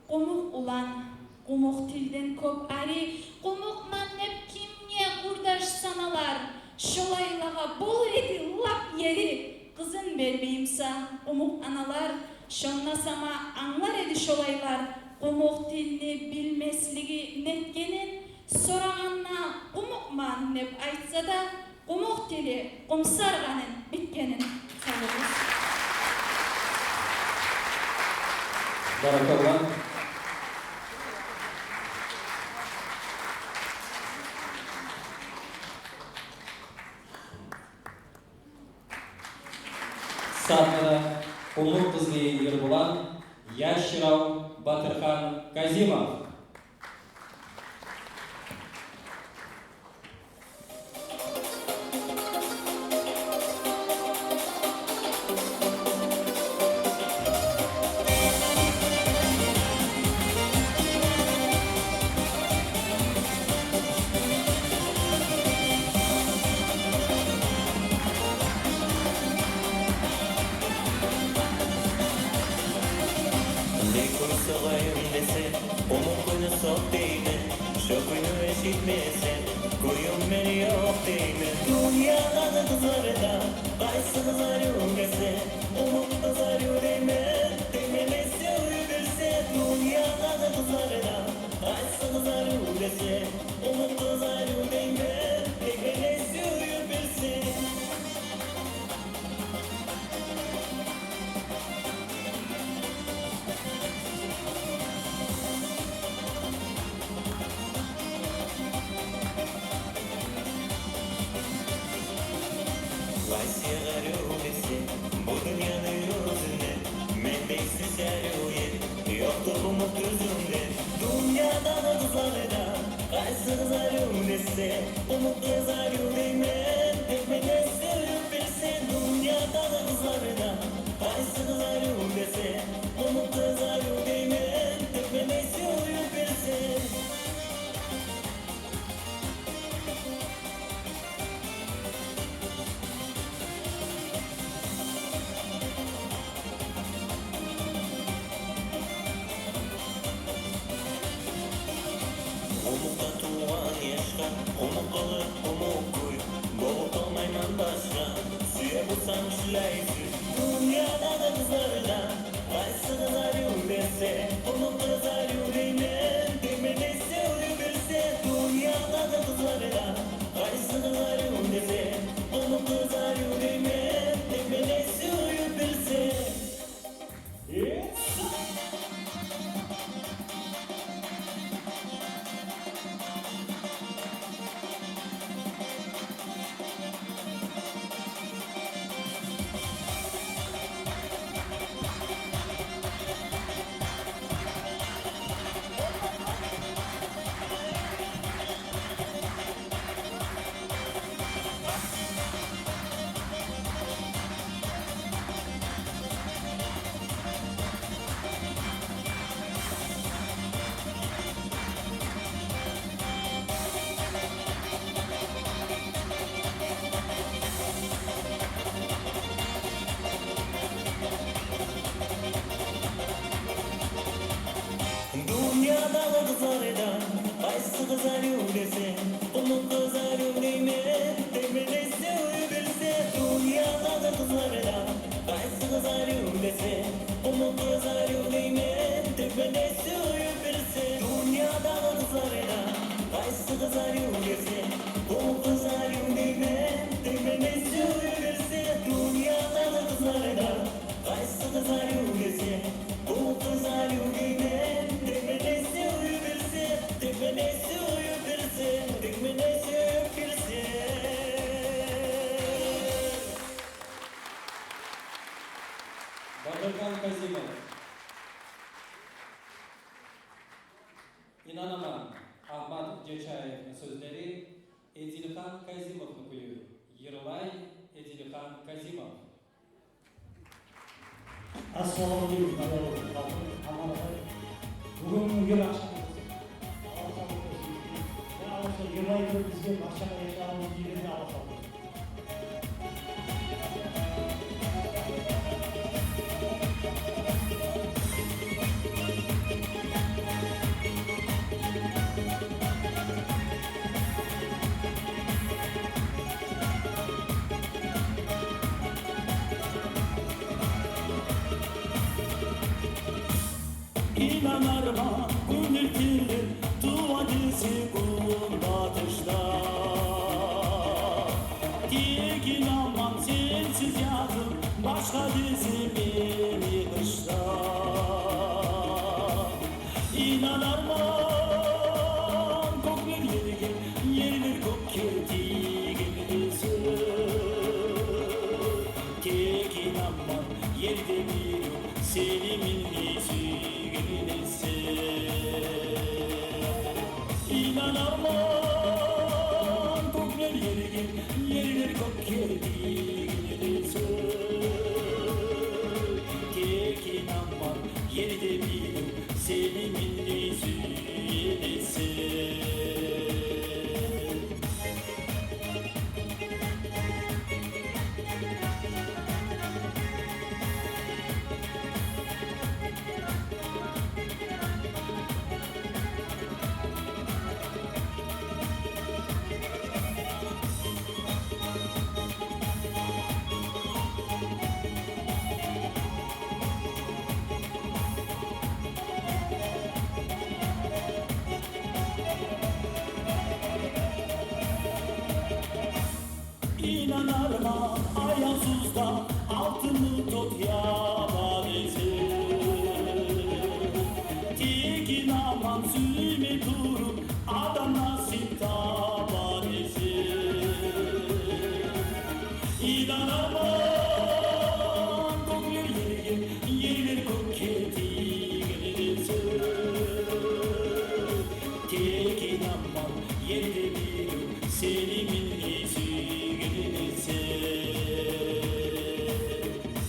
Kumuk ulan, kumuk dilden kop ari, kumuk mannep kimye kurdaş sanalar. Şolaylağa bol edi lap yeri, kızın vermeyimsa kumuk analar. Şonnasama anlar edi şolaylar, kumuk dilini bilmesligi netgenin. Sorağanna kumuk mannep aytsa da, kumuk dili kumsarganın bitkenin. Sağolunuz. Barakallah. Sahnada umur kızı yer bulan Yaşirav Batırхан Kazimov. eşitmesin Koyun beni yok değme Dünyada kızlarda Qaysı kızar yürgese Umut kızar yürüme Dememesi uybilse Dünyada kızlarda Qaysı kızar yürgese Umut kızar yürüme Dememesi uybilse Bu dünyanın yüzünde Mendeksiz yer Yoktur umut yüzünde Dünyada da kızarda Qaysı kızar yürüse Umut kızar yürüme Dememesi bilse Dünyada da kızarda Qaysı kızar yürüse Umut kızar yürüme Dememesi bilse Umut'ta tuğan yaşa, umut kalır, umut koy Boğuk olmayman başka, suya bulsam şilaysi Dünyada da kızarda, qaysı kızar yürüse Umut kızar yürüme, dememesi uybilse Dünyada da kızarda, qaysı kızar yürüse Umut kızar yürüme, dememesi uybilse Dünyada da kızarda, qaysı kızar yürüse Umut kızar yürüme, dememesi uybilse Dünyada da kızarda, qaysı kızar yürüse Umut kızar yürüme, dememesi uybilse Dünyada da kızarda, qaysı kızar yürüse Umut kızar yürüme, dememesi uybilse Dünyada da kızarda, qaysı kızar yürüse Umut kızar yürüme, dememesi uybilse Dememesi uybilse, dememesi uybilse Badırkan Kazimov. İnanamam. Ahmet Ceçayev'in sözleri Edilhan Kazimov'un okuyor. Yırlay Edilhan Kazimov. Assalomu alaykum. Bugun yil akşamı. Yıllardır bizga başqa yaşamımız yerine alışalım. İnanarma gülüktür tuvadisi kuldatışta Tek inanmam sensiz yazım başka dizimi kışta İnanarma koklar yerge yerler kok kirtigilisi Tek inanmam yerde bir seni millisi İnanarman koklar yerler kok kirdigilisi Tek inanmam yerde bir seni millisi İnanarma ayansızda altını tut yabanesi. Tekin aman sürme durup adam nasip tabanesi. İnanarma gönül yerler koketi gelirse. Tekin aman yerde bir seni minnesi gelirse.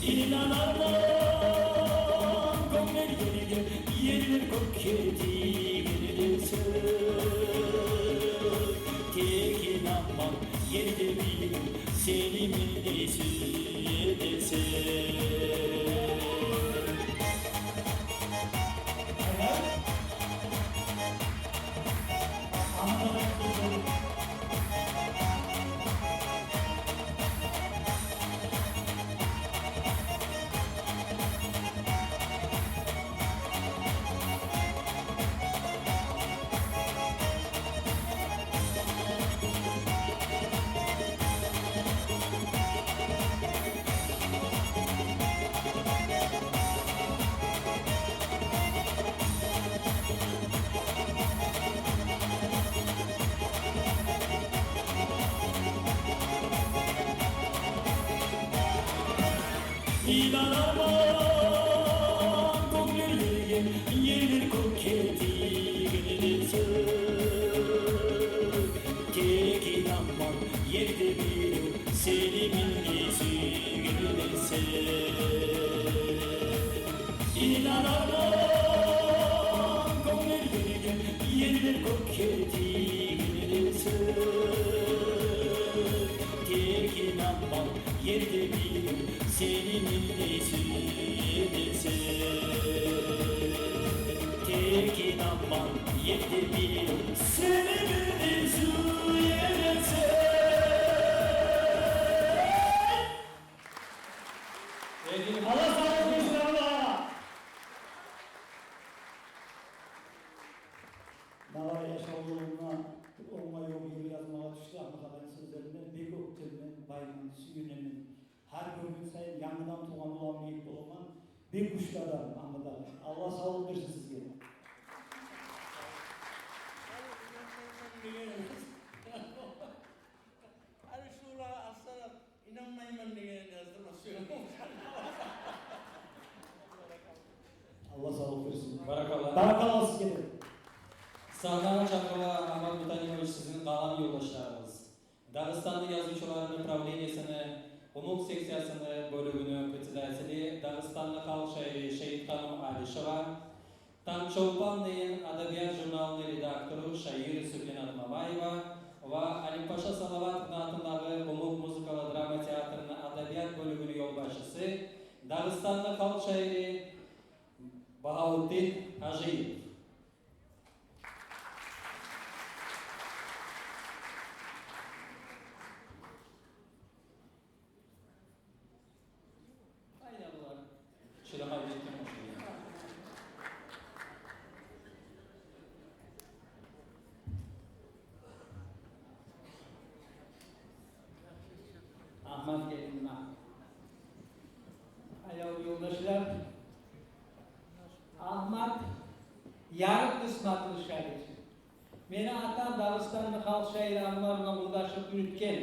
İnanarma gönül yerler koketi gelirse. Tekin aman yerde bir seni minnesi gelirse. İnanamam gönül yerler koketi gelirse. Tek inanmam yerde bir seni minnesi gelirse. İnanamam gönül yerler koketi gelirse. Tek inanmam yerde bir seni minnesi gelirse. Tek inanmam yerde bir seni minnesi gelirse. Allah sağlık versin Allah. Dağlar yaşaulığına olma yolu yeri yazmağa düştü ama kadın sözlerinden bir öptürmen, bayman, süyünemin. Her gün sayın yanından tuğan olan meyit olan bir kuşlardan anladılar. Allah sağlık versin sizge. Abi şura aslında inanmayman diye yazdırmasıyorum. Allah sağlık versin. Barakallah. Barakallah sizge. Sağdan Çakırova Ahmet Mutanimoviç sizin kalan yoldaşlarınız. Dağıstanlı yazıcılar направлениясını, umum seksiyasını bölümünü председатели, Dağıstanlı halk şairi Şehit Hanım Alişova, Tançolpanlı'nın Adabiyat Jurnalının redaktörü şair Süblinat Mamayeva ve Ali Paşa Salavat Kınatı'ndaki umum müzikalı drama tiyatrının Adabiyat bölümünün yolbaşısı, Dağıstanlı halk şairi Bahauddin Hacıyev. Şöyle kaybettim o şeyi. Ahmet gelinme. Ayağı yoldaşlar. Ahmet yarım kısmetli şair. Meni atam Dağıstanlı halk şairi anlarına uğraşıp yürütken.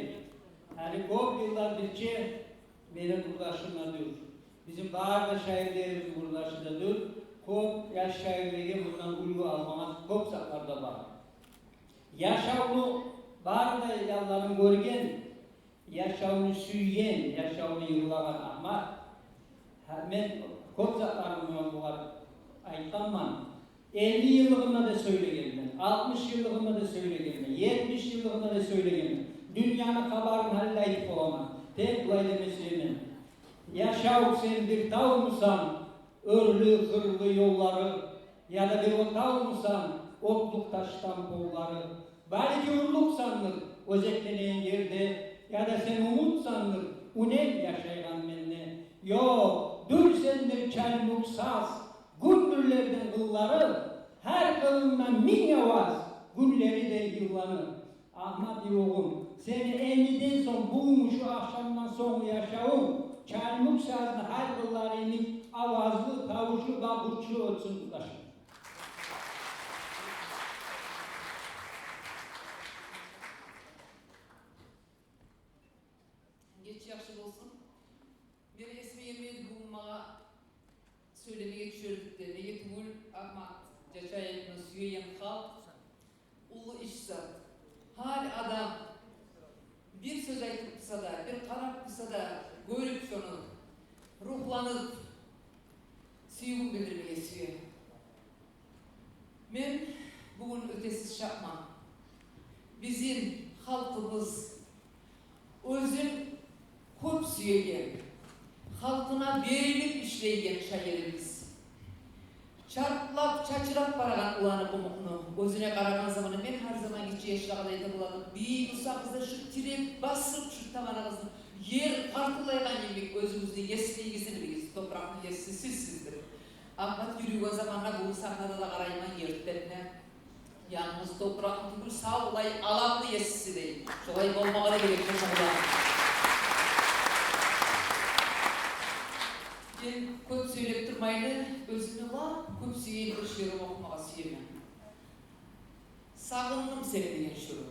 Yani çok yıllar birçe benim uğraşımdadır. Bizim bazı şairlerimiz uğraşıdadır. Çok yaş şairliğe bundan uygu almamız çok saklarda var. Yaşavını bazı yallarını görgen, yaşavını süygen, yaşavını yıllagan Ahmet. Ben çok saklarımdan var aytamam. 50 yıllığında da söyleyelim, 60 yıllığında da söyleyelim, 70 yıllığında da söyleyelim. Dünyanın kabarını hallayıp olamam. Tek bulaydı mesleğinin. Yaşav sen bir tağ mısan, örlü kırlı yolları, ya da bir o tağ mısan, otluk taştan kolları. Belki urluk sanır, özetlenen yerde, ya da sen umut sanır, unen yaşaygan menne. Yo, dur sendir çelmuk saz, gündürlerden kılları, her kılından min yavaz, günleri de yıllanır. Ahmet Yoğun, seni emniden son bugün şu akşamdan sonra yaşayın. Çarmık sazını her yıllarının avazlı, tavuşlu ve burçlu olsun kutlaşın. Geç yaxşı olsun. Beni esme yemeği bulunmağa söylemeye düşürdük de. Nege tugul Ahmet Caçayev'in süyeyen halk, ulu işsat, hal adam, bir söz aytıp kısa da, bir karap kısa da, görüp şunu, ruhlanıp, süyümü bildirmeye süye. Men bugün ötesiz şapmam. Bizim halkımız özün köp süyegen, halkına verilip işleygen şairimiz. Çarplap, çaçırap baragan ulanı pamuknu, özüne karagan zamanı men her zaman geçi yaşlağıda ete buladım. Bir usakızda şu tirep basıp şu tavanımızın yer kartılaygan yemek özümüzde yesmeygisini biliriz. Toprağın yesi sizsizdir. Ahmet yürüyü o zamanla bu sahnada da karayman yertlerine. Yalnız toprağın tümür sağ olay alanlı yesisi değil. Şolay olmağa da gerekli şahıda. Ben köp söylep durmaylı, özümü var, köp süyeyim ışığım okumağa süyemem. Sağındım seni diyen şuru.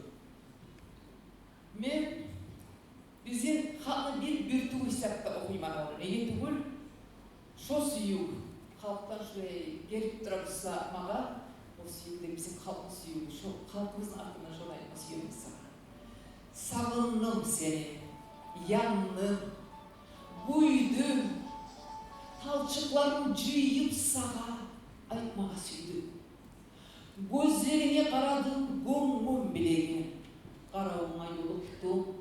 Men bizim halkı bir tuğu hesapta okuyman onu. Neye tuğul? Şo süyü, halktan şuraya gelip durabısa mağa, o süyü de bizim halkın süyü, şu halkımızın aklına şolay süyemem sana. Sağındım seni, yandım, buydum, talçıklarım cıyıp sağa aytmağa süydüm. Gözlerine karadım, gönlüm bilegen. Karavuna yoluktum,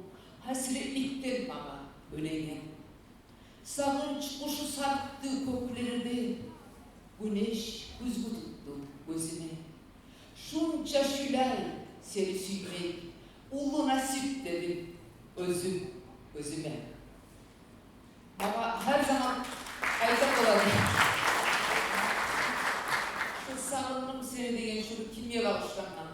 hasretlikten bana ölegen. Sağınç kuşu sarktı köklerde, güneş güzgü tuttu gözüme. Şunca şülay seni suymek, ulu nasip dedim özüme. Ama her zaman aytak olalım. Sağındım seni degen şunu kimye bağışlanmam.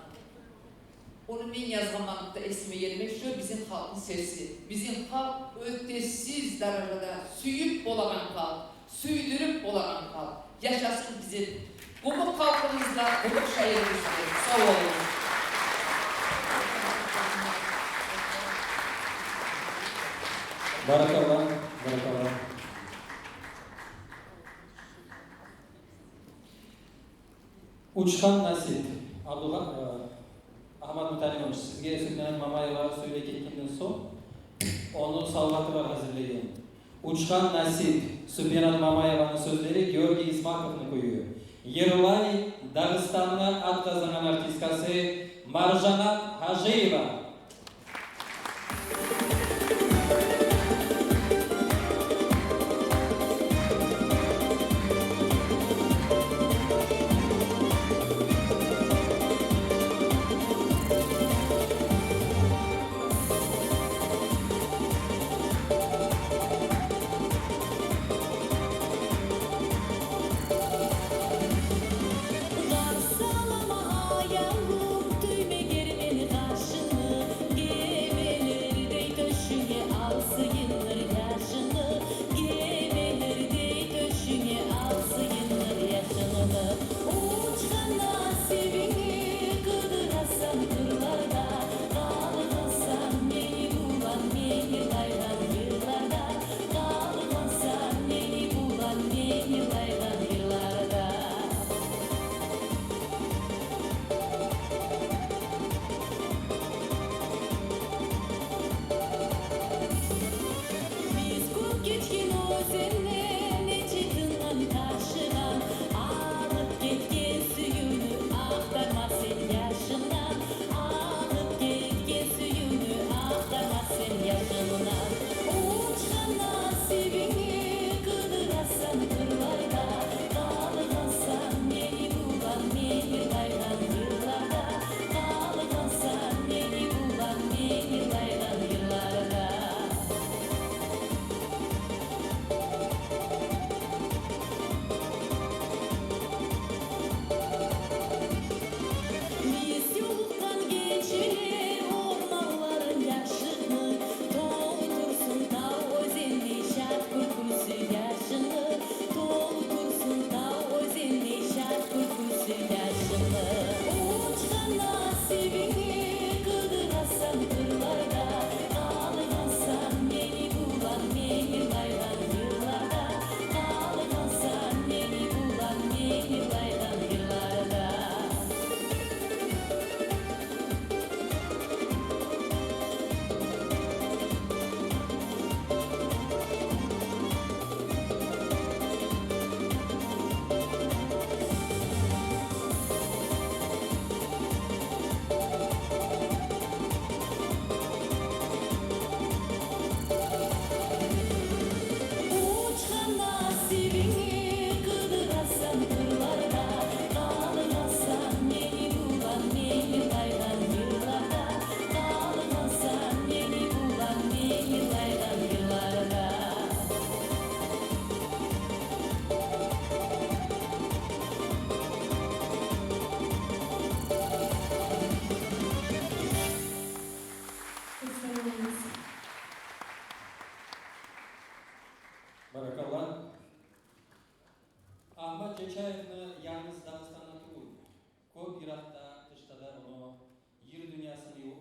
Onu men yazgamanlıkta esme yerime şu bizim halkın sesi. Bizim halk ötesiz derecede süyüp bolagan halk, süydürüp bolagan halk. Yaşasın bizim gumuk halkımızla, gumuk şairimizle. Sağ olun. Barakallah, barakallah. Uçkan nasip. Ahmet Mutalimovich, sizge Sübhanet Mamayeva söyleyekenden son onun salvatı var hazırlayan. Uçkan nasip, Sübhanet Mamayeva'nın sözleri Georgi İsmakov'unu koyuyor. Yerulay, Dağıstan'da at kazanan artistkası Marjanat Hacıyeva. Salama yavrum tüyme germeni karşını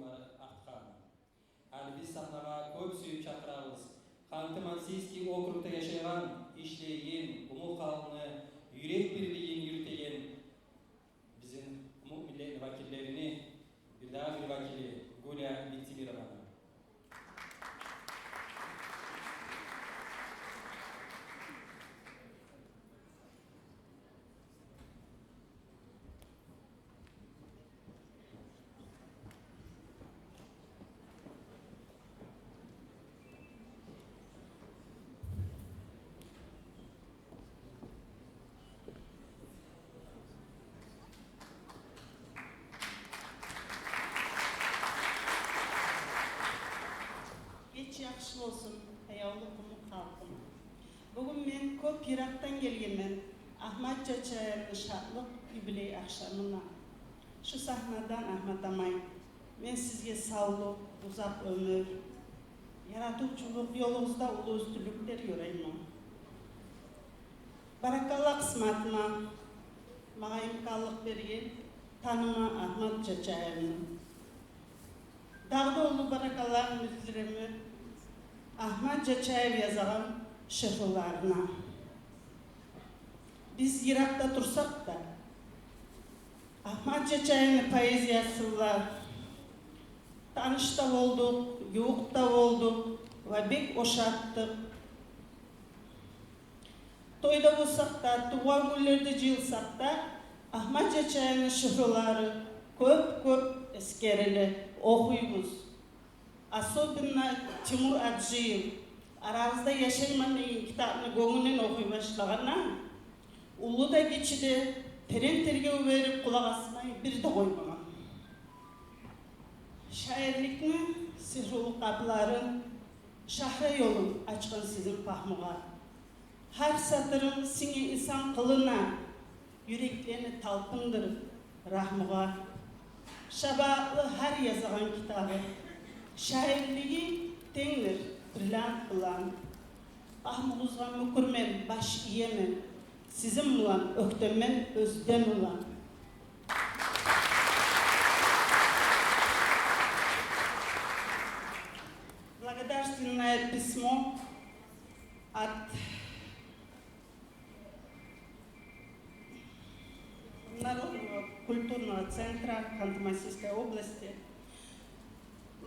Uşunları artkan. Yani biz sahnaga köp suyup çakırabız. Ханты-Мансийский округта yaşayan, işleyen, umum halkını yürek birliğini yürüteyen bizim umum millet vakillerini bir daha bir vakili Gulya Biktimirovna. Yaxşı olsun, ayağlı kumuk halkım. Bugün men köp Irak'tan gelgemen Ahmet Çaçayev'in şartlık jubiley akşamına. Şu sahnadan Ahmet Amay, men sizge sağlık, uzak ömür, yaratıcılık yolunuzda ulu üstünlükler yorayım. Barakallah kısmatıma, bana imkanlık bergen, tanıma Ahmet Çaçayev'in. Dağda ulu barakallah müzdirimi, Ahmet Çaçayev yazan şehirlerine. Biz Irak'ta tursak da, Ahmet Çaçayev'in poeziyasıyla tanış da olduk, yoğuk da olduk ve bek oşattık. Toyda olsak da, tuval günlerde jığılsak da, Ahmet Çaçayev'in şehirleri köp eskerili okuyuz. Особенно Timur Adjiyev, aramızda yaşaymanın kitabını gönlünden okuy başlağına, ulu da geçidi, terin terge verip kulak asmayı bir de koymağa. Şairliknin sihirli kapıların, şahra yolun açkın sizin pahmuğa. Her satırın sine insan kılına, yüreklerini talpındır rahmuğa. Şabaklı her yazılan kitabı, şairliği tenir, brilliant kılan. Ahmağızga mükürmen, baş iyemen, sizin ulan, öktemen, özden ulan. Благодарственное письмо от Народного культурного центра Ханты-Мансийской области.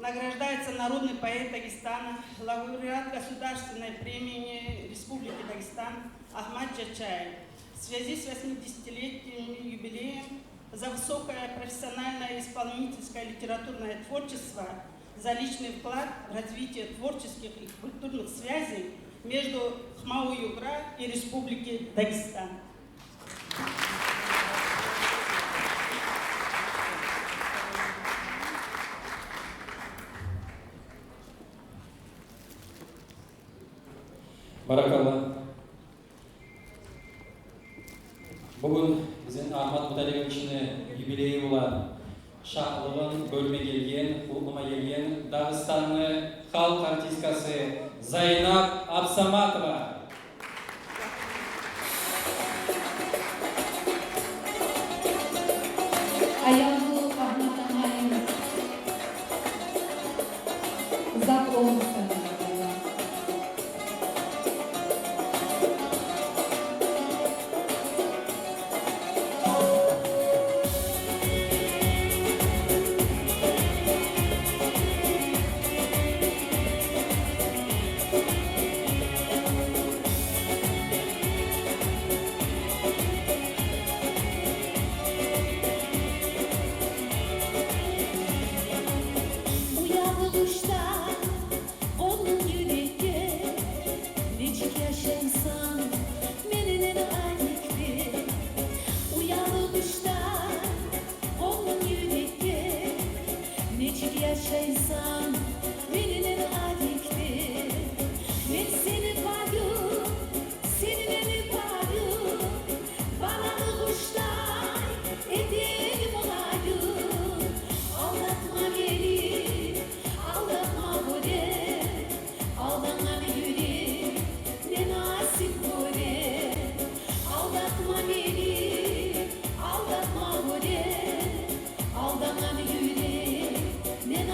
Награждается народный поэт Дагестана, лауреат Государственной премии Республики Дагестан Ахмат Чачаев в связи с 80-летним юбилеем за высокое профессиональное исполнительское литературное творчество, за личный вклад в развитие творческих и культурных связей между Хмао-Югра и Республикой Дагестан. Barakallah. Bugün bizim Ahmet Mutaliyevich'in jubileyi olan şahlığın bölüme gelgen, uluma gelgen Dağıstanlı halk artistkası Zaynab Absamatova. Ayağlı Ahmet Amay'ın uzak olmasın. Aldama yürek, ne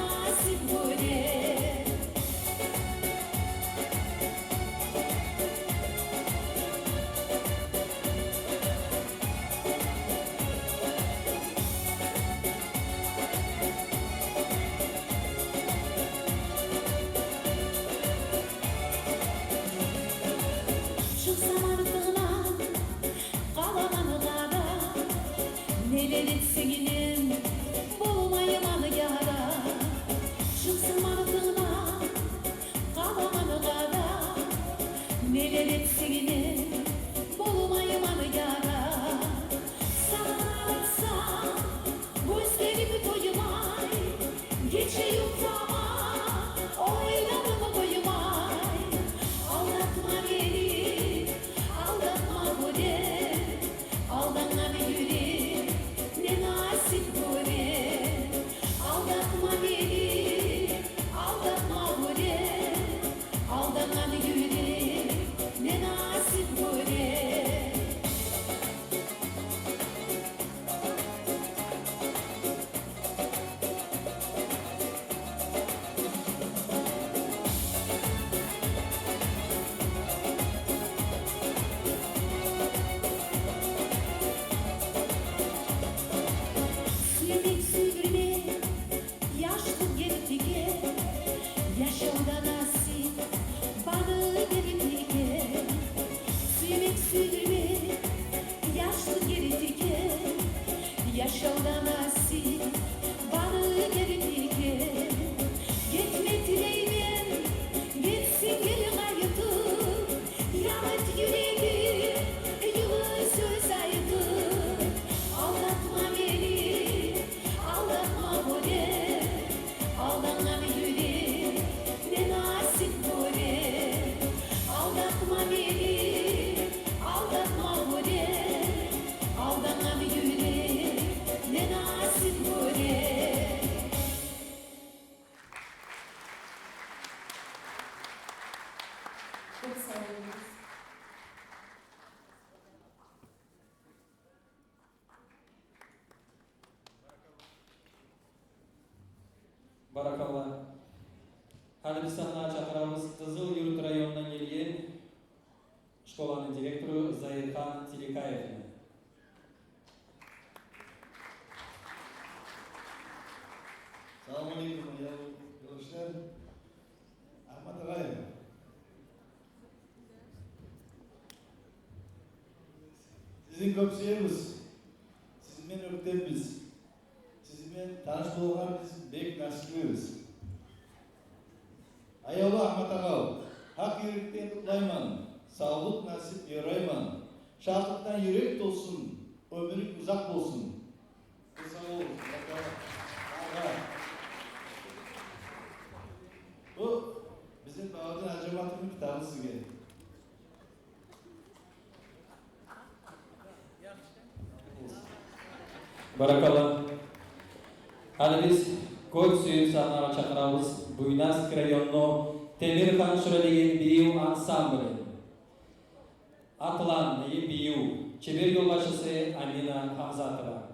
Hadi biz sahnaga çakırabız Kızıl Yurt rayonundan gelgen şkolanın direktoru Zahirхан Tilekayevni. Assalamu alaikum arkadaşlar. Ahmet Ağay. Sizin köp sevimiz. Sizinle öptemiz. Sizinle tanış bolğan biz bek nasiplimiz. Ayolu Ahmet Ağay. Hak yürekten kutlayman. Sağlık nasip yarayman. Şartlıktan yürek dolsun. Ömürlük uzak olsun. Sağ olun. Bu bizim Bahadır Hacamat'ın kitabı sizge. Barakallah. Hadi biz koy suyun sahnaga çakırabız Buynazk rayonu Temirhan Şuralegen biyu ansambli. Atlan biyu. Çevir yolbaşısı Amina Hamzatova.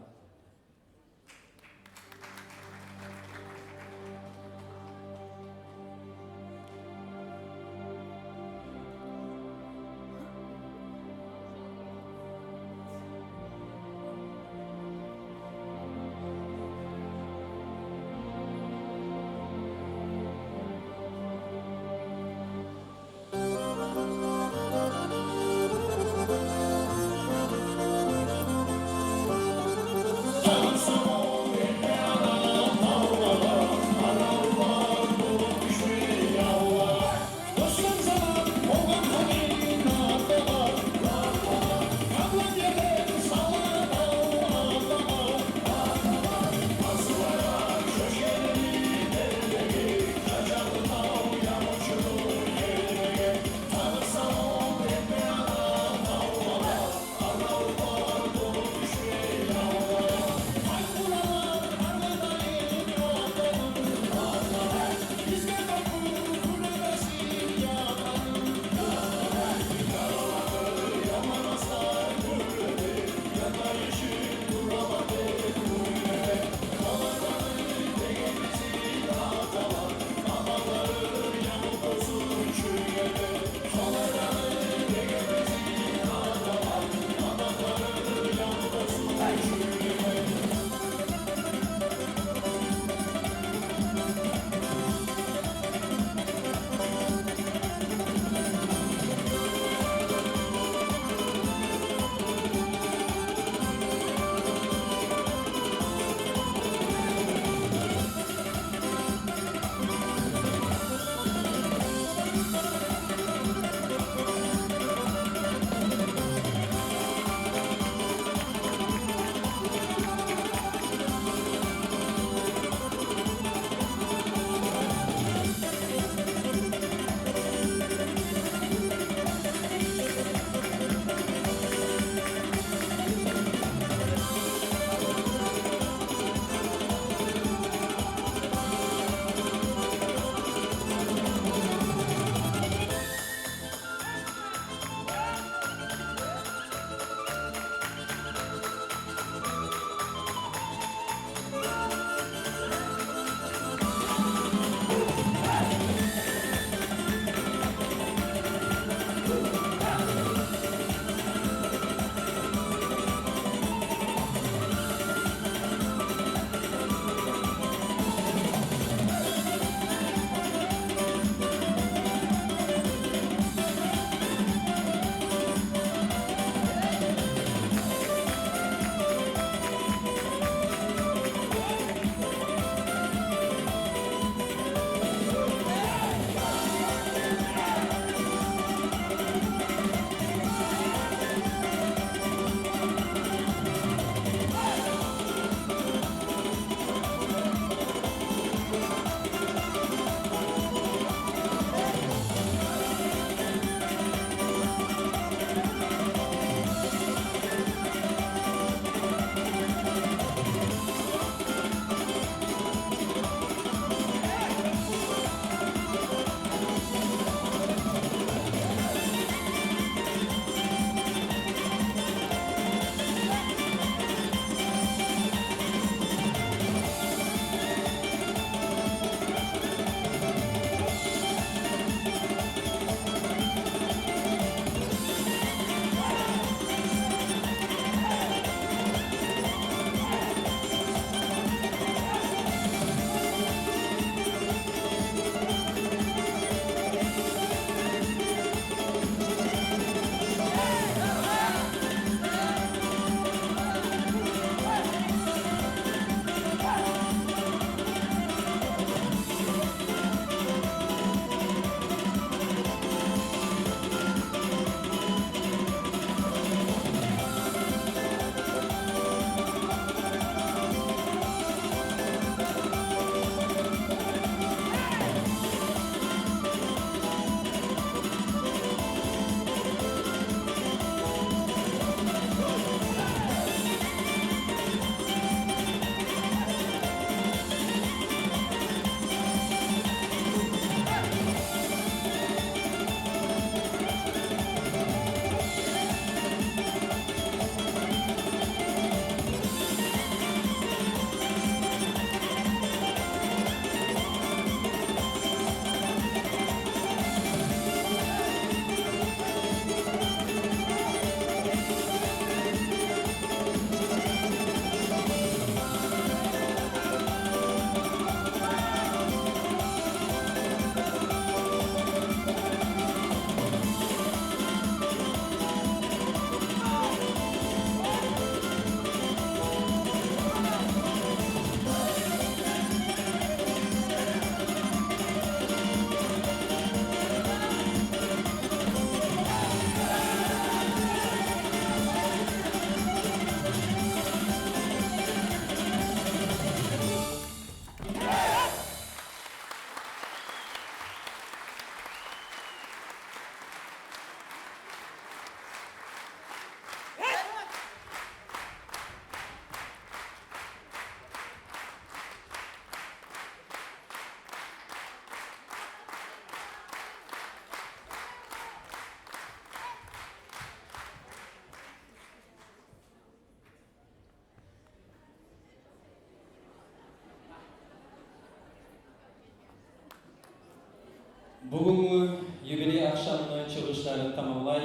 Bugünkü юбилей akşamının çıkışlarını tamamlay.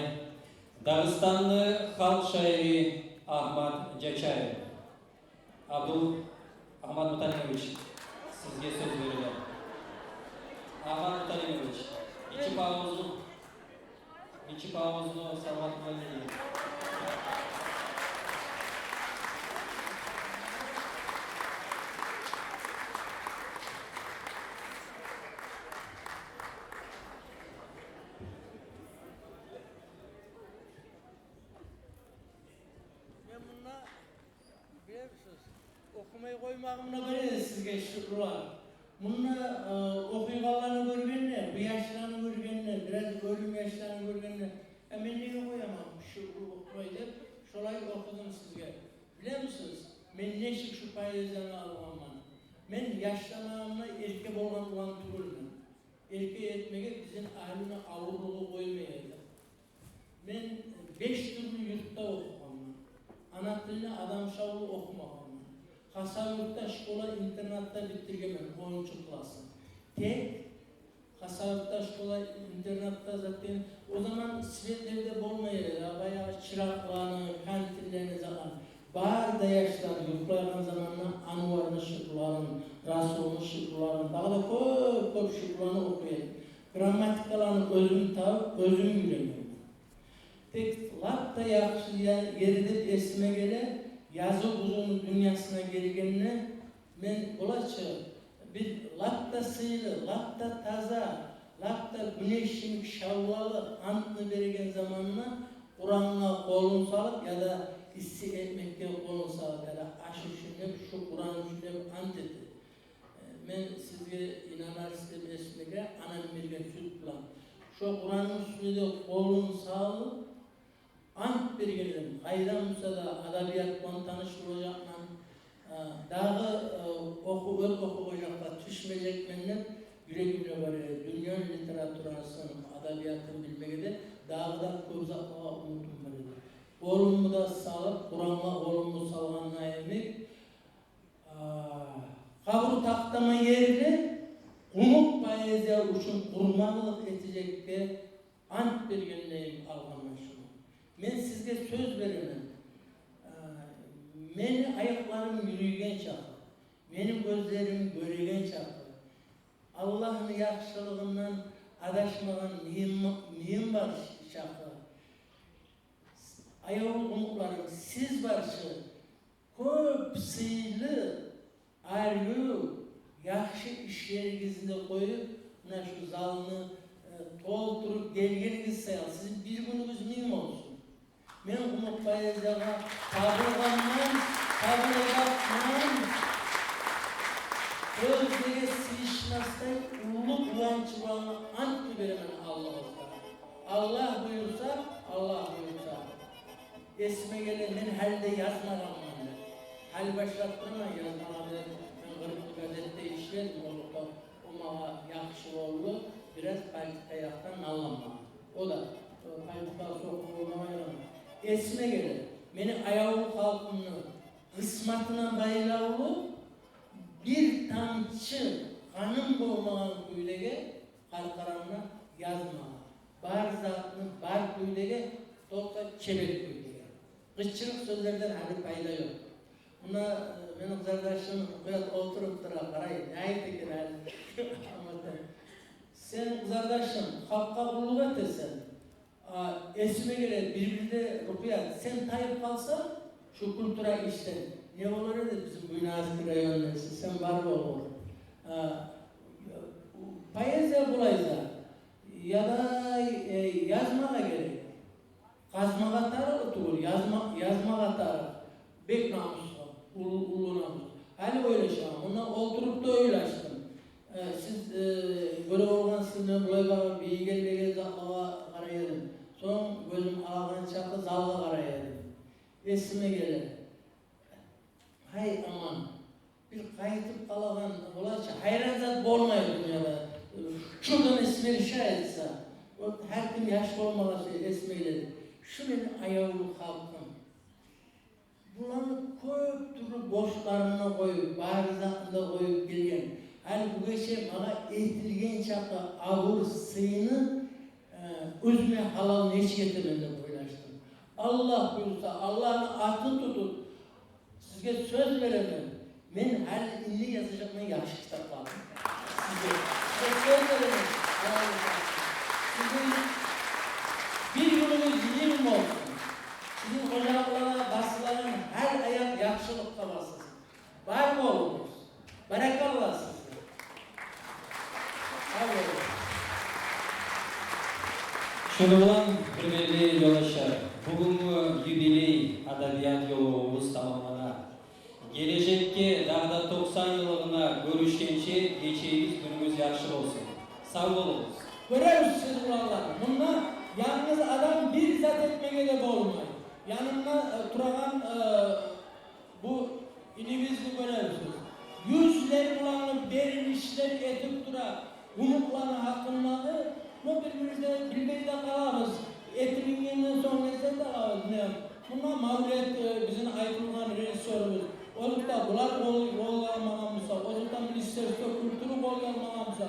Dağıstanlı halk şairi Ahmet Cekşayev. Abdul Ahmet Mutalimovic, sizge söz verilir. Ahmet Mutalimovic, içi pavuzunu salvatmalı değil. Ben bununla biliyor musunuz? Okumayı koymağımla böyle sizge şükürler. Bununla okuyuqalarını görgenler, bu yaşlarını görgenler, biraz ölüm yaşlarını görgenler. Ben neyi koyamam şu okumayı dep, şolay okudum sizge. Biliyor musunuz? Men neşik şu payızlarını almamman. Men yaşlanağımla erke bolgan ulan tugulman. Erke etmege bizim ahlına avurluğu koymayaydı. Men 5 türlü yurtta okumamman. Ana tilini adam şavlu okumamman. Hasavurt'ta şkola internatta bitirgemen 10. klası. Tek Hasavurt'ta şkola internatta zaten o zaman Svetler'de bolmaydı. Bayağı çıraklarını, kantinlerini zaman. Bar da yaşlar yuklayan zamanla Anvar'ın şıklarını, Rasul'un şıklarını, daha da köp şıklarını okuyayım. Grammatikalarını özüm tavıp, özüm yürüyorum. Tek latta yakışı yeridip esime gele, yazı uzun dünyasına gelgenine men olaçı bir latta sıylı, latta taza, latta güneşin şavvalı antını bergen zamanına Kur'an'a kolun salıp ya da issi etmekte kolun salıp ya da aşı şünlep şu Kur'an şünlep ant etti. Men sizge inanarsızım esmege anam bergen süt bulan. Şu Kur'an'ın üstünde kolun salıp ant bergenim. Hayran Musa'da adabiyatla tanıştıracakman. Dağı oku ocakta düşmeyecek menler yüreğimle var. Dünya literaturasının adabiyatını bilmekede dağda közaklığa umutum var. Oğlumu da salıp, Kur'an'a oğlumu salğanına emek. Kabur taktama yerine umut poeziya üçün kurmanlık etecekte ant bergenleyim alganlaşım. Men sizge söz veremem. Meni ayaklarım yürüygen çakı. Benim gözlerim görügen çakı. Allah'ın yakışılığından adaşmadan neyim var çakı. Ayağı umutlarım siz varşı. Köp sıylı, aryu, yakşı işlerinizi koyup, şu zalını doldurup gelgeniz sayal. Sizin bir gününüz mühim olsun. Men umut poeziyaga kabullanmam, özlege sıyışmastay ulu kıvanç bulanı ant veremen Allah'a. Allah buyursa, esime gelen men halde yazmagamman der. Hal başlattırma yazmagamman. Ben Kırıklı gazetede işledim, o mağa yakışı oldu, biraz politika yaktan allanma. O da politika sokulmaya esime gelir. Beni ayağı halkını kısmatına bayılavlı bir tamçı kanım bulmayan küylege karkaranına yazma. Bar zatını bar küylege tokta çebek küylege. Kıççılık sözlerden hadi payda yok. Buna benim kardeşim biraz oturup dura karayın. Neydi ki sen kardeşim hakka kulluk etsen esime gelir birbirine rukuyat. Sen tayıp kalsan şu kültüra işten. Ne olur öyle bizim bu nazik rayonlarında sen var mı olur? Poeziya bulaysa ya da yazmağa gerek. Kazmağa tarı otur, yazmağa tarı. Bek namusu, ulu namusu. Hani öyle şey ama. Ona oturup da öyle açtım. Siz böyle olgan sizinle bulay bakın bir gelmeye zalga karayalım. Son gözüm ağlan çakı zalga karayalım. Esime gelir. Hay aman. Bir kayıtıp kalagan olaysa hayran zat bolmayı dünyada. Şuradan esmeri şayetse. Her kim yaşlı olmaması esmeyle. Şu benim ayağımı halkım. Bunları köp türlü boşlarına koyup, barizatında koyup gelgen. hani bu geçe bana ehtirgen çapta ağır sıyını özüme halal neş getirin de paylaştım. Allah buyursa Allah'ın atın tutun. Sizge söz veremem. Men her inni yazacağımı yaxşı kitap var. Sizge söz veremem. Sizin bir yılınız 20 olsun. Sizin ocaklara, basıların her ayak yaxşılıkta basılsın. Var mı oğlunuz? Barakallah size. Şunu bilan hurmatli yo'ldoshlar, bugungi yubiley adabiyot yo'lig'imiz tamomlanadi. Kelajakka dag'da 90 yillig'ini ko'rishguncha kechagi kunimiz yaxshi bo'lsin. Sog' bo'linglar. Görüyorsunuz buralar. Bunlar yalnız adam bir zat etmeye de olmayı. Yanımda duran bu inimizi görüyorsunuz. Yüzler bulanıp verilişler edip dura. Unutlanı hakkındağı bu birbirimizde bilmeyi de kalırız. Etiminden sonra ne de kalırız. Bunlar mağduriyet bizim aykırılan rejisörümüz. Olup da bular rol almamamıza, olup da ministerstvo kültürü rol almamamıza,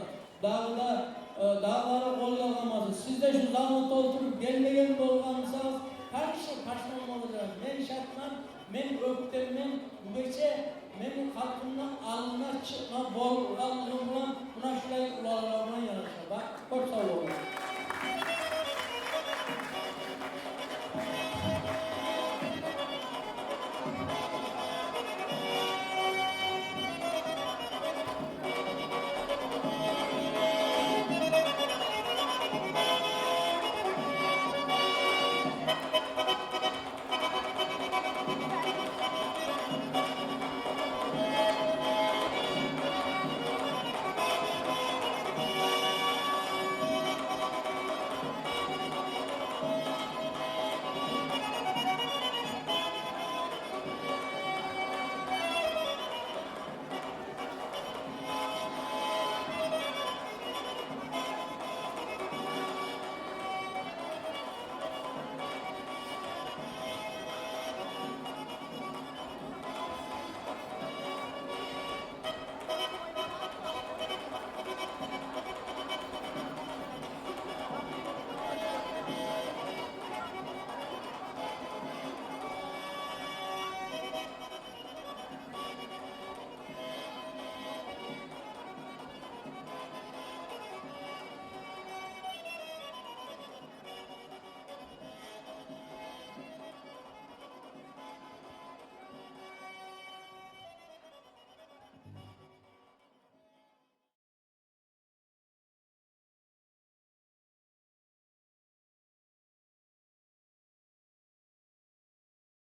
dağlara rol almamamıza. Siz de şu zahmet oturup gelmeyen bolgansanız her şey başlamalıdır. Men şartman, men öptemmen, bu geçe men halkımdan alına çıkma bolganlığım bulan buna şurayı